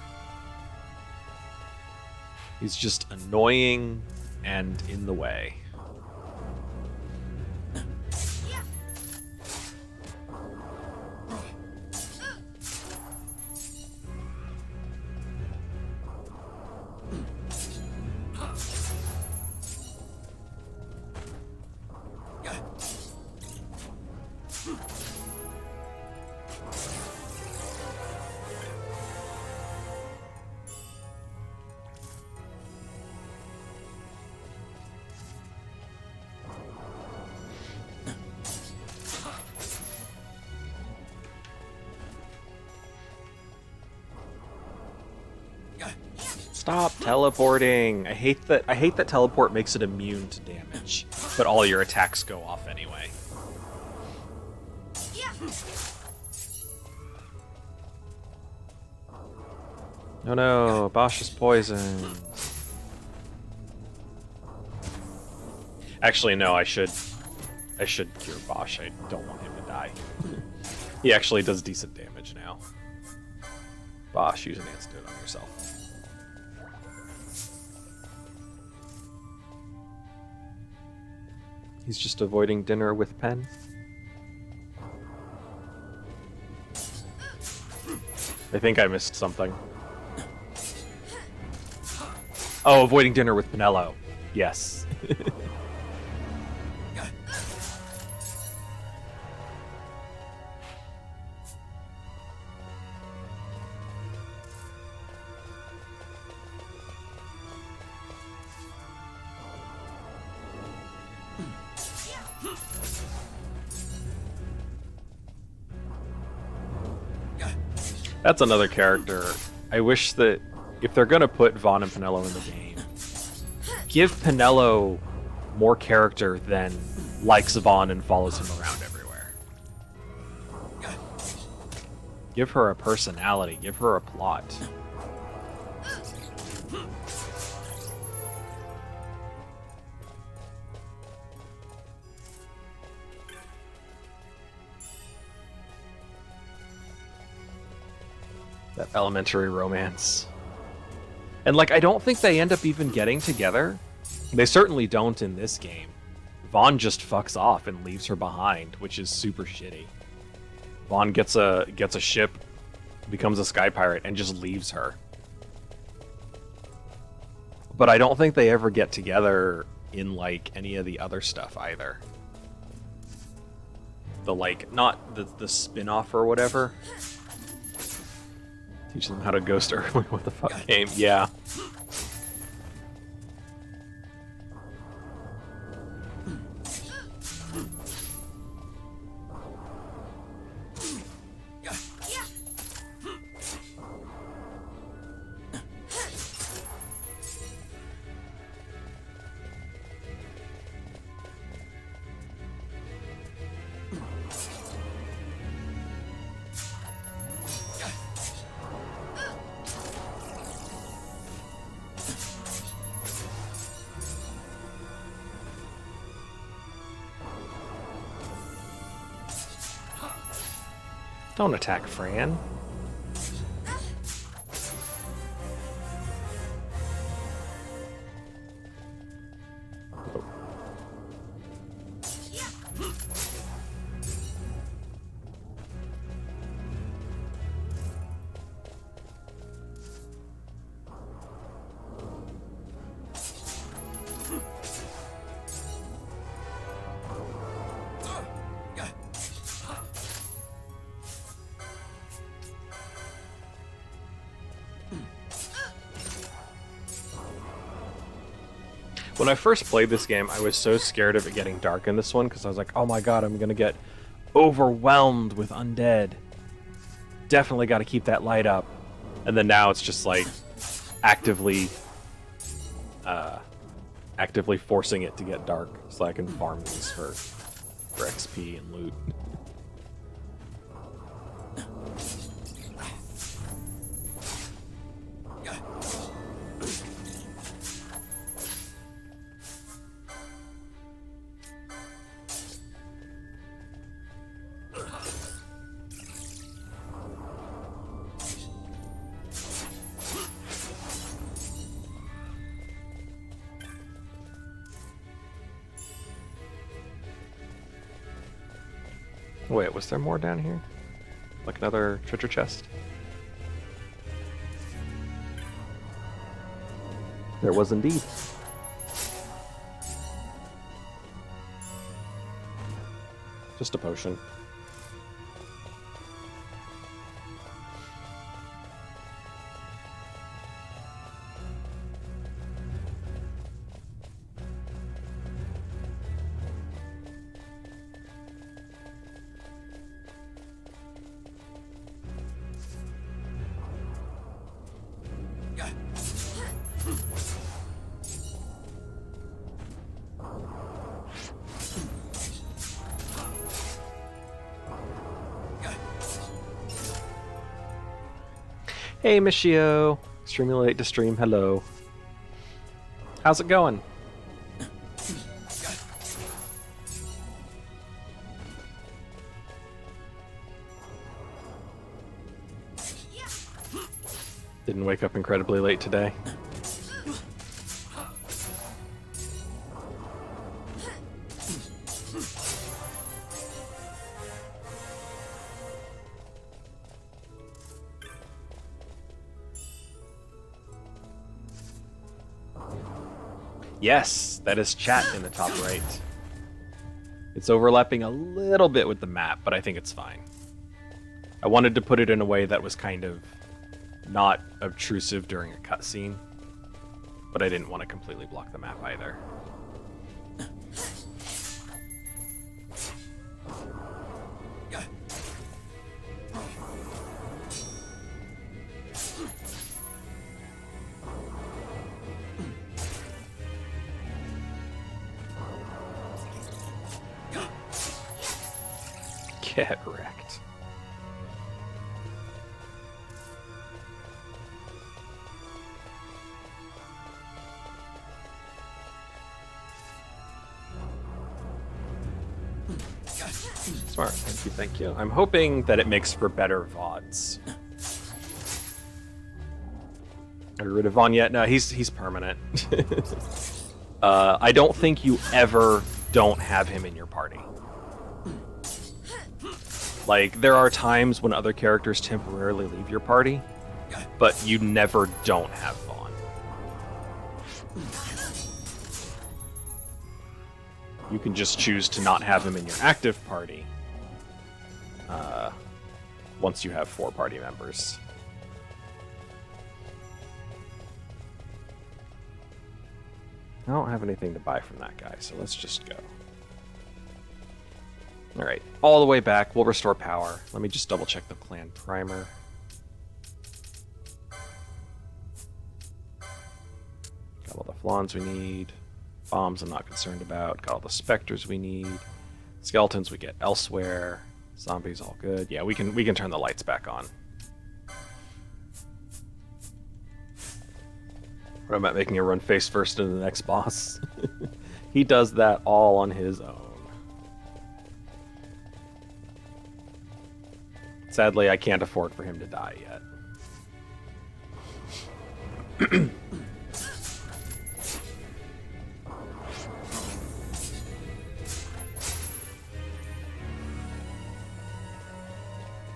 He's just annoying and in the way. Stop teleporting. I hate that teleport makes it immune to damage, but all your attacks go off anyway. Oh no, Bosch is poisoned. Actually, no, I should cure Bosch. I don't want him to die. He actually does decent damage now. Bosch, use an antidote on yourself. He's just avoiding dinner with Pen. I think I missed something. Oh, avoiding dinner with Penello. Yes. That's another character. I wish that if they're gonna put Vaughn and Penello in the game, give Penello more character than likes Vaughn and follows him around everywhere. Give her a personality. Give her a plot. That elementary romance. And, like, I don't think they end up even getting together. They certainly don't in this game. Vaughn just fucks off and leaves her behind, which is super shitty. Vaughn gets a ship, becomes a sky pirate, and just leaves her. But I don't think they ever get together in, like, any of the other stuff either. The, like, not the spin-off or whatever. Teach them how to ghost early. What the fuck game? Yeah. Don't attack Fran. When I first played this game, I was so scared of it getting dark in this one because I was like, oh my god, I'm gonna get overwhelmed with undead. Definitely got to keep that light up. And then now it's just like actively forcing it to get dark so I can farm these for XP and loot. Wait, was there more down here? Like another treasure chest? There was indeed. Just a potion. Hey, Michio. Extremely late to stream. Hello. How's it going? Didn't wake up incredibly late today. Yes, that is chat in the top right. It's overlapping a little bit with the map, but I think it's fine. I wanted to put it in a way that was kind of not obtrusive during a cutscene, but I didn't want to completely block the map either. Get wrecked. Smart. Thank you, thank you. I'm hoping that it makes for better VODs. Are you rid of Vaughn yet? No, he's permanent. I don't think you ever don't have him in your party. Like, there are times when other characters temporarily leave your party, but you never don't have Vaughn. You can just choose to not have him in your active party once you have 4 party members. I don't have anything to buy from that guy, so let's just go. Alright, all the way back. We'll restore power. Let me just double check the clan primer. Got all the flans we need. Bombs I'm not concerned about. Got all the specters we need. Skeletons we get elsewhere. Zombies all good. Yeah, we can turn the lights back on. What about making a run face first into the next boss? He does that all on his own. Sadly, I can't afford for him to die yet.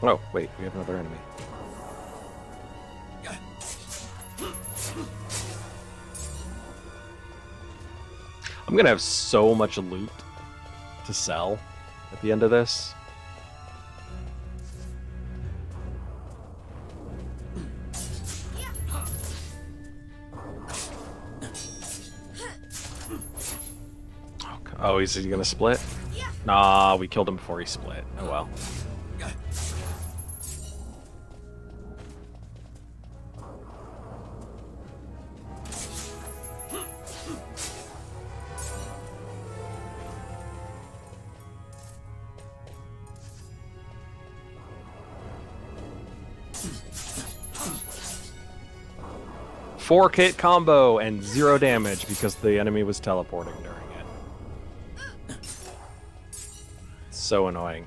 Oh, wait, we have another enemy. I'm gonna have so much loot to sell at the end of this. Oh, is he gonna split? Nah, we killed him before he split. Oh well. Four hit combo and 0 damage because the enemy was teleporting during it. So annoying.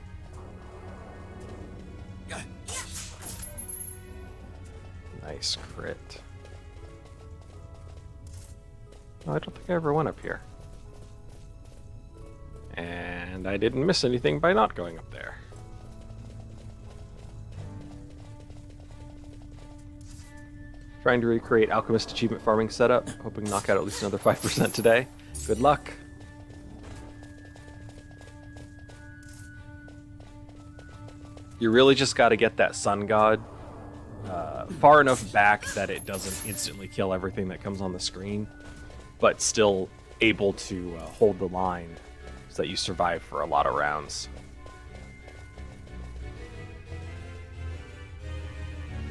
Nice crit. Oh, I don't think I ever went up here. And I didn't miss anything by not going up there. Trying to recreate Alchemist achievement farming setup. Hoping to knock out at least another 5% today. Good luck. You really just got to get that Sun God far enough back that it doesn't instantly kill everything that comes on the screen, but still able to hold the line so that you survive for a lot of rounds.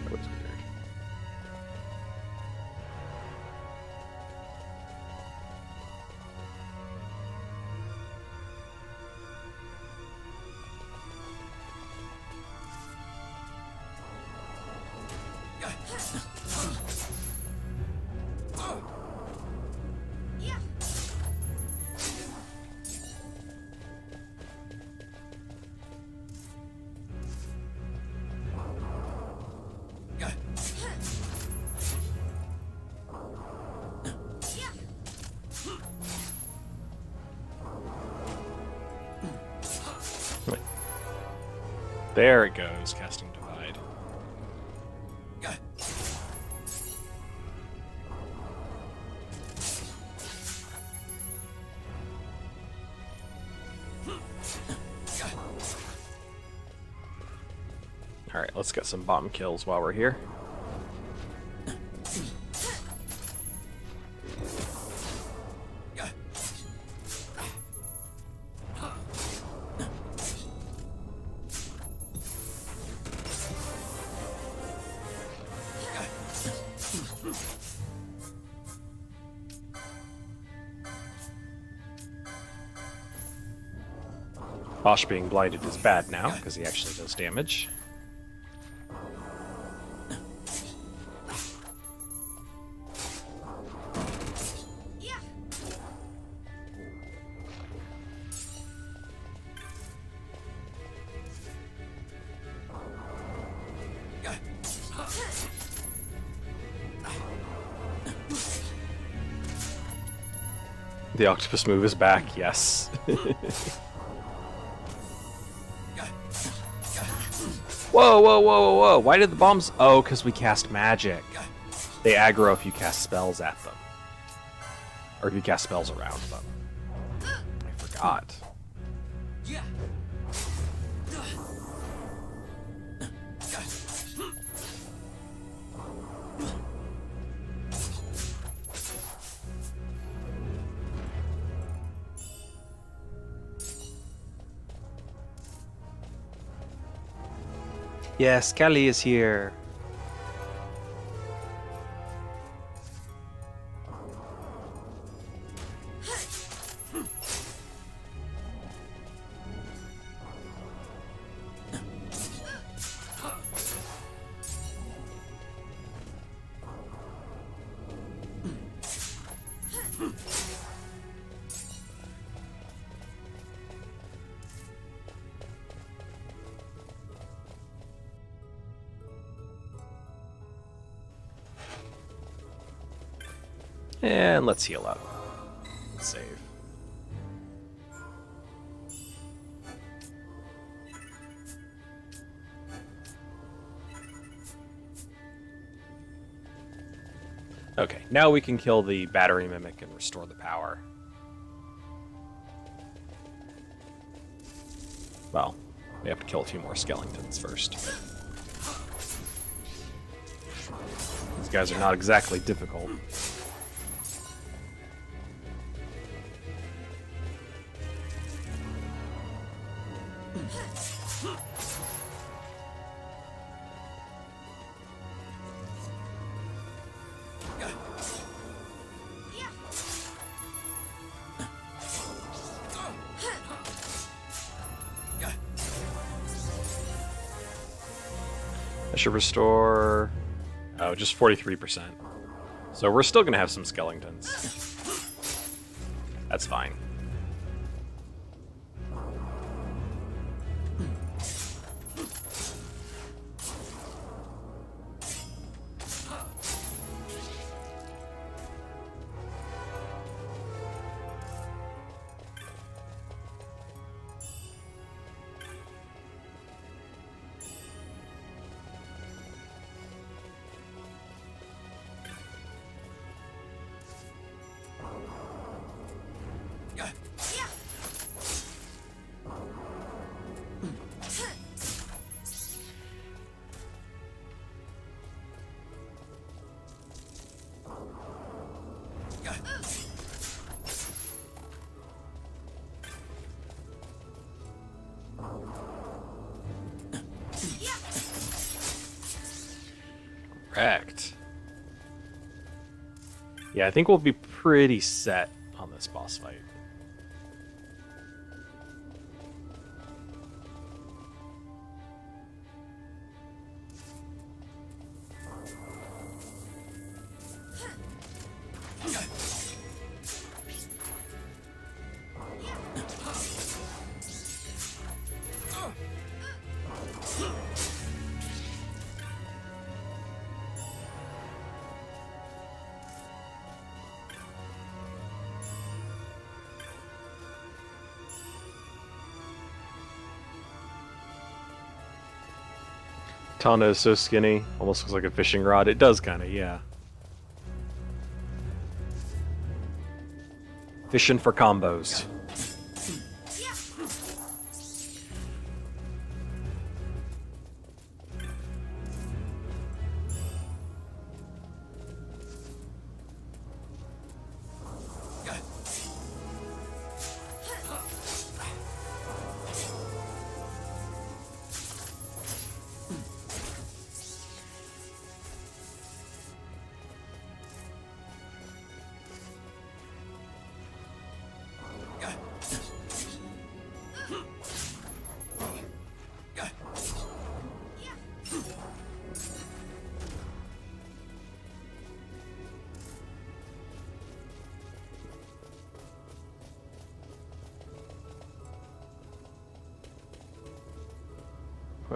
That was weird. There it goes, casting Divide. Alright, let's get some bomb kills while we're here. Bosch being blighted is bad now, because he actually does damage. The octopus move is back, yes. Whoa, whoa, whoa, whoa, whoa. Why did the bombs... Oh, because we cast magic. They aggro if you cast spells at them. Or if you cast spells around them. I forgot. Yes, Kelly is here. And let's heal up. Let's save. Okay, now we can kill the battery mimic and restore the power. Well, we have to kill a few more skeletons first. These guys are not exactly difficult. Should restore... Oh, just 43%. So we're still going to have some skeletons. That's fine. Correct. Yeah, I think we'll be pretty set on this boss fight. Tana is so skinny, almost looks like a fishing rod. It does kind of, yeah. Fishing for combos.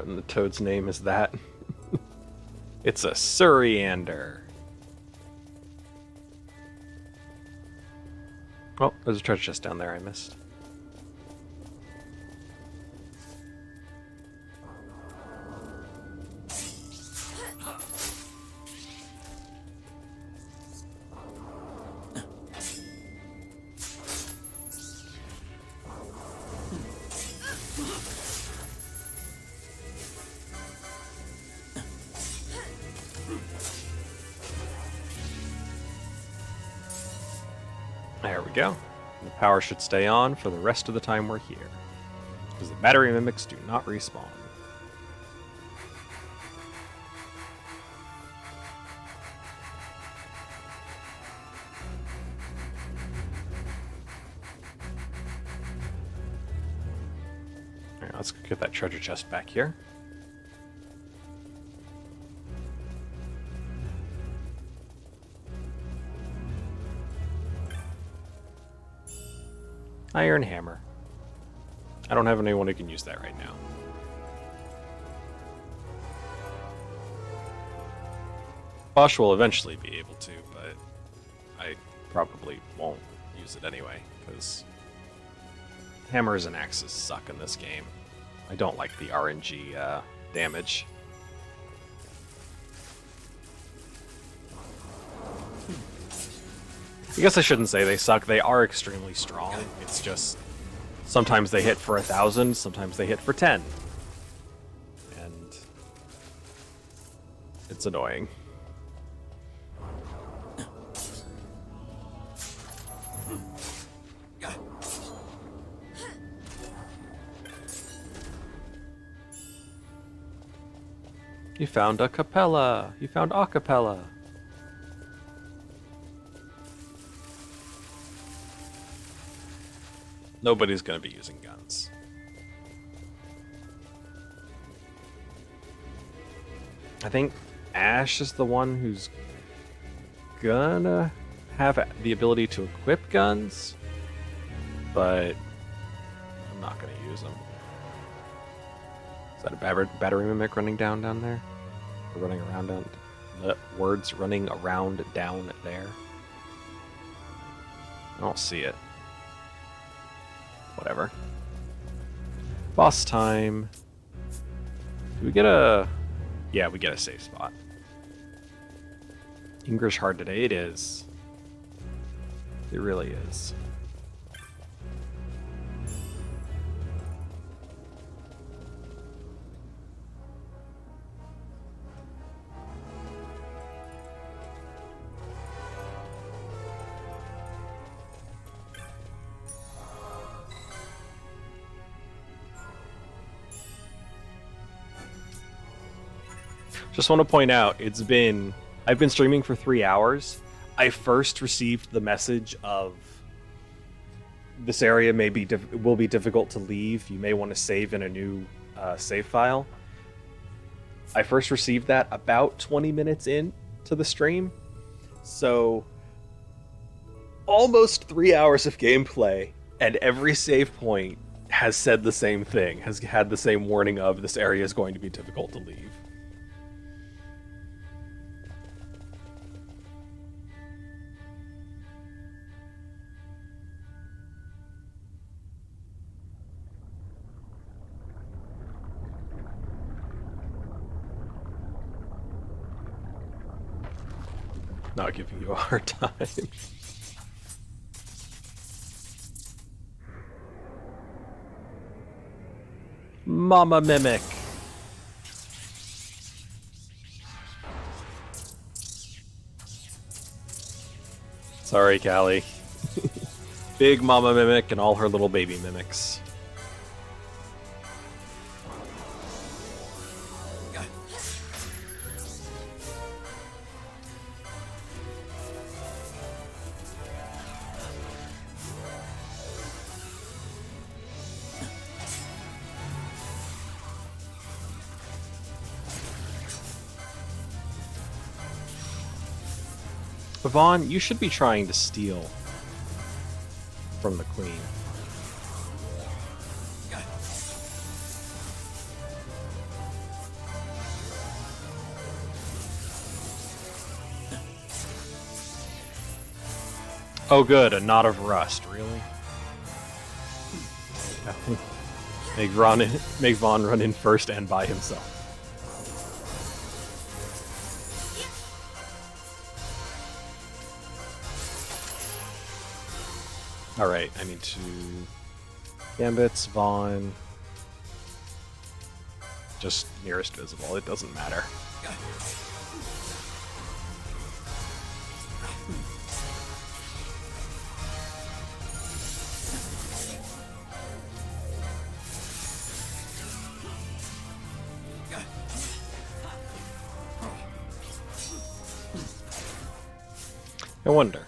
What in the toad's name is that? It's a Suriander. Oh, there's a treasure chest down there I missed. There we go. The power should stay on for the rest of the time we're here. Because the battery mimics do not respawn. Alright, let's get that treasure chest back here. Iron hammer. I don't have anyone who can use that right now. Bosch will eventually be able to, but I probably won't use it anyway, because hammers and axes suck in this game. I don't like the RNG damage. I guess I shouldn't say they suck. They are extremely strong. It's just sometimes they hit for 1,000, sometimes they hit for 10. And it's annoying. You found a capella. You found a cappella. Nobody's going to be using guns. I think Ash is the one who's gonna have the ability to equip guns, but I'm not going to use them. Is that a battery mimic running down there? Or running around down? Words running around down there? I don't see it. Whatever. Boss time. Do we get a... Yeah, we get a safe spot. English hard today. It is. It really is. Just want to point out, I've been streaming for 3 hours. I first received the message of this area will be difficult to leave. You may want to save in a new save file. I first received that about 20 minutes in to the stream. So almost 3 hours of gameplay, and every save point has said the same thing, has had the same warning of this area is going to be difficult to leave. Not giving you a hard time. Mama Mimic. Sorry, Callie. Big Mama Mimic and all her little baby mimics. Vaughn, you should be trying to steal from the queen. Oh, good, a knot of rust. Really? Make Vaughn run in first and by himself. All right, I need to Gambits, Vaughn, just nearest visible. It doesn't matter. I wonder.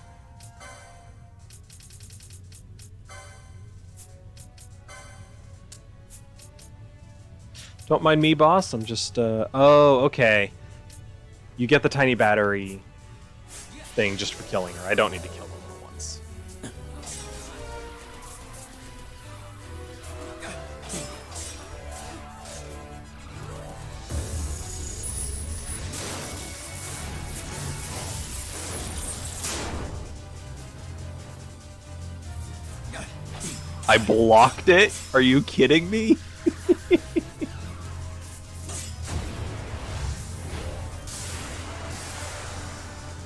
Don't mind me, boss. I'm just, oh, okay. You get the tiny battery thing just for killing her. I don't need to kill them all once. I blocked it? Are you kidding me?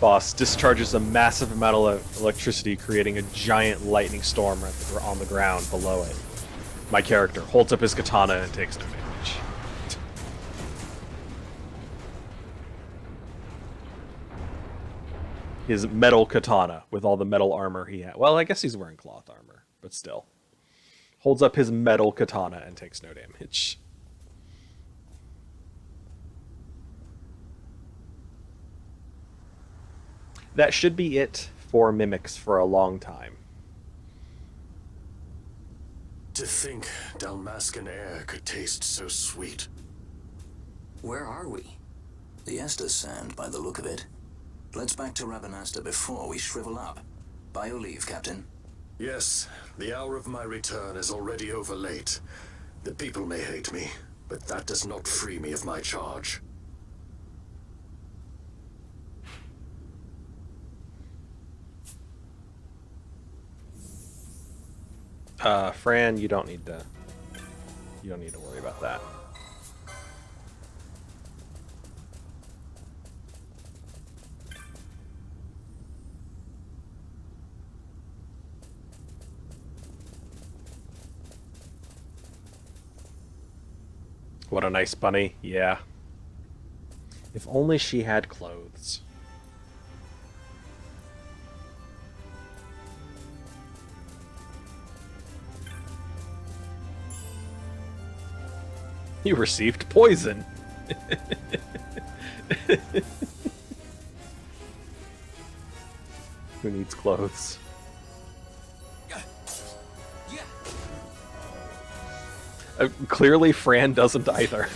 Boss discharges a massive amount of electricity, creating a giant lightning storm on the ground below it. My character holds up his katana and takes no damage. His metal katana with all the metal armor he had. Well, I guess he's wearing cloth armor, but still. Holds up his metal katana and takes no damage. That should be it for mimics for a long time.
To think Dalmascan air could taste so sweet.
Where are we? The Estes Sand, by the look of it. Let's back to Rabanasta before we shrivel up. By your leave, Captain.
Yes, the hour of my return is already over late. The people may hate me, but that does not free me of my charge.
Fran, you don't need to worry about that. What a nice bunny. Yeah. If only she had clothes. You received poison. Who needs clothes? Clearly, Fran doesn't either.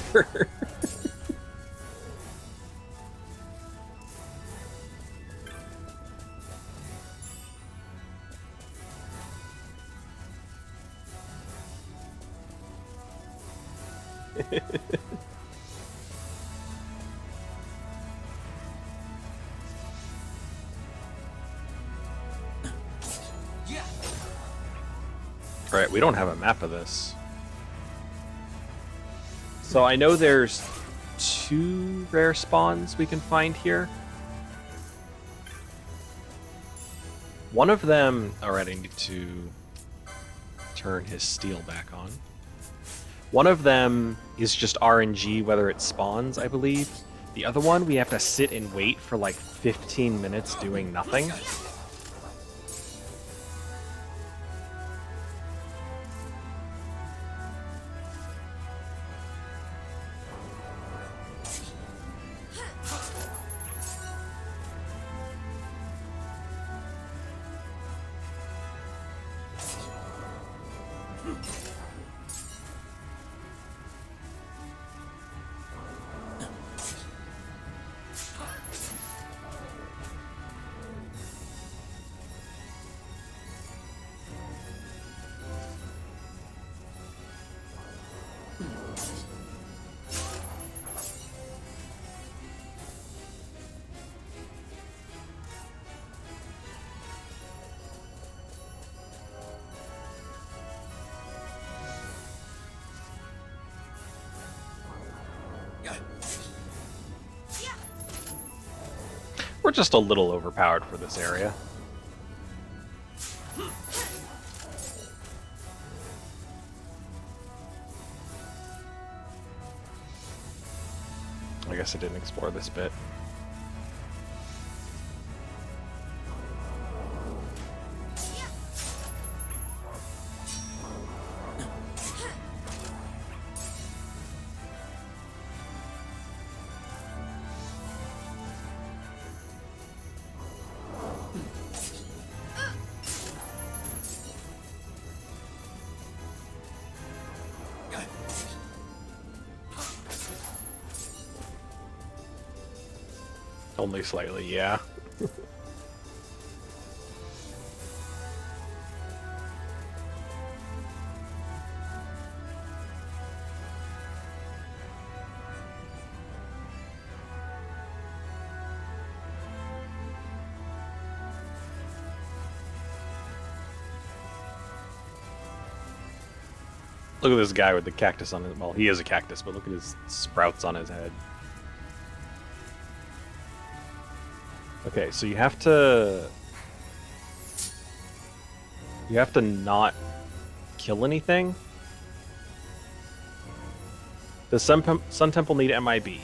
Right, we don't have a map of this. So I know there's 2 rare spawns we can find here. One of them... Alright, I need to turn his steel back on. One of them is just RNG, whether it spawns, I believe. The other one, we have to sit and wait for like 15 minutes doing nothing. We're just a little overpowered for this area. I guess I didn't explore this bit. Only slightly, yeah. Look at this guy with the cactus on his... Well, he is a cactus, but look at his sprouts on his head. Okay, so you have to... You have to not kill anything. Does Sun Temple need MIB?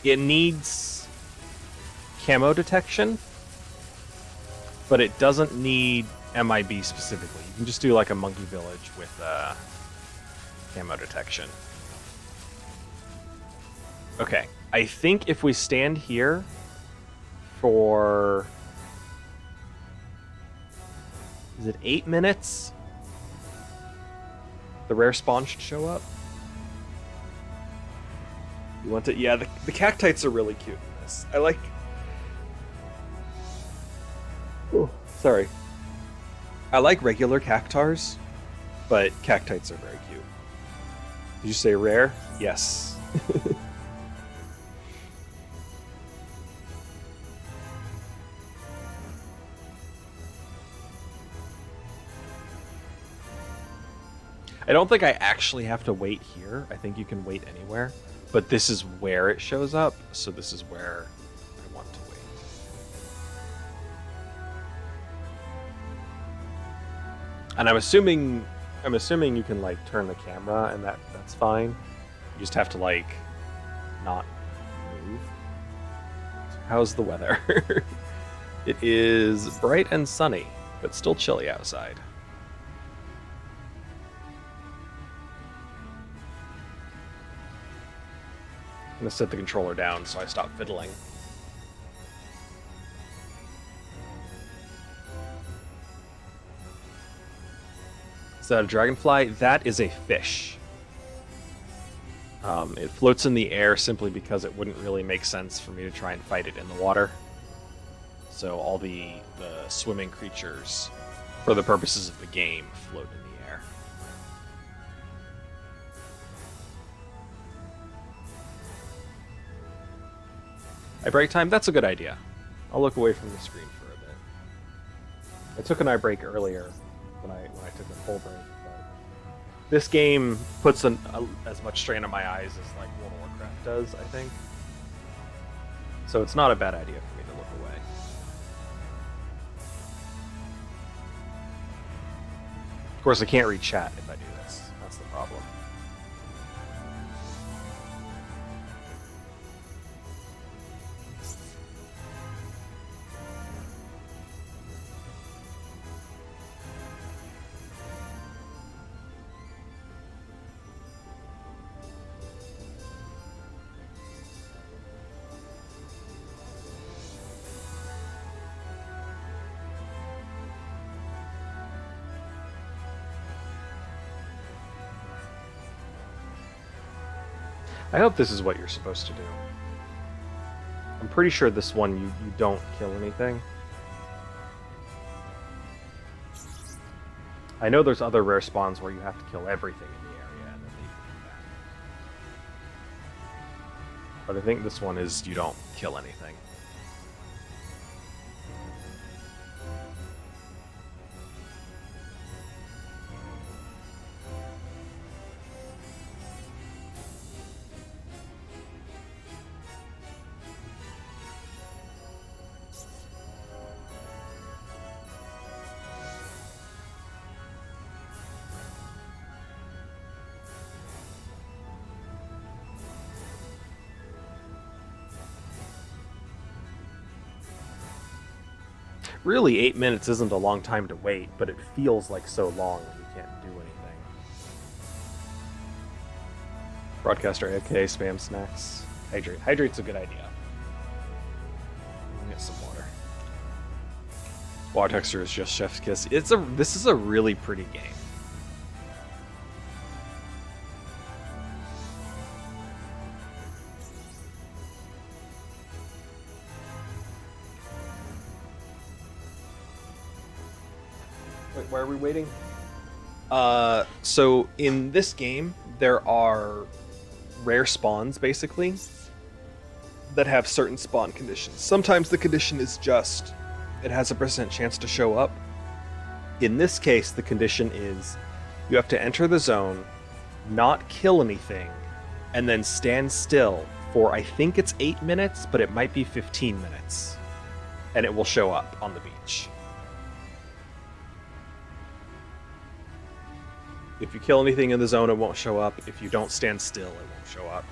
It needs camo detection, but it doesn't need MIB specifically. You can just do like a monkey village with camo detection. Okay, I think if we stand here for... Is it 8 minutes? The rare spawn should show up. You want to... Yeah, the cactites are really cute in this. I like... Oh, sorry. I like regular cactars, but cactites are very cute. Did you say rare? Yes. I don't think I actually have to wait here. I think you can wait anywhere. But this is where it shows up, so this is where I want to wait. And I'm assuming you can like turn the camera and that's fine. You just have to like not move. How's the weather? It is bright and sunny, but still chilly outside. I'm gonna set the controller down so I stop fiddling. Is that a dragonfly? That is a fish. It floats in the air simply because it wouldn't really make sense for me to try and fight it in the water. So all the swimming creatures, for the purposes of the game, float in the air. Eye break time? That's a good idea. I'll look away from the screen for a bit. I took an eye break earlier when I took a full break. But this game puts as much strain on my eyes as like World of Warcraft does, I think. So it's not a bad idea for me to look away. Of course, I can't read chat if I do this. That's the problem. I hope this is what you're supposed to do. I'm pretty sure this one you don't kill anything. I know there's other rare spawns where you have to kill everything in the area and then they come back. But I think this one is you don't kill anything. Really, 8 minutes isn't a long time to wait, but it feels like so long when you can't do anything. Broadcaster AFK, spam snacks. Hydrate. Hydrate's a good idea. Get some water. Water texture is just chef's kiss. This is a really pretty game. Wait, why are we waiting? So in this game, there are rare spawns, basically, that have certain spawn conditions. Sometimes the condition is just, it has a % chance to show up. In this case, the condition is, you have to enter the zone, not kill anything, and then stand still for, I think it's 8 minutes, but it might be 15 minutes. And it will show up on the beach. If you kill anything in the zone, it won't show up. If you don't stand still, it won't show up.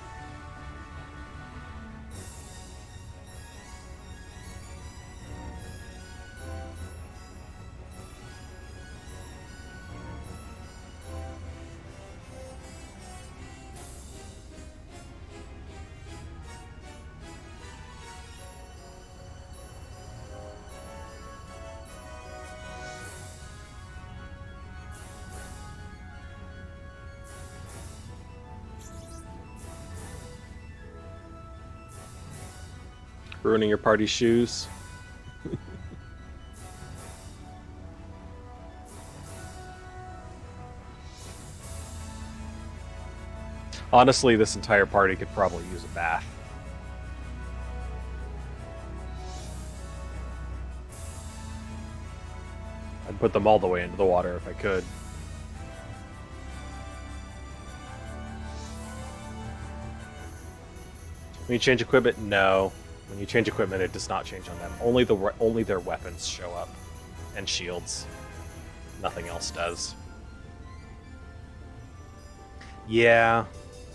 Ruining your party's shoes. Honestly, this entire party could probably use a bath. I'd put them all the way into the water if I could. When you change equipment, no. When you change equipment, it does not change on them. Only their weapons show up, and shields. Nothing else does. Yeah,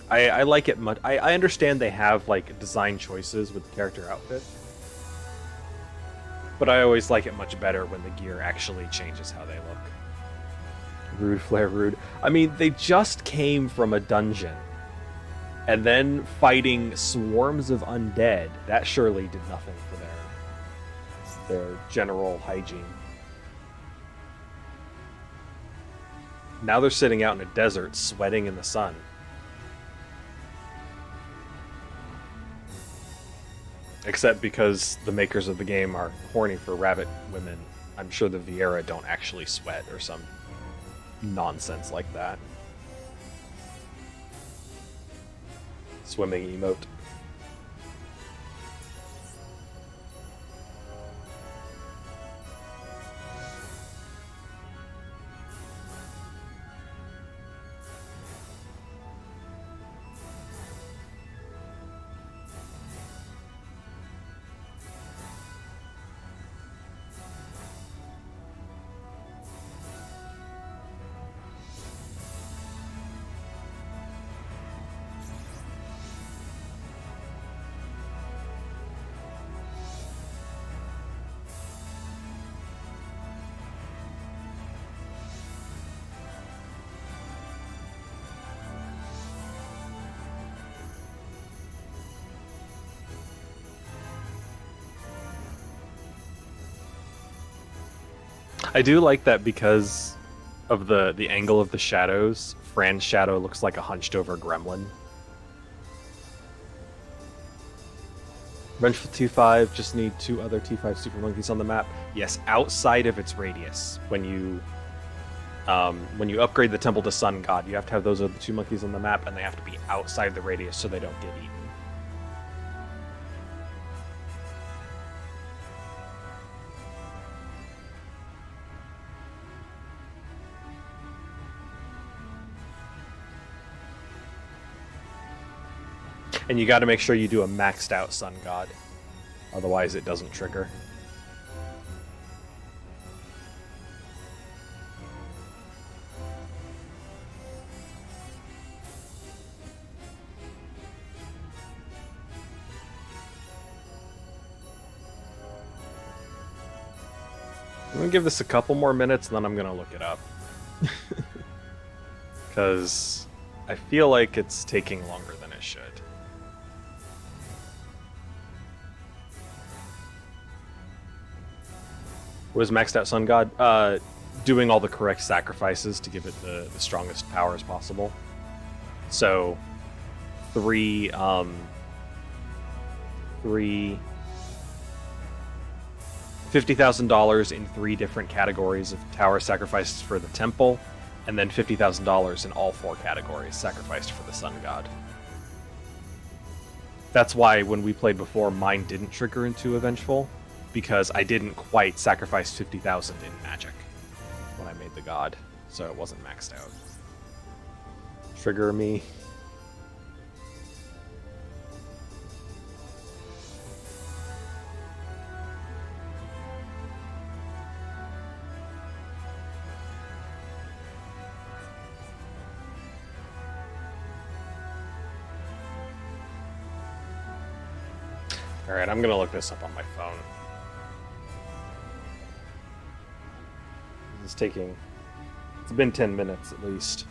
I like it much. I understand they have like design choices with the character outfit, but I always like it much better when the gear actually changes how they look. Rude, Flare, rude. I mean, they just came from a dungeon. And then fighting swarms of undead, that surely did nothing for their general hygiene. Now they're sitting out in a desert, sweating in the sun. Except because the makers of the game are horny for rabbit women. I'm sure the Viera don't actually sweat or some nonsense like that. Swimming emote. I do like that because of the angle of the shadows. Fran's shadow looks like a hunched over gremlin. Vengeful T5, just need 2 other T5 super monkeys on the map. Yes, outside of its radius. When you upgrade the temple to Sun God, you have to have those other 2 monkeys on the map, and they have to be outside the radius so they don't get eaten. And you got to make sure you do a maxed out Sun God. Otherwise it doesn't trigger. I'm gonna give this a couple more minutes and then I'm gonna look it up. Because I feel like it's taking longer than it should. What is maxed out Sun God? Doing all the correct sacrifices to give it the strongest powers possible. So, three $50,000 in 3 different categories of tower sacrifices for the temple, and then $50,000 in all 4 categories sacrificed for the sun god. That's why when we played before, mine didn't trigger into a vengeful, because I didn't quite sacrifice 50,000 in magic when I made the god, so it wasn't maxed out. Trigger me. Alright, I'm gonna look this up on my phone. It's taking... It's been 10 minutes at least.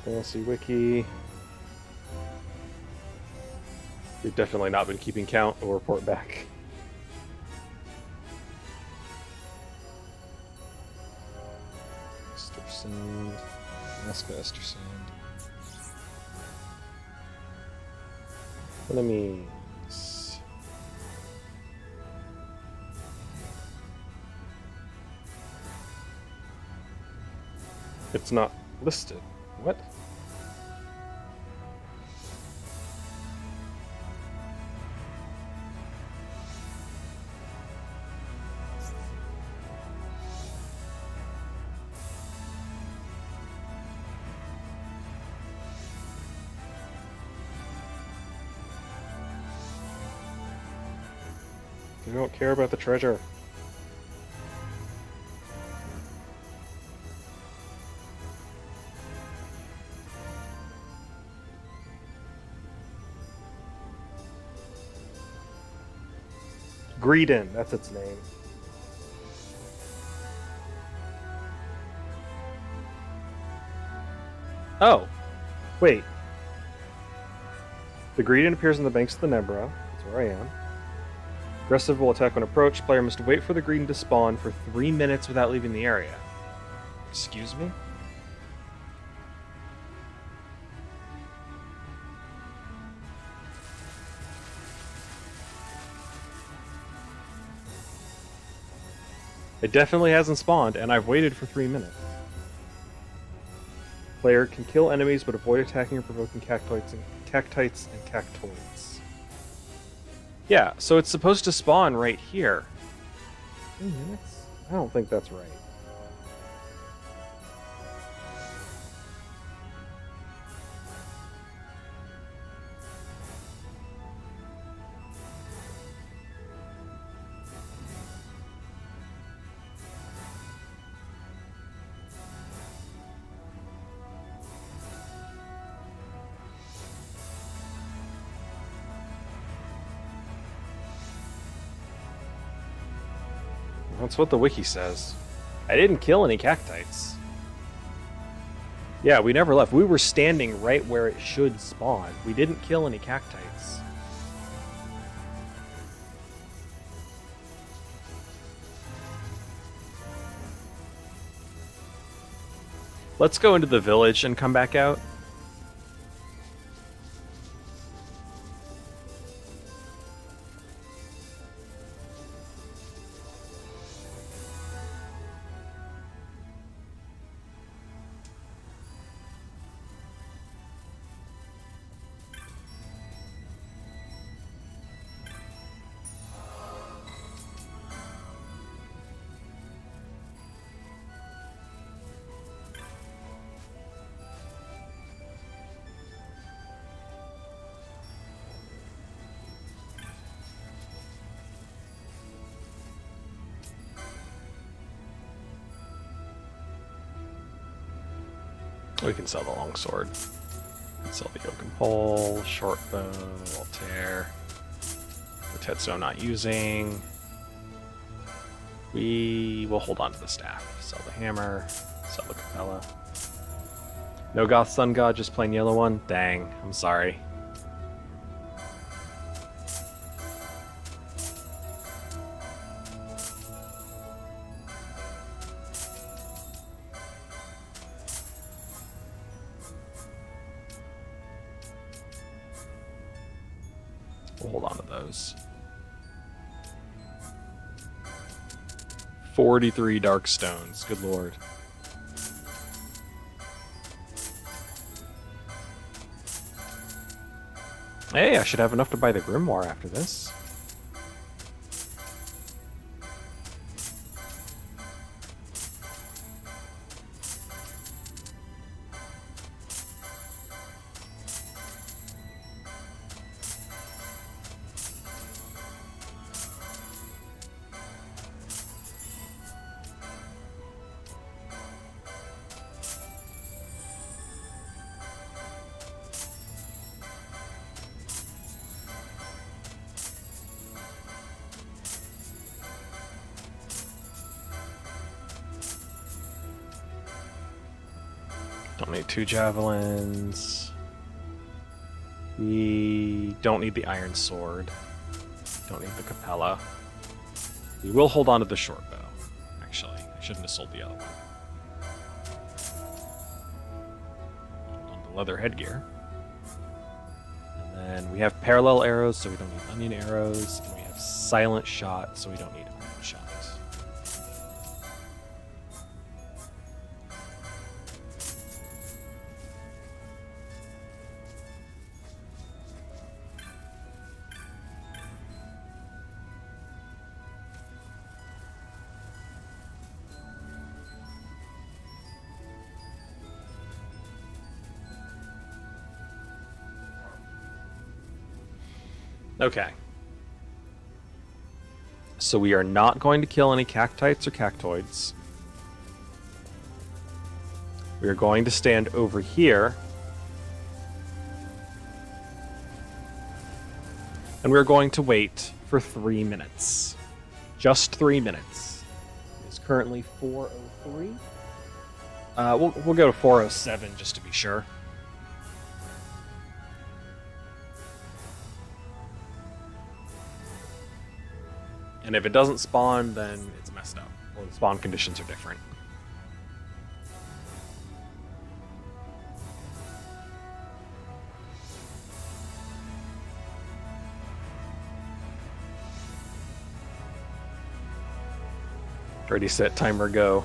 Fantasy Wiki. We've definitely not been keeping count. We'll report back. Estersand. Nazca Estersand. Enemies. It's not listed. What? They don't care about the treasure. Greedon, that's its name. Oh, wait. The Greedon appears on the banks of the Nebra. That's where I am. Aggressive will attack when approached. Player must wait for the Greedon to spawn for 3 minutes without leaving the area. Excuse me? It definitely hasn't spawned, and I've waited for 3 minutes. Player can kill enemies, but avoid attacking or provoking cactites and cactoids. Yeah, so it's supposed to spawn right here. 3 minutes? I don't think that's right. That's what the wiki says. I didn't kill any cactites. Yeah, we never left. We were standing right where it should spawn. We didn't kill any cactites. Let's go into the village and come back out. We can sell the longsword. We can sell the oaken pole, short bow, Voltaire. The Tetsuo not using. We will hold on to the staff. Sell the hammer. Sell the capella. No Goth Sun God, just plain yellow one? Dang, I'm sorry. We'll hold on to those. 43 dark stones. Good lord. Hey, I should have enough to buy the grimoire after this. Don't need 2 javelins. We don't need the iron sword. Don't need the capella. We will hold on to the short bow. Actually, I shouldn't have sold the other one. Hold on to leather headgear. And then we have parallel arrows, so we don't need onion arrows. And we have silent shot, so we don't need iron shot. Okay. So we are not going to kill any cactites or cactoids. We are going to stand over here. And we're going to wait for 3 minutes. Just 3 minutes. It's currently 4:03. We'll go to 4:07 just to be sure. And if it doesn't spawn, then it's messed up. Or the spawn conditions are different. Ready, set, timer, go.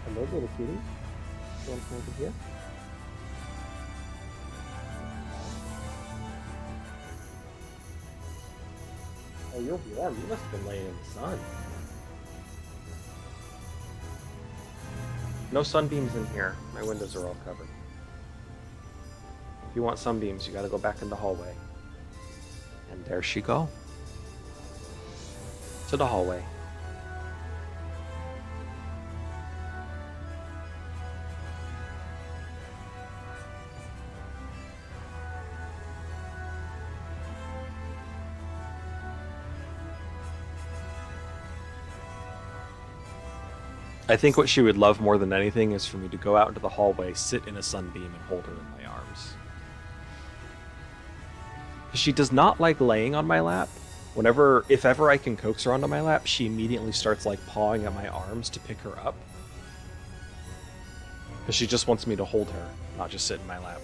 Hello, little kitty. You want to come over here? Oh, you're warm. You must have been laying in the sun. No sunbeams in here. My windows are all covered. If you want sunbeams, you gotta go back in the hallway. And there she go. To the hallway. I think what she would love more than anything is for me to go out into the hallway, sit in a sunbeam, and hold her in my arms. She does not like laying on my lap. If ever I can coax her onto my lap, she immediately starts like pawing at my arms to pick her up. Because she just wants me to hold her, not just sit in my lap.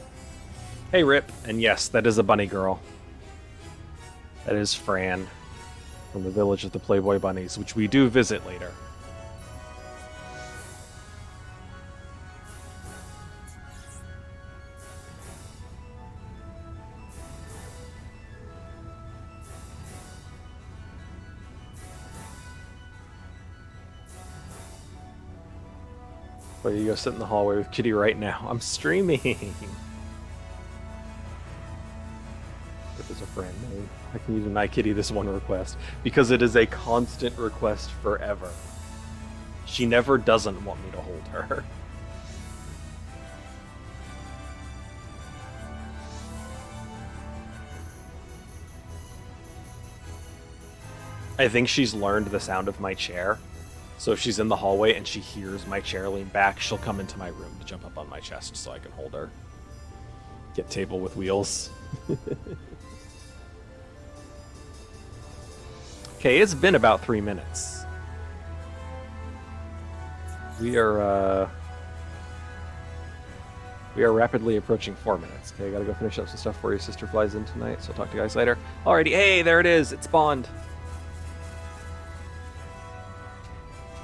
Hey, Rip. And yes, that is a bunny girl. That is Fran from the Village of the Playboy Bunnies, which we do visit later. Well, you go sit in the hallway with Kitty right now. I'm streaming. If it's a friend name, I can use deny Kitty this one request because it is a constant request forever. She never doesn't want me to hold her. I think she's learned the sound of my chair. So if she's in the hallway and she hears my chair lean back, she'll come into my room to jump up on my chest so I can hold her. Get table with wheels. Okay, it's been about 3 minutes. We are rapidly approaching 4 minutes. Okay, I gotta go finish up some stuff before your sister flies in tonight, so I'll talk to you guys later. Alrighty, hey, there it is. It spawned.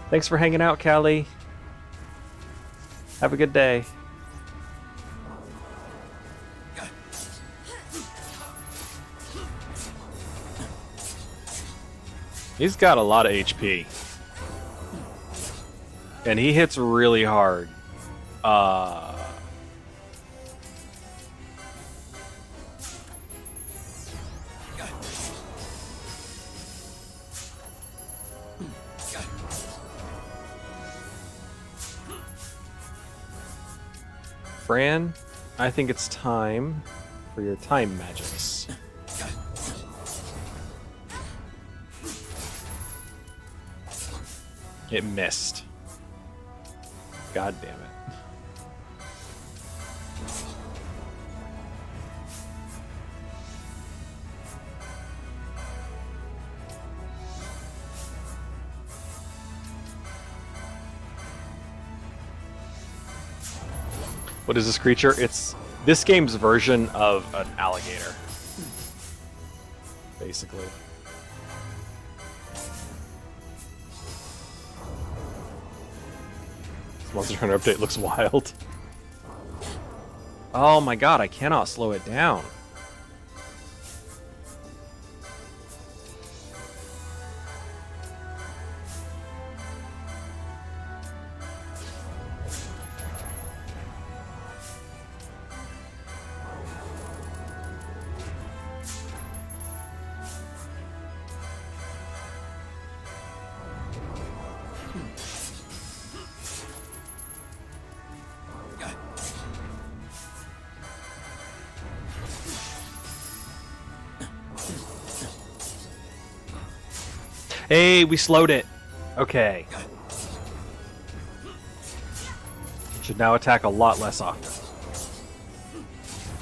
Thanks for hanging out, Callie. Have a good day. He's got a lot of HP. And he hits really hard. Fran, I think it's time for your time magics. It missed. God damn it. What is this creature? It's this game's version of an alligator. Basically. This Monster Hunter update looks wild. Oh my god, I cannot slow it down. Hey, we slowed it. Okay. Should now attack a lot less often.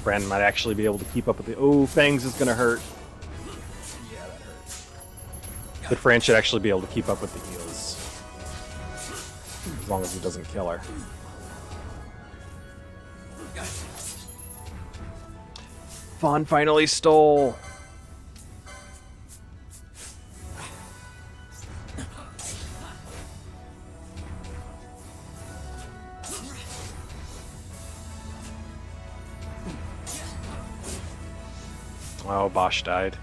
Brandon might actually be able to keep up with the... Oh, Fangs is going to hurt. Yeah, that hurt. But Fran should actually be able to keep up with the heals. As long as he doesn't kill her. Fawn finally stole. Oh, Bosch died.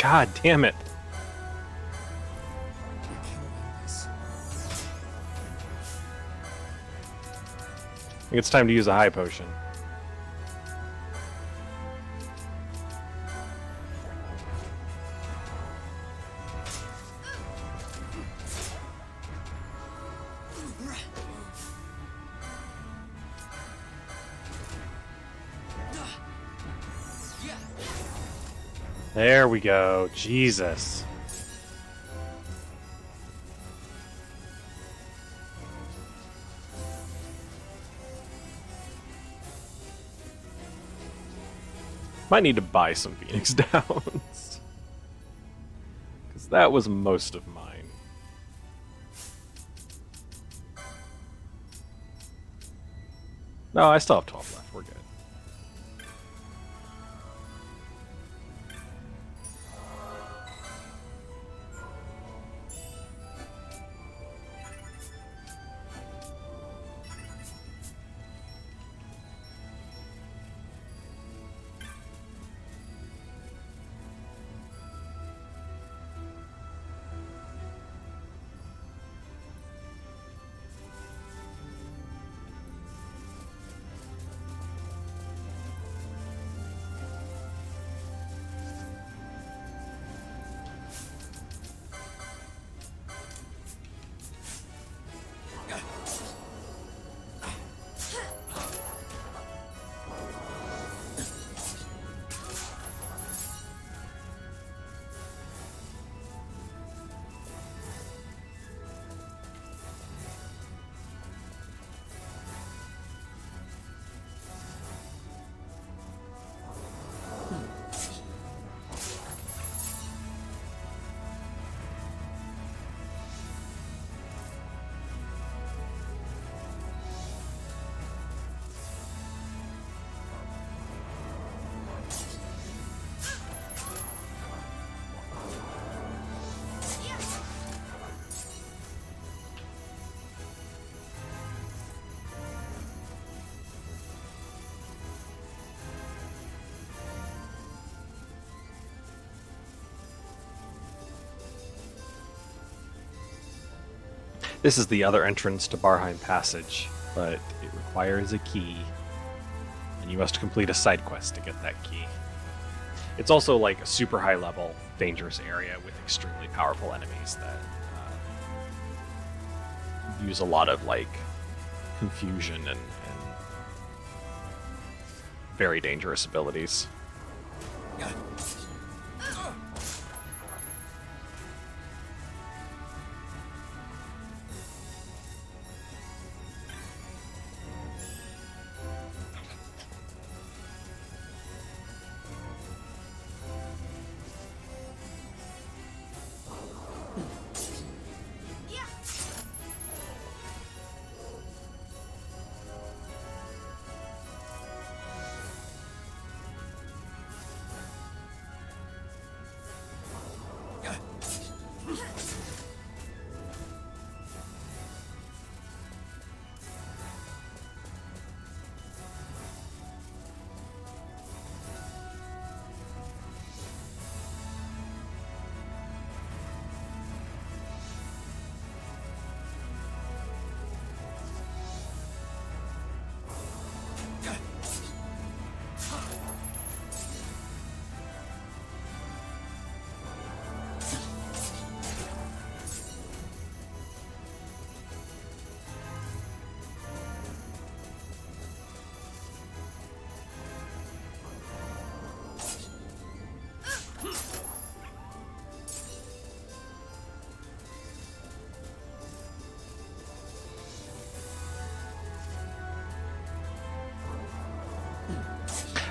God damn it. I think it's time to use a high potion. There we go. Jesus. Might need to buy some Phoenix Downs. Because that was most of mine. No, I still have 12 left. We're good. This is the other entrance to Barheim Passage, but it requires a key. And you must complete a side quest to get that key. It's also like a super high level, dangerous area with extremely powerful enemies that use a lot of like confusion and very dangerous abilities.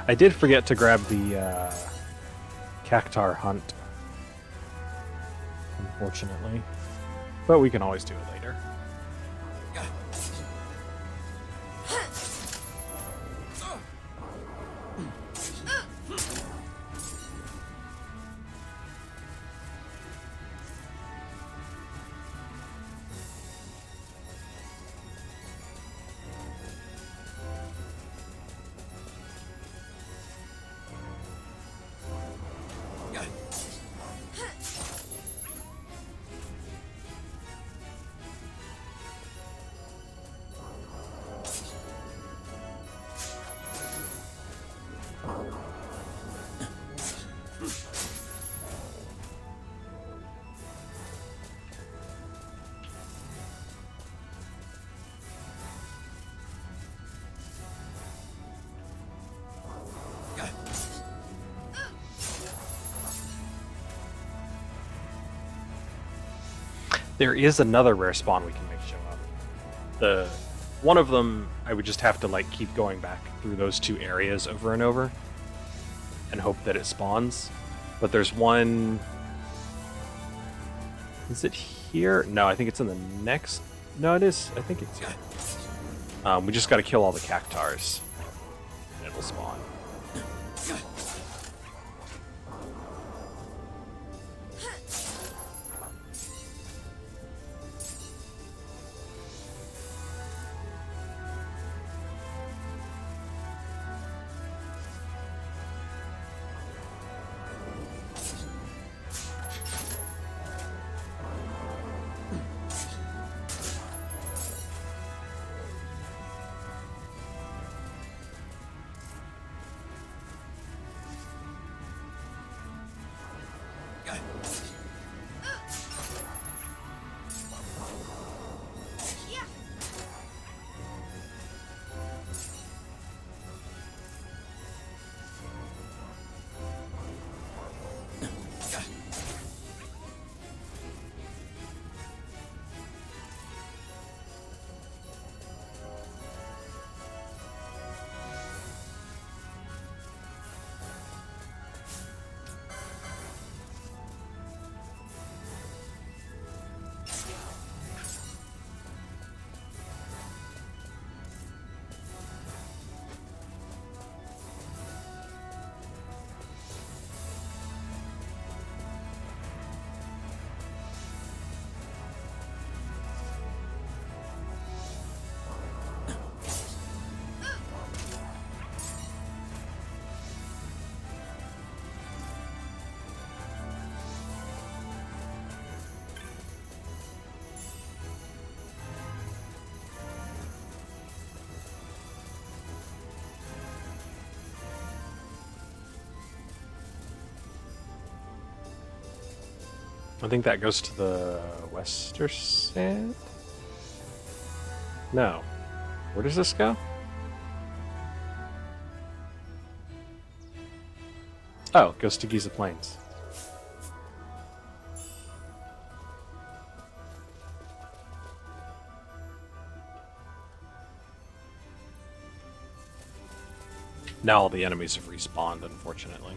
I did forget to grab the Cactar hunt, unfortunately, but we can always do it later. There is another rare spawn we can make show up. One of them, I would just have to like keep going back through those two areas over and over and hope that it spawns. But there's one. Is it here? No, I think it's in the next. No, it is. I think it's here. We just got to kill all the cactars, and it'll spawn. I think that goes to the Western Sand? No. Where does this go? Oh, it goes to Giza Plains. Now all the enemies have respawned, unfortunately.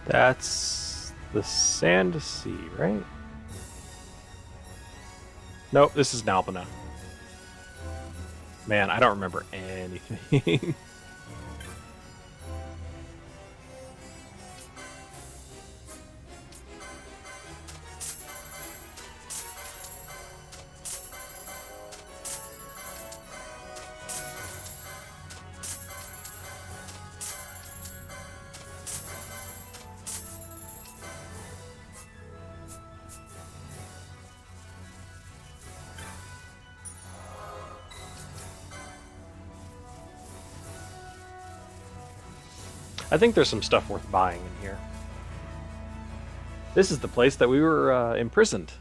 That's the Sand Sea, right? Nope, this is Nalbina. Man, I don't remember anything. I think there's some stuff worth buying in here. This is the place that we were imprisoned.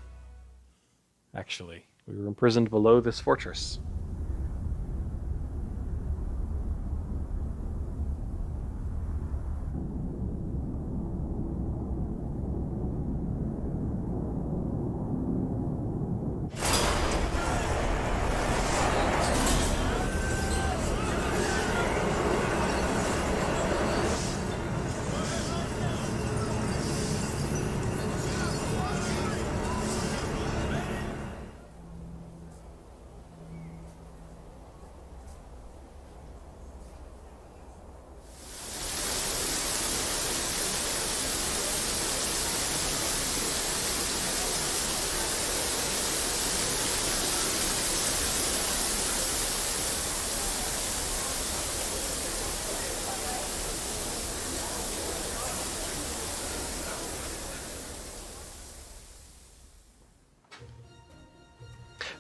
Actually, we were imprisoned below this fortress.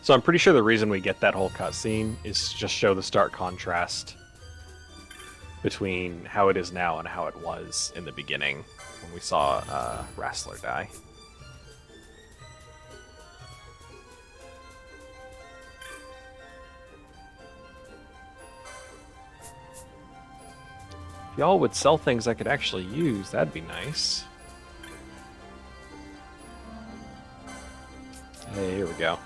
So I'm pretty sure the reason we get that whole cutscene is to just show the stark contrast between how it is now and how it was in the beginning when we saw Rassler die. If y'all would sell things I could actually use, that'd be nice. Hey, here we go.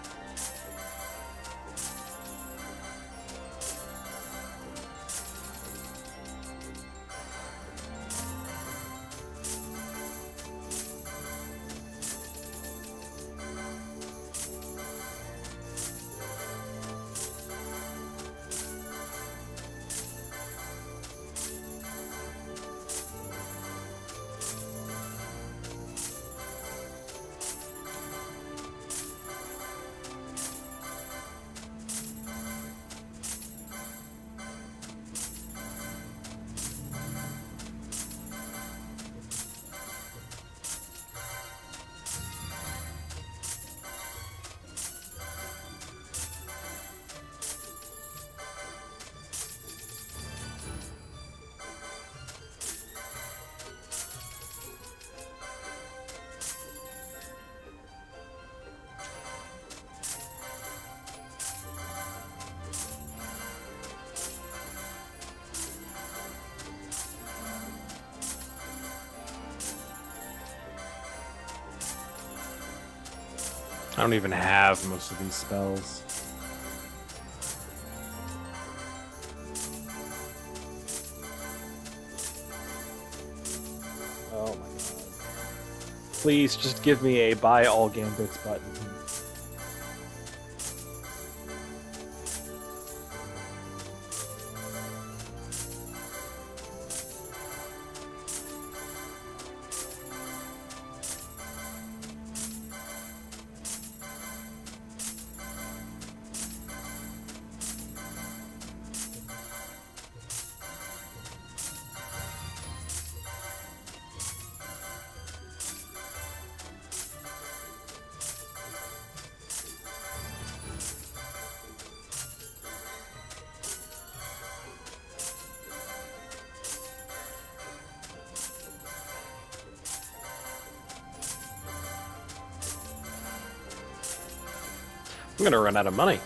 I don't even have most of these spells. Oh my god. Please just give me a buy all gambits button. I'm gonna run out of money.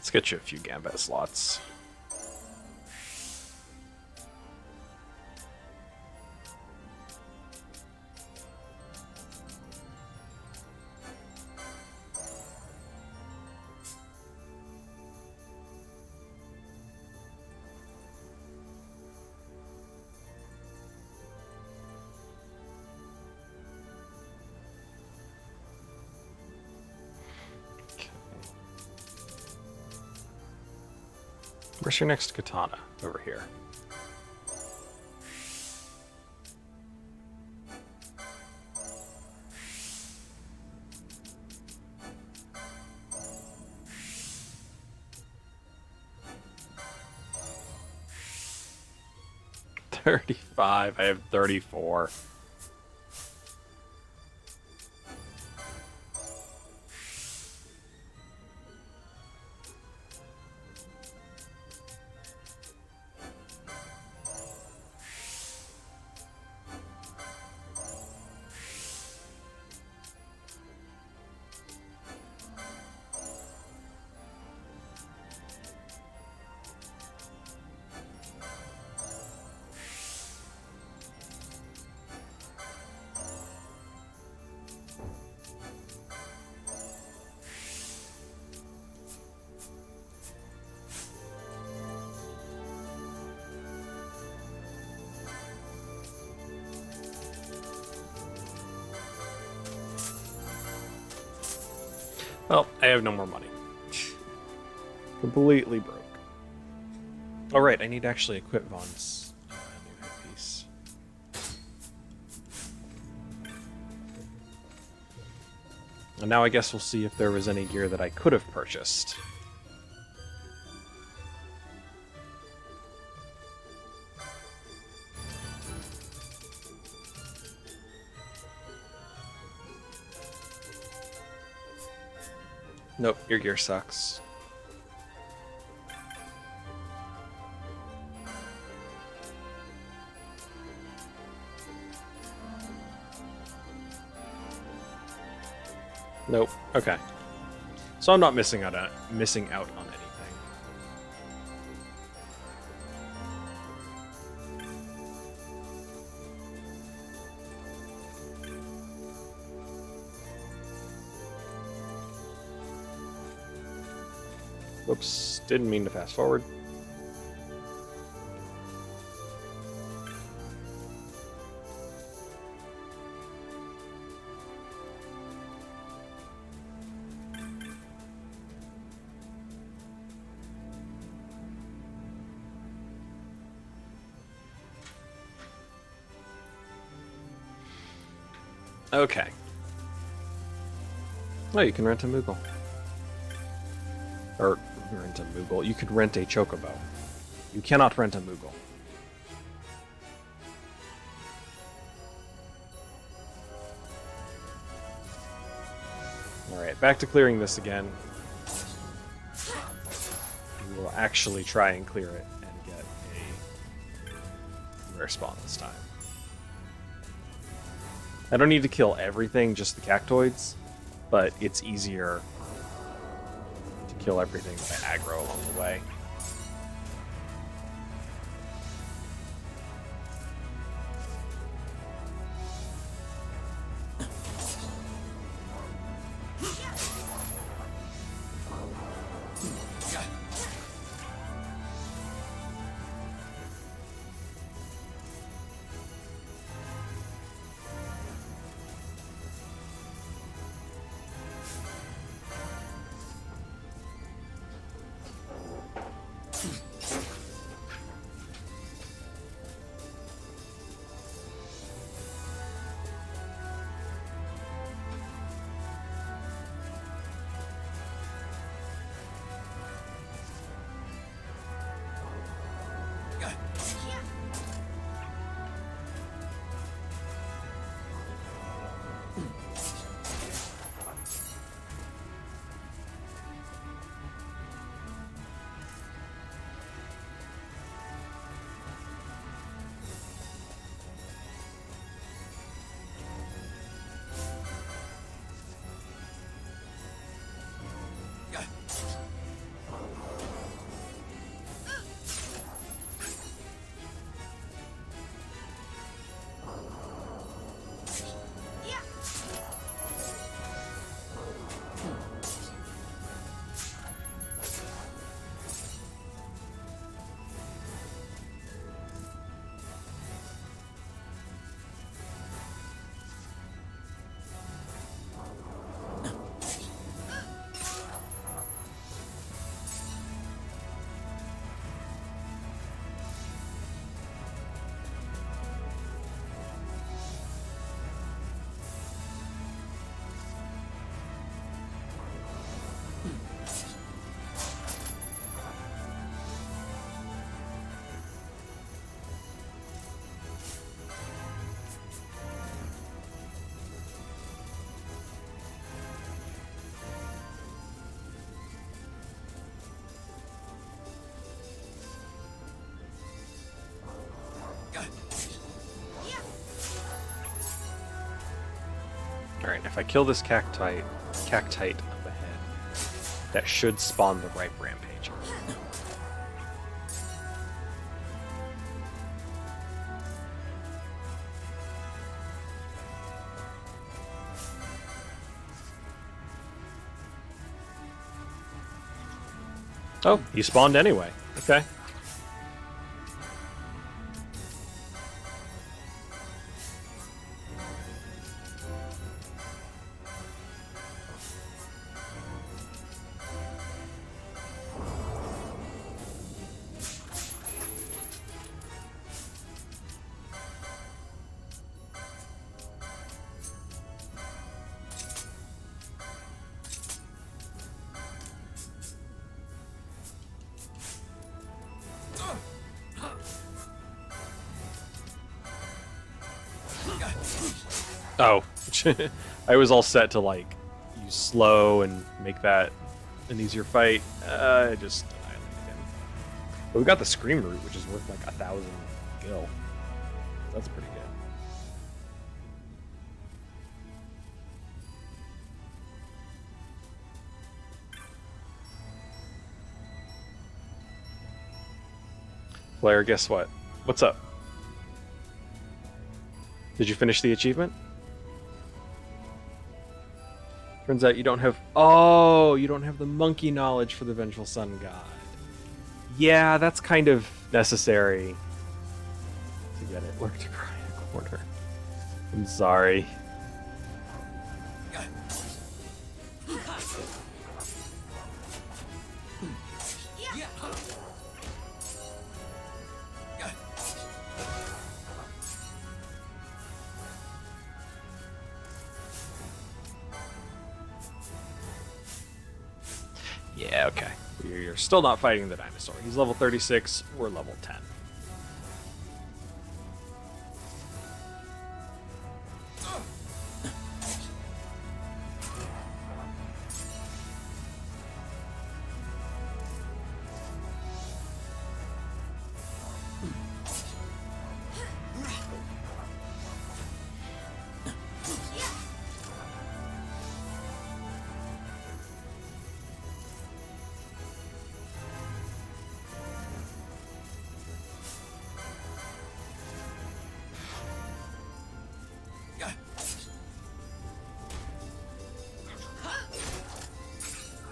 Let's get you a few gambit slots. Where's your next katana? Over here. $35. I have 34. Well, I have no more money. Completely broke. All right, I need to actually equip Vaughn's new headpiece. And now I guess we'll see if there was any gear that I could have purchased. Nope, your gear sucks. Nope. Okay. So I'm not missing out on anything. Whoops, didn't mean to fast forward. Okay. Oh, you can rent a Moogle. Or rent a Moogle. You could rent a Chocobo. You cannot rent a Moogle. Alright, back to clearing this again. We will actually try and clear it and get a rare spawn this time. I don't need to kill everything, just the cactoids, but it's easier to kill everything by aggro along the way. Alright, if I kill this cactite up ahead, that should spawn the right rampage. Oh, he spawned anyway. Okay. Oh, I was all set to like use slow and make that an easier fight. I just annihilated him. But we got the Scream root, which is worth like 1,000 gil. That's pretty good. Blair, guess what? What's up? Did you finish the achievement? Turns out you don't have... Oh, you don't have the monkey knowledge for the Vengeful Sun God. Yeah, that's kind of necessary to get it. Lurk to cry in a corner. I'm sorry. Yeah, okay. You're still not fighting the dinosaur. He's level 36, we're level 10.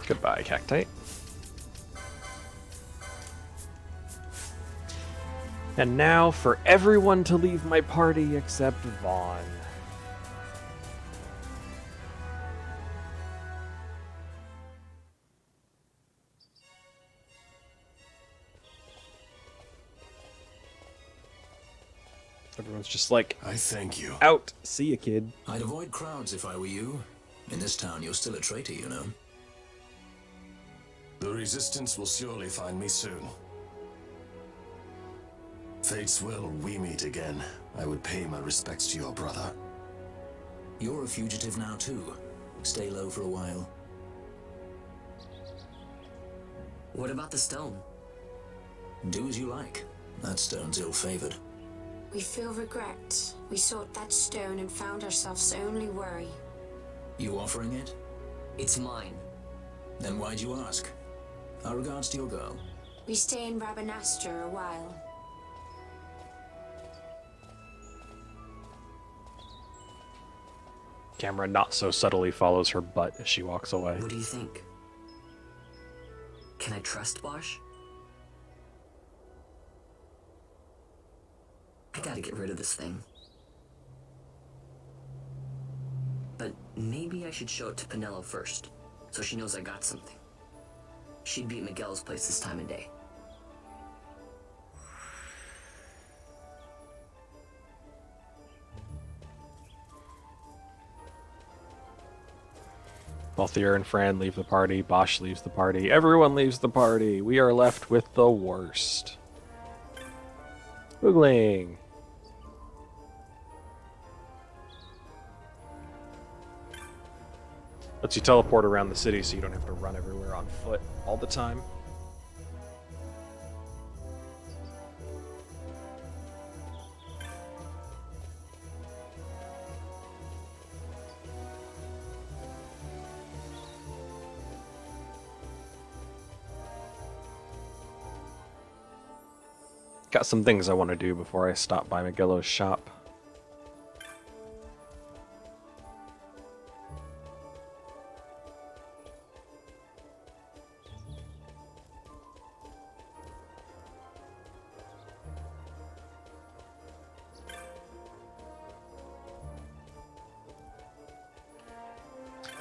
Goodbye, Cactite. And now for everyone to leave my party except Vaughn. Everyone's just like,
I thank you.
out. See ya, kid.
I'd avoid crowds if I were you. In this town, you're still a traitor, you know.
The Resistance will surely find me soon. Fate's will, we meet again. I would pay my respects to your brother.
You're a fugitive now, too. Stay low for a while.
What about the stone?
Do as you like. That stone's ill-favored.
We feel regret. We sought that stone and found ourselves only worry.
You offering it?
It's mine.
Then why'd you ask? Our regards to your girl.
We stay in Rabanastre a while.
Camera not so subtly follows her butt as she walks away.
What do you think? Can I trust Bosch? I gotta get rid of this thing. But maybe I should show it to Penelo first, so she knows I got something. She'd be at Miguel's place this time of day.
Balthier and Fran leave the party. Bosch leaves the party. Everyone leaves the party. We are left with the worst. Boogling. Lets you teleport around the city so you don't have to run everywhere on foot all the time. Got some things I want to do before I stop by Magello's shop.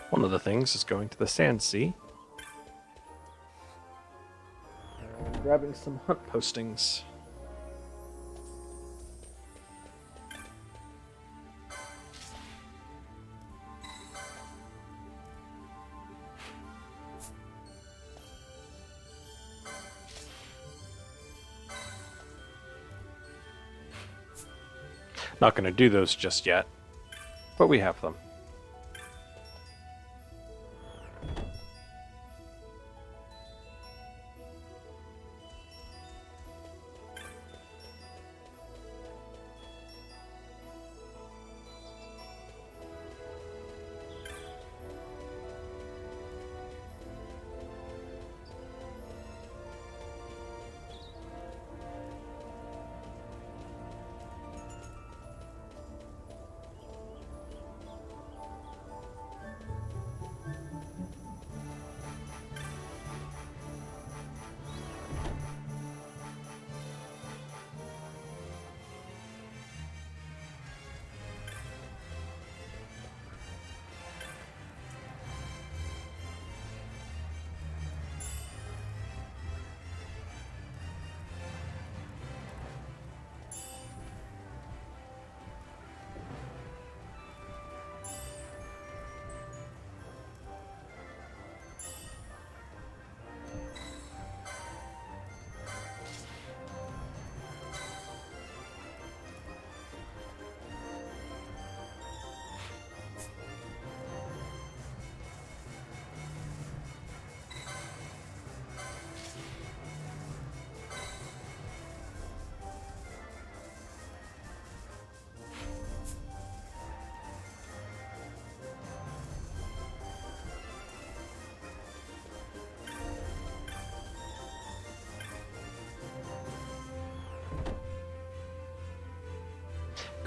One of the things is going to the Sand Sea. And grabbing some hunt postings. Not going to do those just yet, but we have them.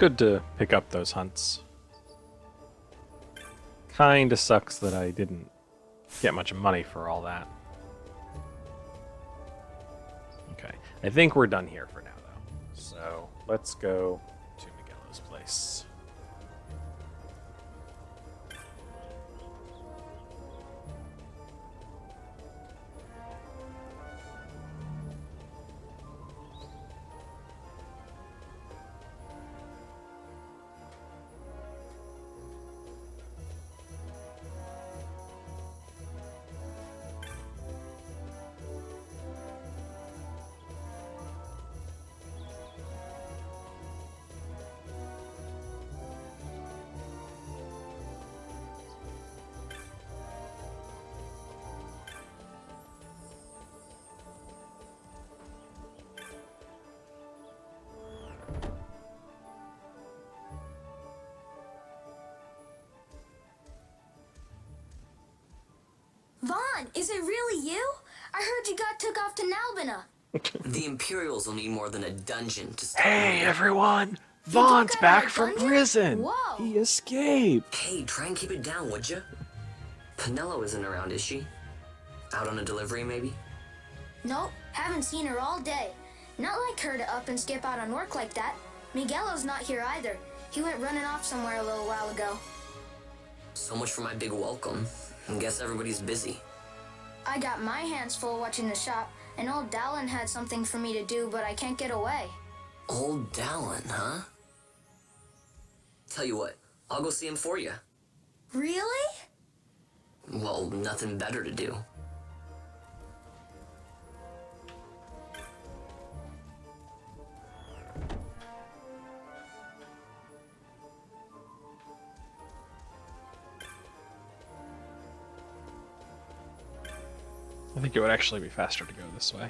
good to pick up those hunts. Kinda sucks that I didn't get much money for all that. Okay, I think we're done here for now, though. So let's go to Miguelo's place.
Vaughn, is it really you? I heard you got took off to Nalbina.
The Imperials will need more than a dungeon to stop
Hey,
me.
everyone! Vaughn's
get
back
out of
from
dungeon?
prison!
Whoa.
He escaped!
Hey, try and keep it down, would you? Penelo isn't around, is she? Out on a delivery, maybe?
Nope, haven't seen her all day. Not like her to up and skip out on work like that. Miguelo's not here either. He went running off somewhere a little while ago.
So much for my big welcome. I guess everybody's busy.
I got my hands full watching the shop, and old Dallin had something for me to do, but I can't get away.
Old Dallin, huh? Tell you what, I'll go see him for you.
Really?
Well, nothing better to do.
I think it would actually be faster to go this way.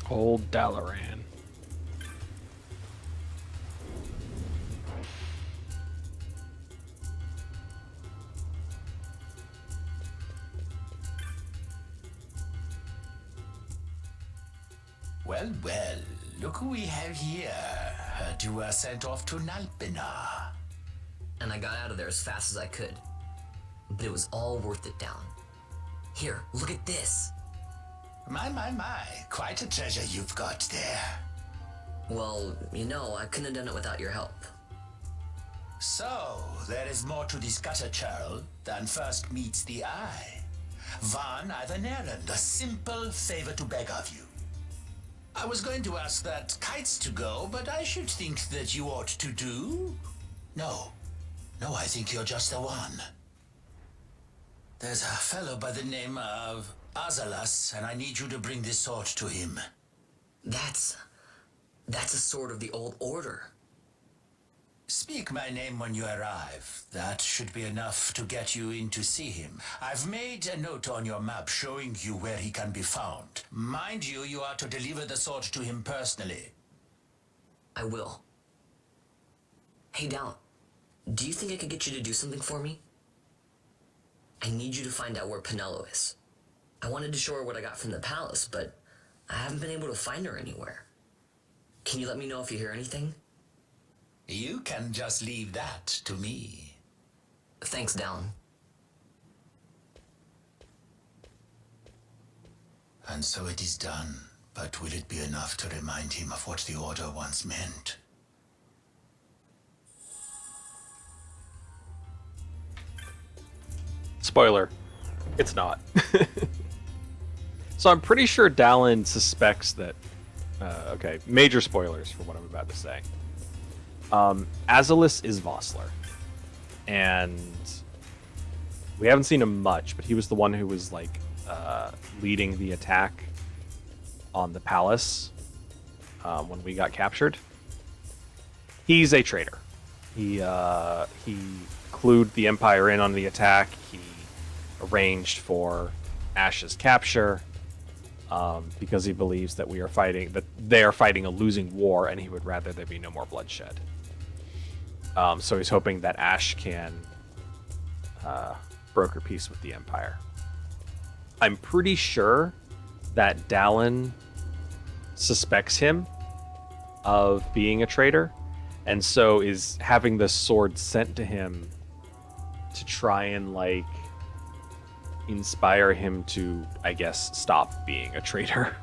Old Dalaran.
Well, well, look who we have here. Heard you were sent off to Nalbina.
And I got out of there as fast as I could. But it was all worth it, Dallin. Here, look at this.
My, quite a treasure you've got there.
Well, you know, I couldn't have done it without your help.
So, there is more to this gutter churl than first meets the eye. Van, I've an errand, a simple favor to beg of you. I was going to ask that Kites to go, but I should think that you ought to do. No, I think you're just the one. There's a fellow by the name of Azalas, and I need you to bring this sword to him.
That's a sword of the old order.
Speak my name when you arrive. That should be enough to get you in to see him. I've made a note on your map showing you where he can be found. Mind you, you are to deliver the sword to him personally.
I will. Hey, Dallin, do you think I could get you to do something for me? I need you to find out where Penelo is. I wanted to show her what I got from the palace, but I haven't been able to find her anywhere. Can you let me know if you hear anything?
You can just leave that to me.
Thanks, Dallin.
And so it is done. But will it be enough to remind him of what the Order once meant?
Spoiler, it's not. So I'm pretty sure Dallin suspects that... okay, major spoilers for what I'm about to say. Azalis is Vossler. And We haven't seen him much, but he was the one who was like leading the attack on the palace when we got captured. He's a traitor. He clued the Empire in on the attack. He arranged for Ash's capture because he believes that they are fighting a losing war, and he would rather there be no more bloodshed. So he's hoping that Ash can broker peace with the Empire. I'm pretty sure that Dallin suspects him of being a traitor, and so is having this sword sent to him to try and like inspire him to, I guess, stop being a traitor.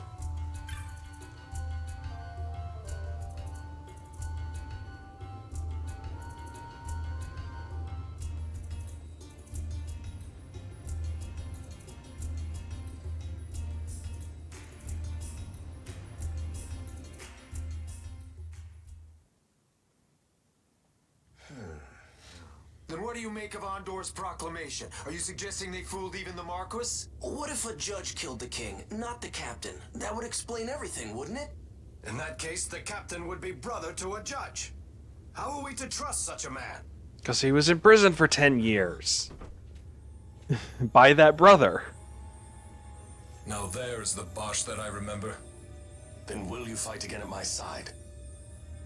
Then what do you make of Andor's proclamation? Are you suggesting they fooled even the Marquis?
What if a judge killed the king, not the captain? That would explain everything, wouldn't it?
In that case, the captain would be brother to a judge. How are we to trust such a man?
Because he was in prison for 10 years. By that brother.
Now there's the Bosch that I remember.
Then will you fight again at my side?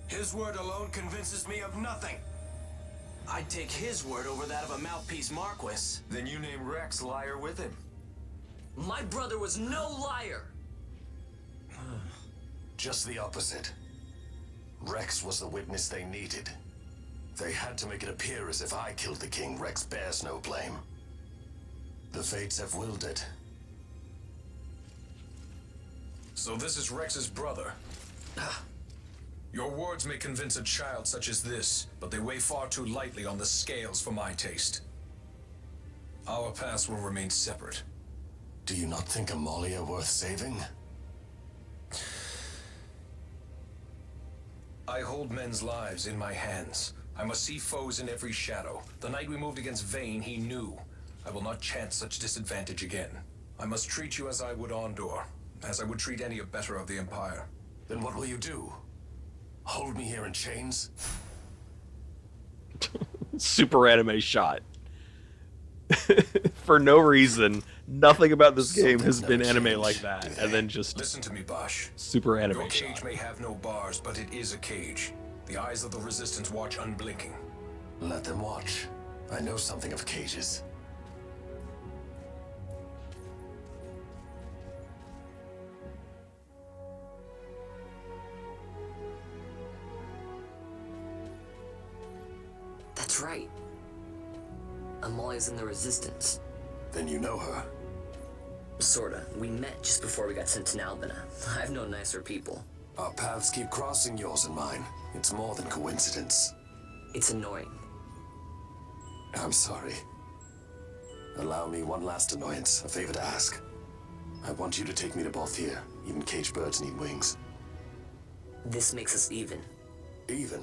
His word alone convinces me of nothing.
I'd take his word over that of a mouthpiece Marquis.
Then you name Rex liar with him.
My brother was no liar.
Just the opposite. Rex was the witness they needed. They had to make it appear as if I killed the king. Rex bears no blame. The fates have willed it.
So this is Rex's brother. Your words may convince a child such as this, but they weigh far too lightly on the scales for my taste. Our paths will remain separate.
Do you not think Amalia worth saving?
I hold men's lives in my hands. I must see foes in every shadow. The night we moved against Vayne, he knew. I will not chance such disadvantage again. I must treat you as I would Andor, as I would treat any abettor of the Empire.
Then what will you do? Hold me here in chains?
Super anime shot. For no reason. Nothing about this game has been anime like that. And then just
listen to me, Bosch.
Super anime
Your cage
shot.
may have no bars, but it is a cage. The eyes of the Resistance watch unblinking.
Let them watch. I know something of cages.
That's right. Amalia's in the Resistance.
Then you know her.
Sorta. We met just before we got sent to Nalbina. I've known nicer people.
Our paths keep crossing, yours and mine. It's more than coincidence.
It's annoying.
I'm sorry. Allow me one last annoyance, a favor to ask. I want you to take me to Balthier. Even caged birds need wings.
This makes us even.
Even?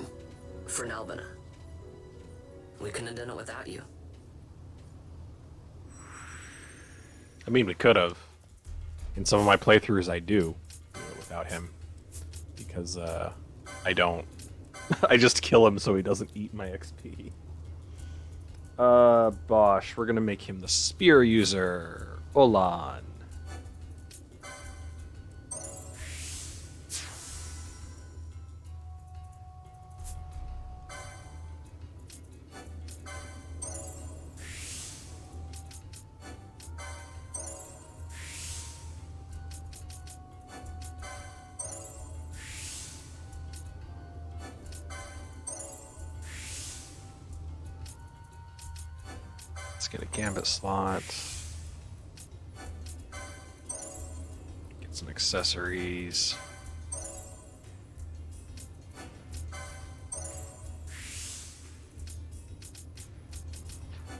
For Nalbina. We couldn't have done it without you.
I mean, we could have. In some of my playthroughs, I do it without him. Because, I don't. I just kill him so he doesn't eat my XP. Bosch, we're gonna make him the spear user. Olan. Let's get a gambit slot. Get some accessories.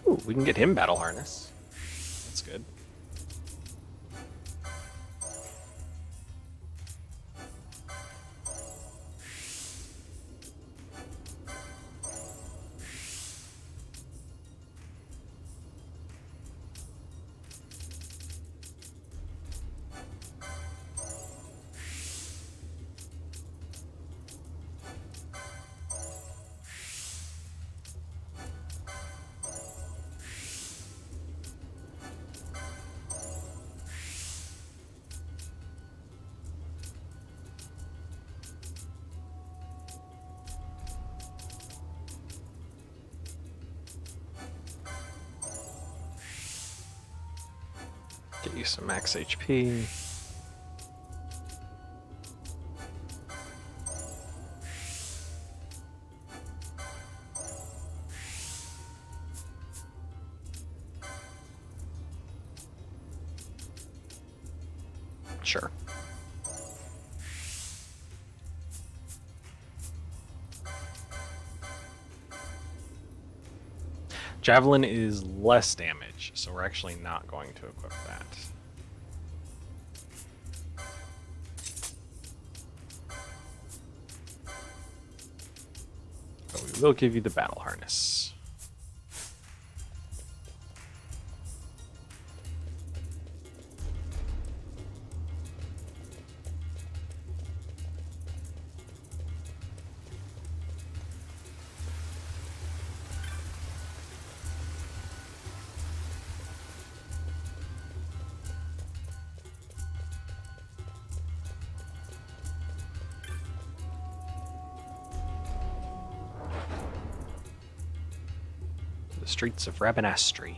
Ooh, we can get him battle harness. That's good. you some max HP. Sure. Javelin is less damage, so we're actually not going to equip that. But we will give you the battle harness. The streets of Rabanastri.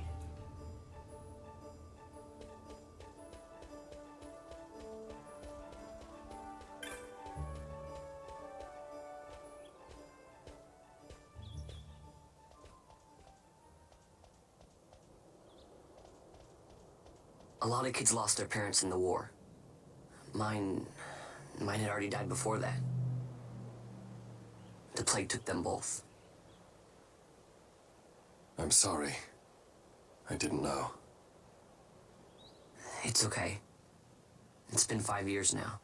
A lot of kids lost their parents in the war. Mine had already died before that. The plague took them both.
I'm sorry. I didn't know.
It's okay. It's been 5 years now.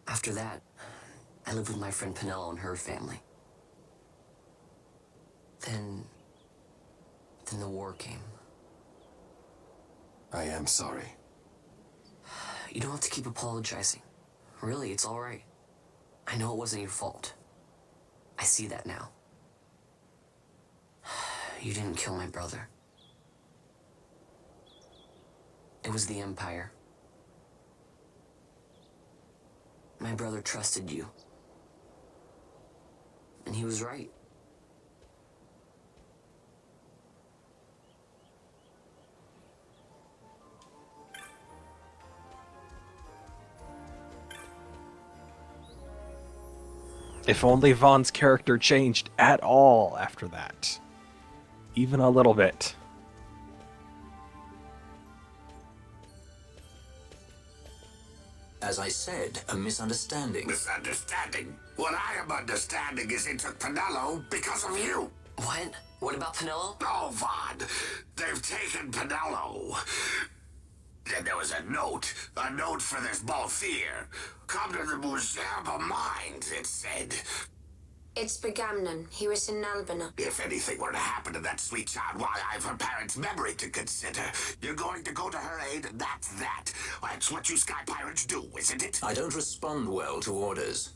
After that, I lived with my friend Pinello and her family. Then the war came.
I am sorry.
You don't have to keep apologizing. Really, it's all right. I know it wasn't your fault. I see that now. You didn't kill my brother. It was the Empire. My brother trusted you. And he was right.
If only Vaughn's character changed at all after that. Even a little bit.
As I said, a misunderstanding.
Misunderstanding? What I am understanding is it took Pinello because of you.
What? What about Pinello?
Oh, Vaughn. They've taken Pinello. And there was a note for this Balthier. Come to the Buzerba mines, it said.
It's Begamnon. He was in Albina.
If anything were to happen to that sweet child, why, I've her parents' memory to consider. You're going to go to her aid, that's that. That's what you Sky Pirates do, isn't it?
I don't respond well to orders.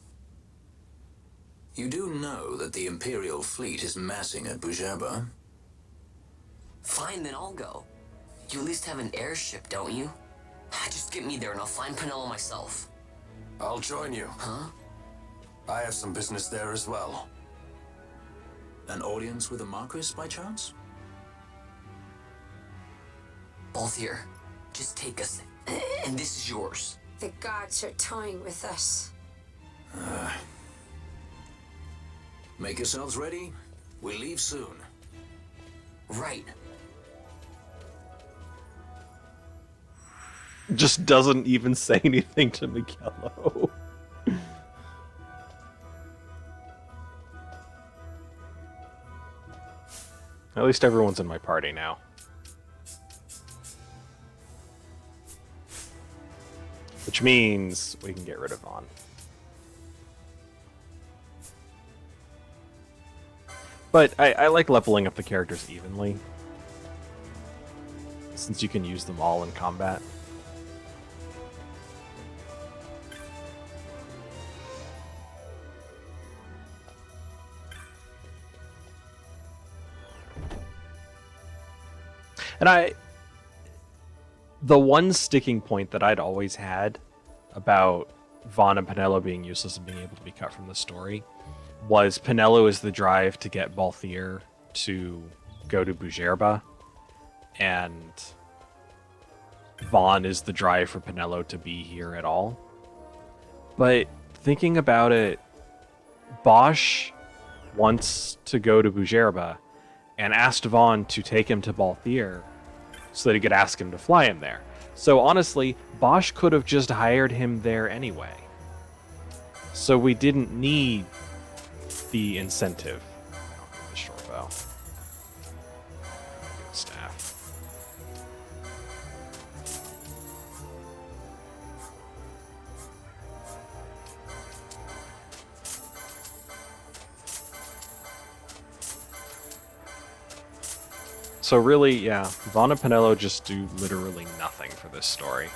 You do know that the Imperial fleet is massing at Buzerba?
Fine, then I'll go. You at least have an airship, don't you? Just get me there and I'll find Pinello myself.
I'll join you.
Huh?
I have some business there as well.
An audience with the Marquis, by chance?
Balthier, just take us, and this is yours.
The gods are toying with us.
Make yourselves ready. We leave soon.
Right.
Just doesn't even say anything to Miguelo. At least everyone's in my party now. Which means we can get rid of Vaughn. But I like leveling up the characters evenly, since you can use them all in combat. And the one sticking point that I'd always had about Vaughn and Pinello being useless and being able to be cut from the story was Pinello is the drive to get Balthier to go to Buzerba, and Vaughn is the drive for Penelo to be here at all. But thinking about it, Bosch wants to go to Bujerba and asked Vaughn to take him to Balthier so that he could ask him to fly him there. So honestly, Bosch could have just hired him there anyway. So we didn't need the incentive. The short bow. Staff. So really, yeah, Vaughn and Penelo just do literally nothing for this story.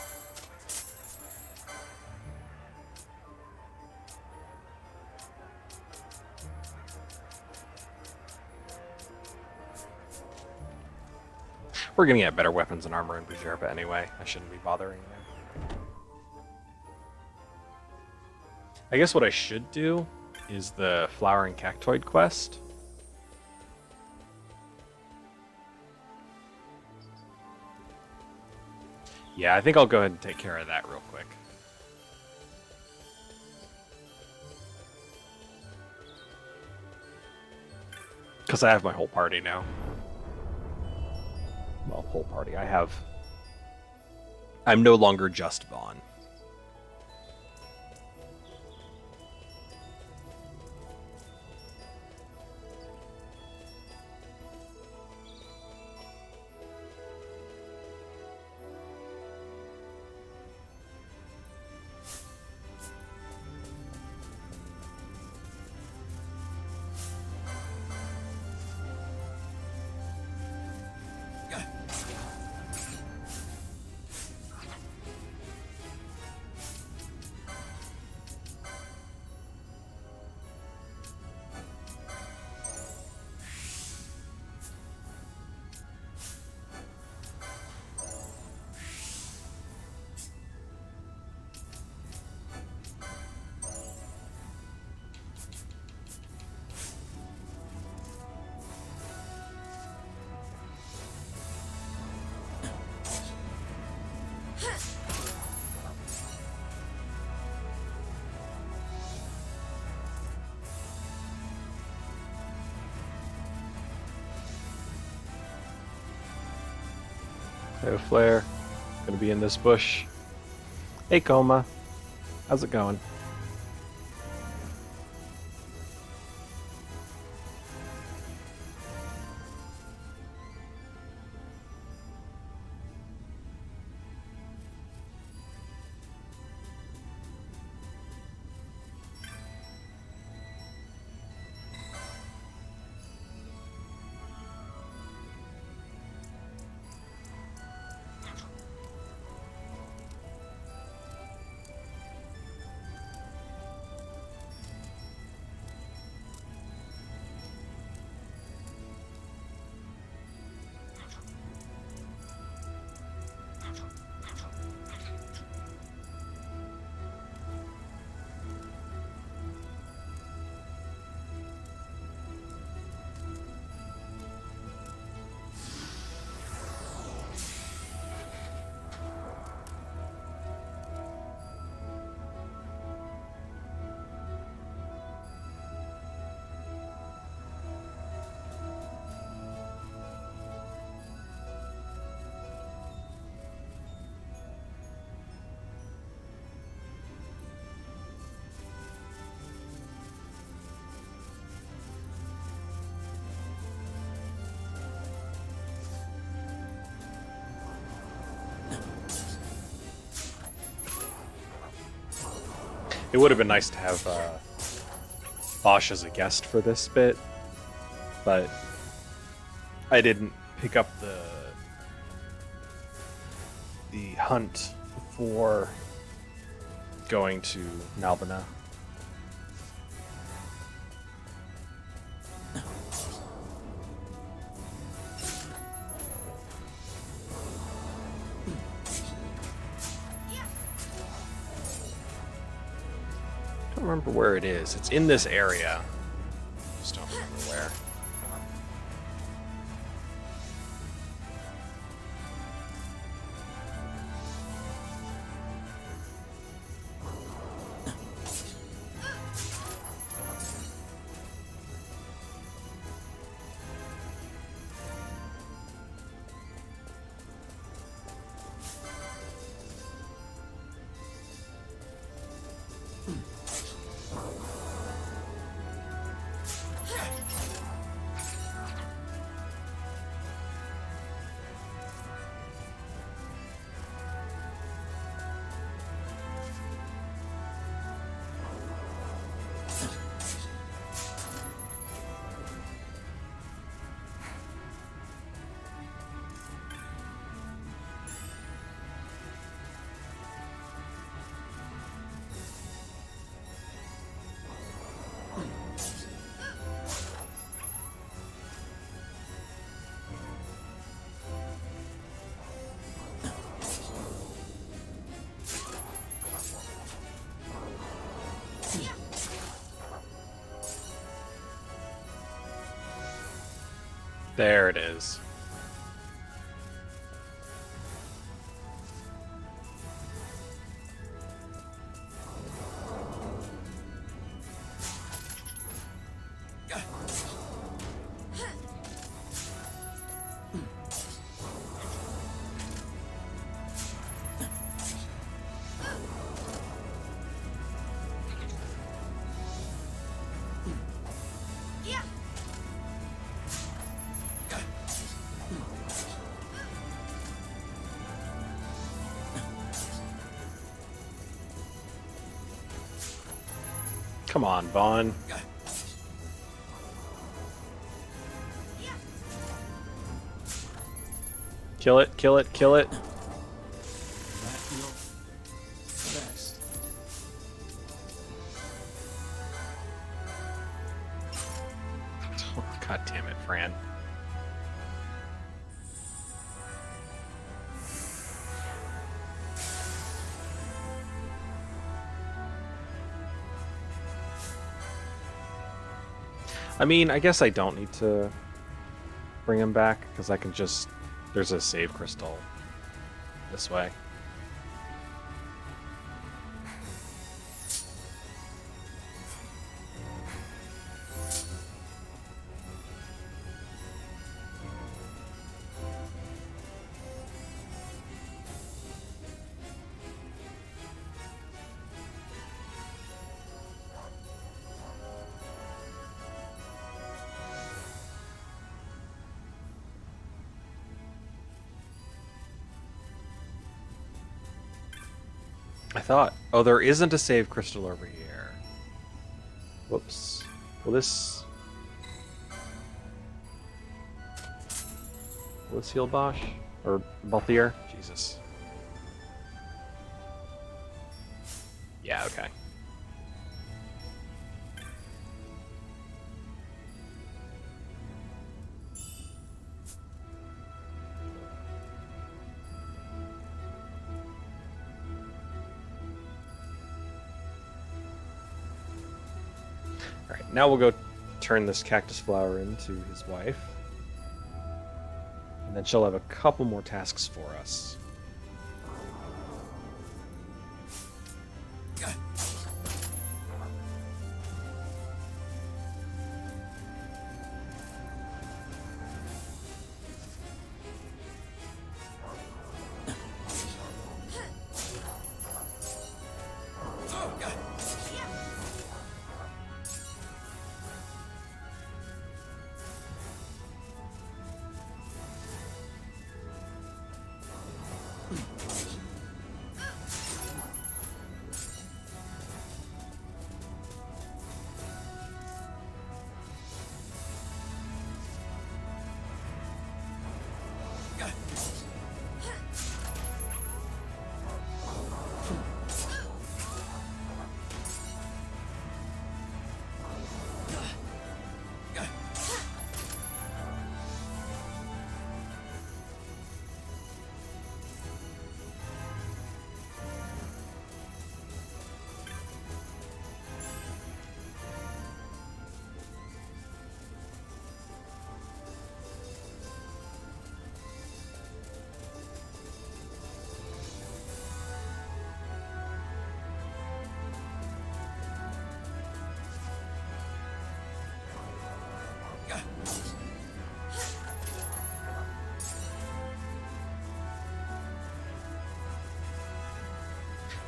We're gonna get better weapons and armor in Bujerba anyway. I shouldn't be bothering them. I guess what I should do is the Flowering Cactoid quest. Yeah, I think I'll go ahead and take care of that real quick. Because I have my whole party now. Well, whole party. I'm no longer just Vaughn. Hey, Flare. Gonna be in this bush. Hey, Coma. How's it going? It would have been nice to have Bosch as a guest for this bit, but I didn't pick up the hunt before going to Nalbina. I don't remember where it is. It's in this area. Just don't remember where. There it is. Come on, Vaughn. Kill it, kill it, kill it. Oh, God damn it, Fran. I mean, I guess I don't need to bring him back, because I can just... There's a save crystal this way. I thought. Oh, there isn't a save crystal over here. Whoops. Will this heal Bosch? Or Balthier? Jesus. Yeah, okay. Alright, now we'll go turn this cactus flower into his wife. And then she'll have a couple more tasks for us.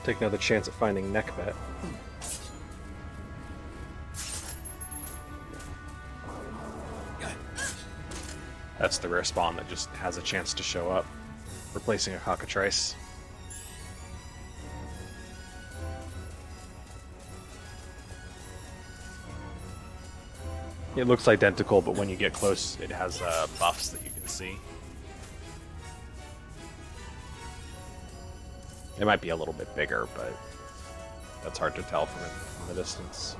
Take another chance at finding Neckbet. That's the rare spawn that just has a chance to show up, replacing a cockatrice. It looks identical, but when you get close, it has buffs that you can see. It might be a little bit bigger, but that's hard to tell from the distance.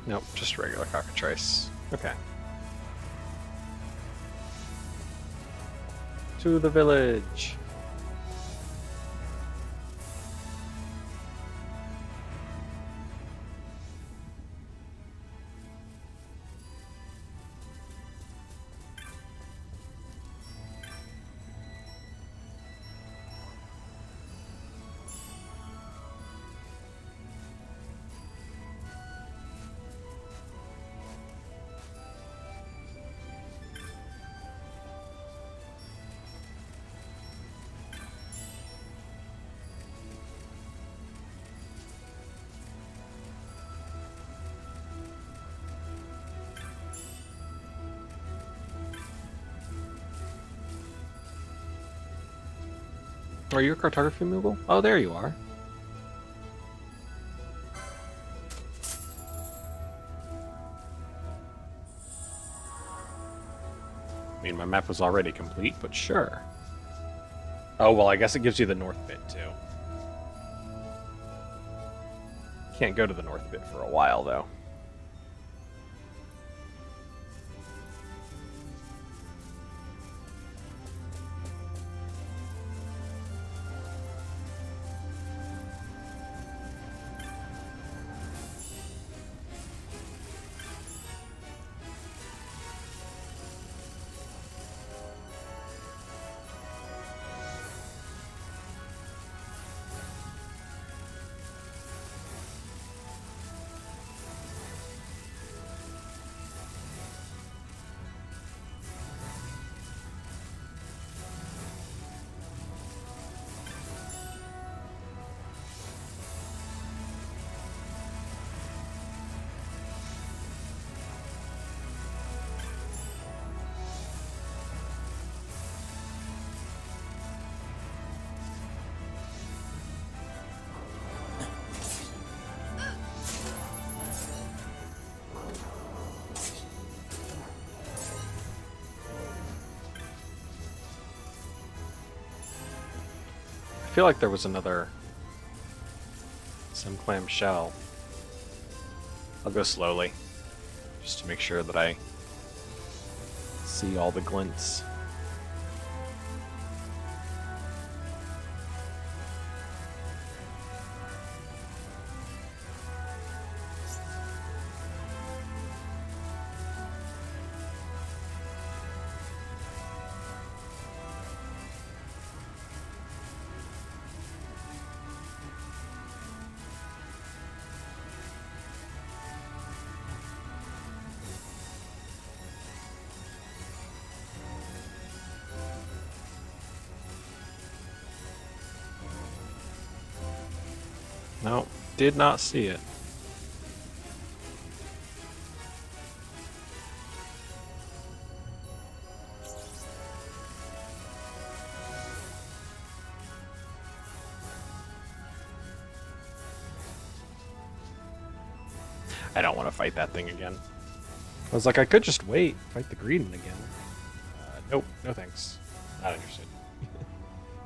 Nope, just regular cockatrice. Okay. To the village. Are you a cartography Moogle? Oh, there you are. I mean, my map was already complete, but sure. Oh, well, I guess it gives you the north bit, too. Can't go to the north bit for a while, though. I feel like there was another Clam shell. I'll go slowly, just to make sure that I see all the glints. No, did not see it. I don't want to fight that thing again. I was like, I could just wait, fight the green one again. Nope, no thanks. Not interested.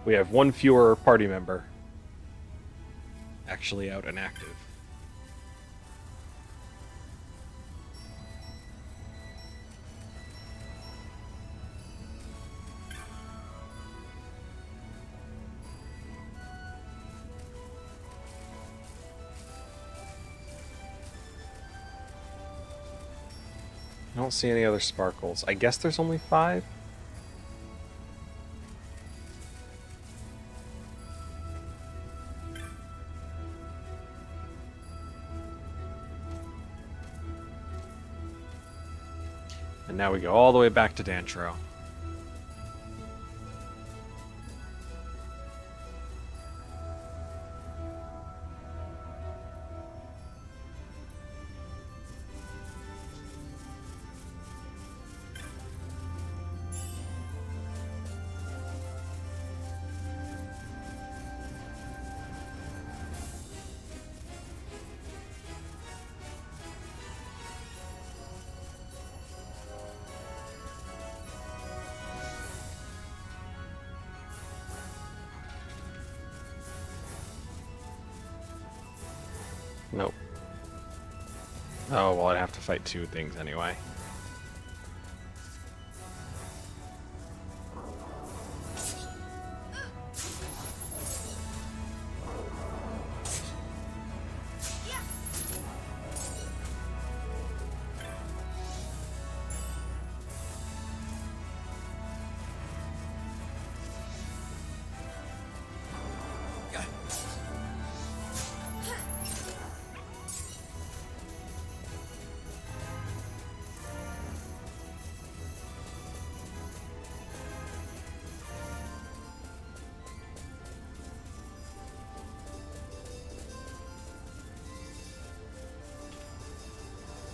We have one fewer party member actually out and active. I don't see any other sparkles. I guess there's only 5? And now we go all the way back to Dantro. Nope. Oh, well, I'd have to fight two things anyway.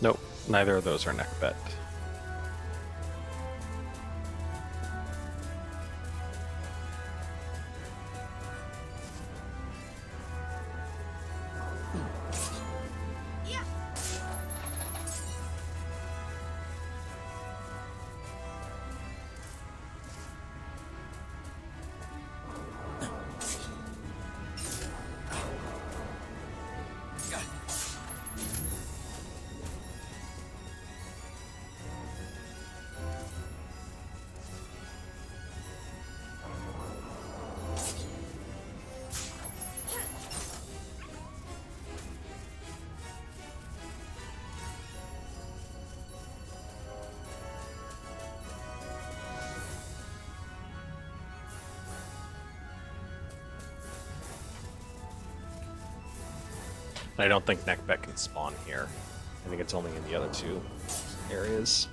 Nope, neither of those are neck bet. I don't think neckbet can spawn here. I think it's only in the other two areas.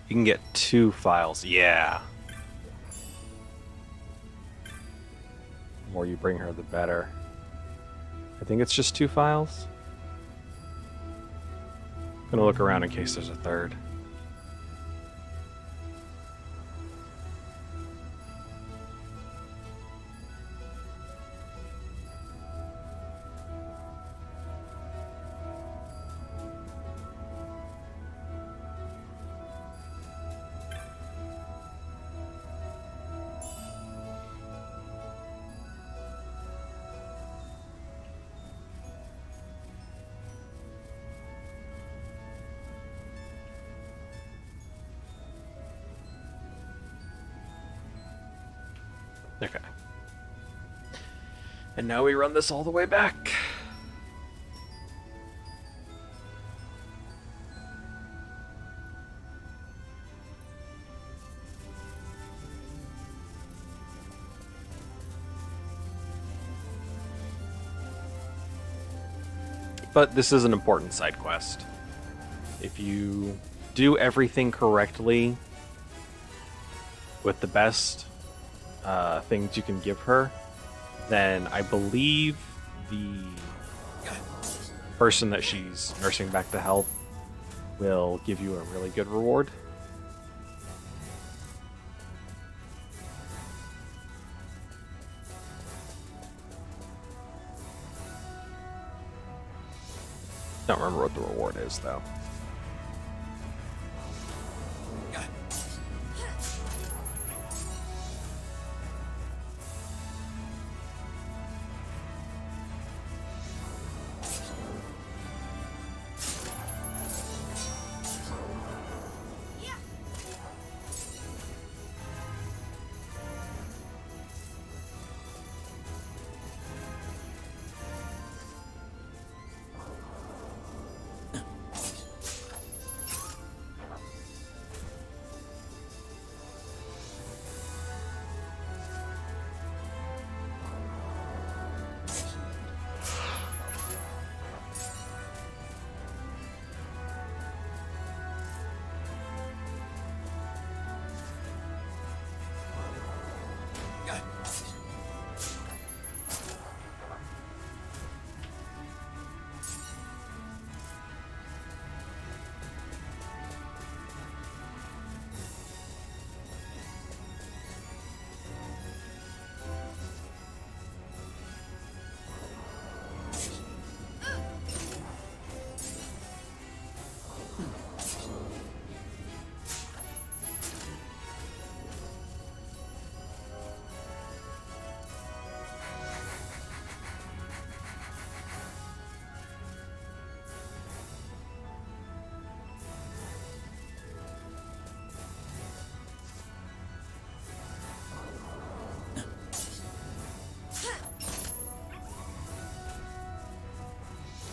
You can get 2 files. Yeah. The more you bring her, the better. I think it's just 2 files. I'm gonna look around in case there's a third. Okay. And now we run this all the way back. But this is an important side quest. If you do everything correctly with the best things you can give her, then I believe the person that she's nursing back to health will give you a really good reward. Don't remember what the reward is, though.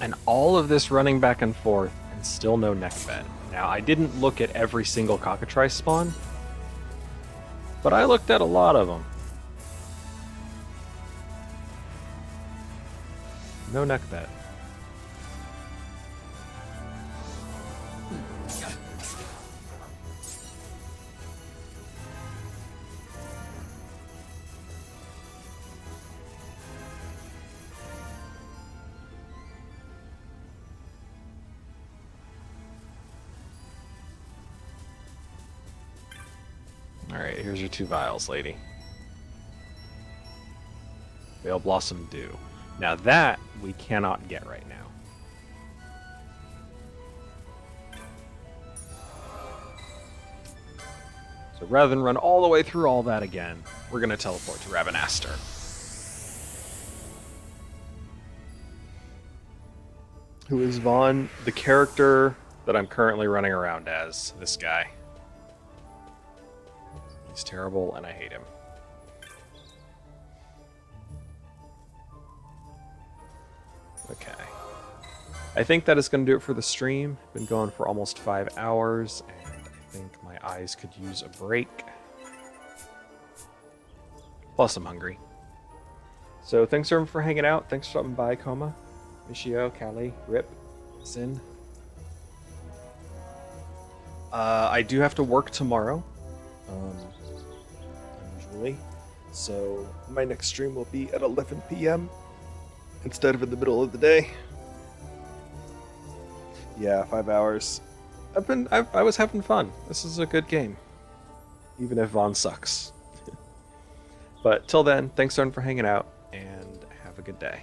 And all of this running back and forth, and still no neck bet. Now, I didn't look at every single cockatrice spawn, but I looked at a lot of them. No neck bet. Alright, here's your 2 vials, lady. Veil Blossom Dew. Now that we cannot get right now. So rather than run all the way through all that again, we're going to teleport to Ravenaster. Who is Vaughn, the character that I'm currently running around as, this guy. He's terrible, and I hate him. Okay. I think that is going to do it for the stream. Been going for almost 5 hours, and I think my eyes could use a break. Plus, I'm hungry. So thanks everyone for hanging out. Thanks for stopping by, Coma, Michio, Callie, Rip, Sin. I do have to work tomorrow. Unusually. So my next stream will be at 11 p.m. instead of in the middle of the day. Yeah, 5 hours. I was having fun. This is a good game. Even if Vaughn sucks. But till then, thanks everyone for hanging out, and have a good day.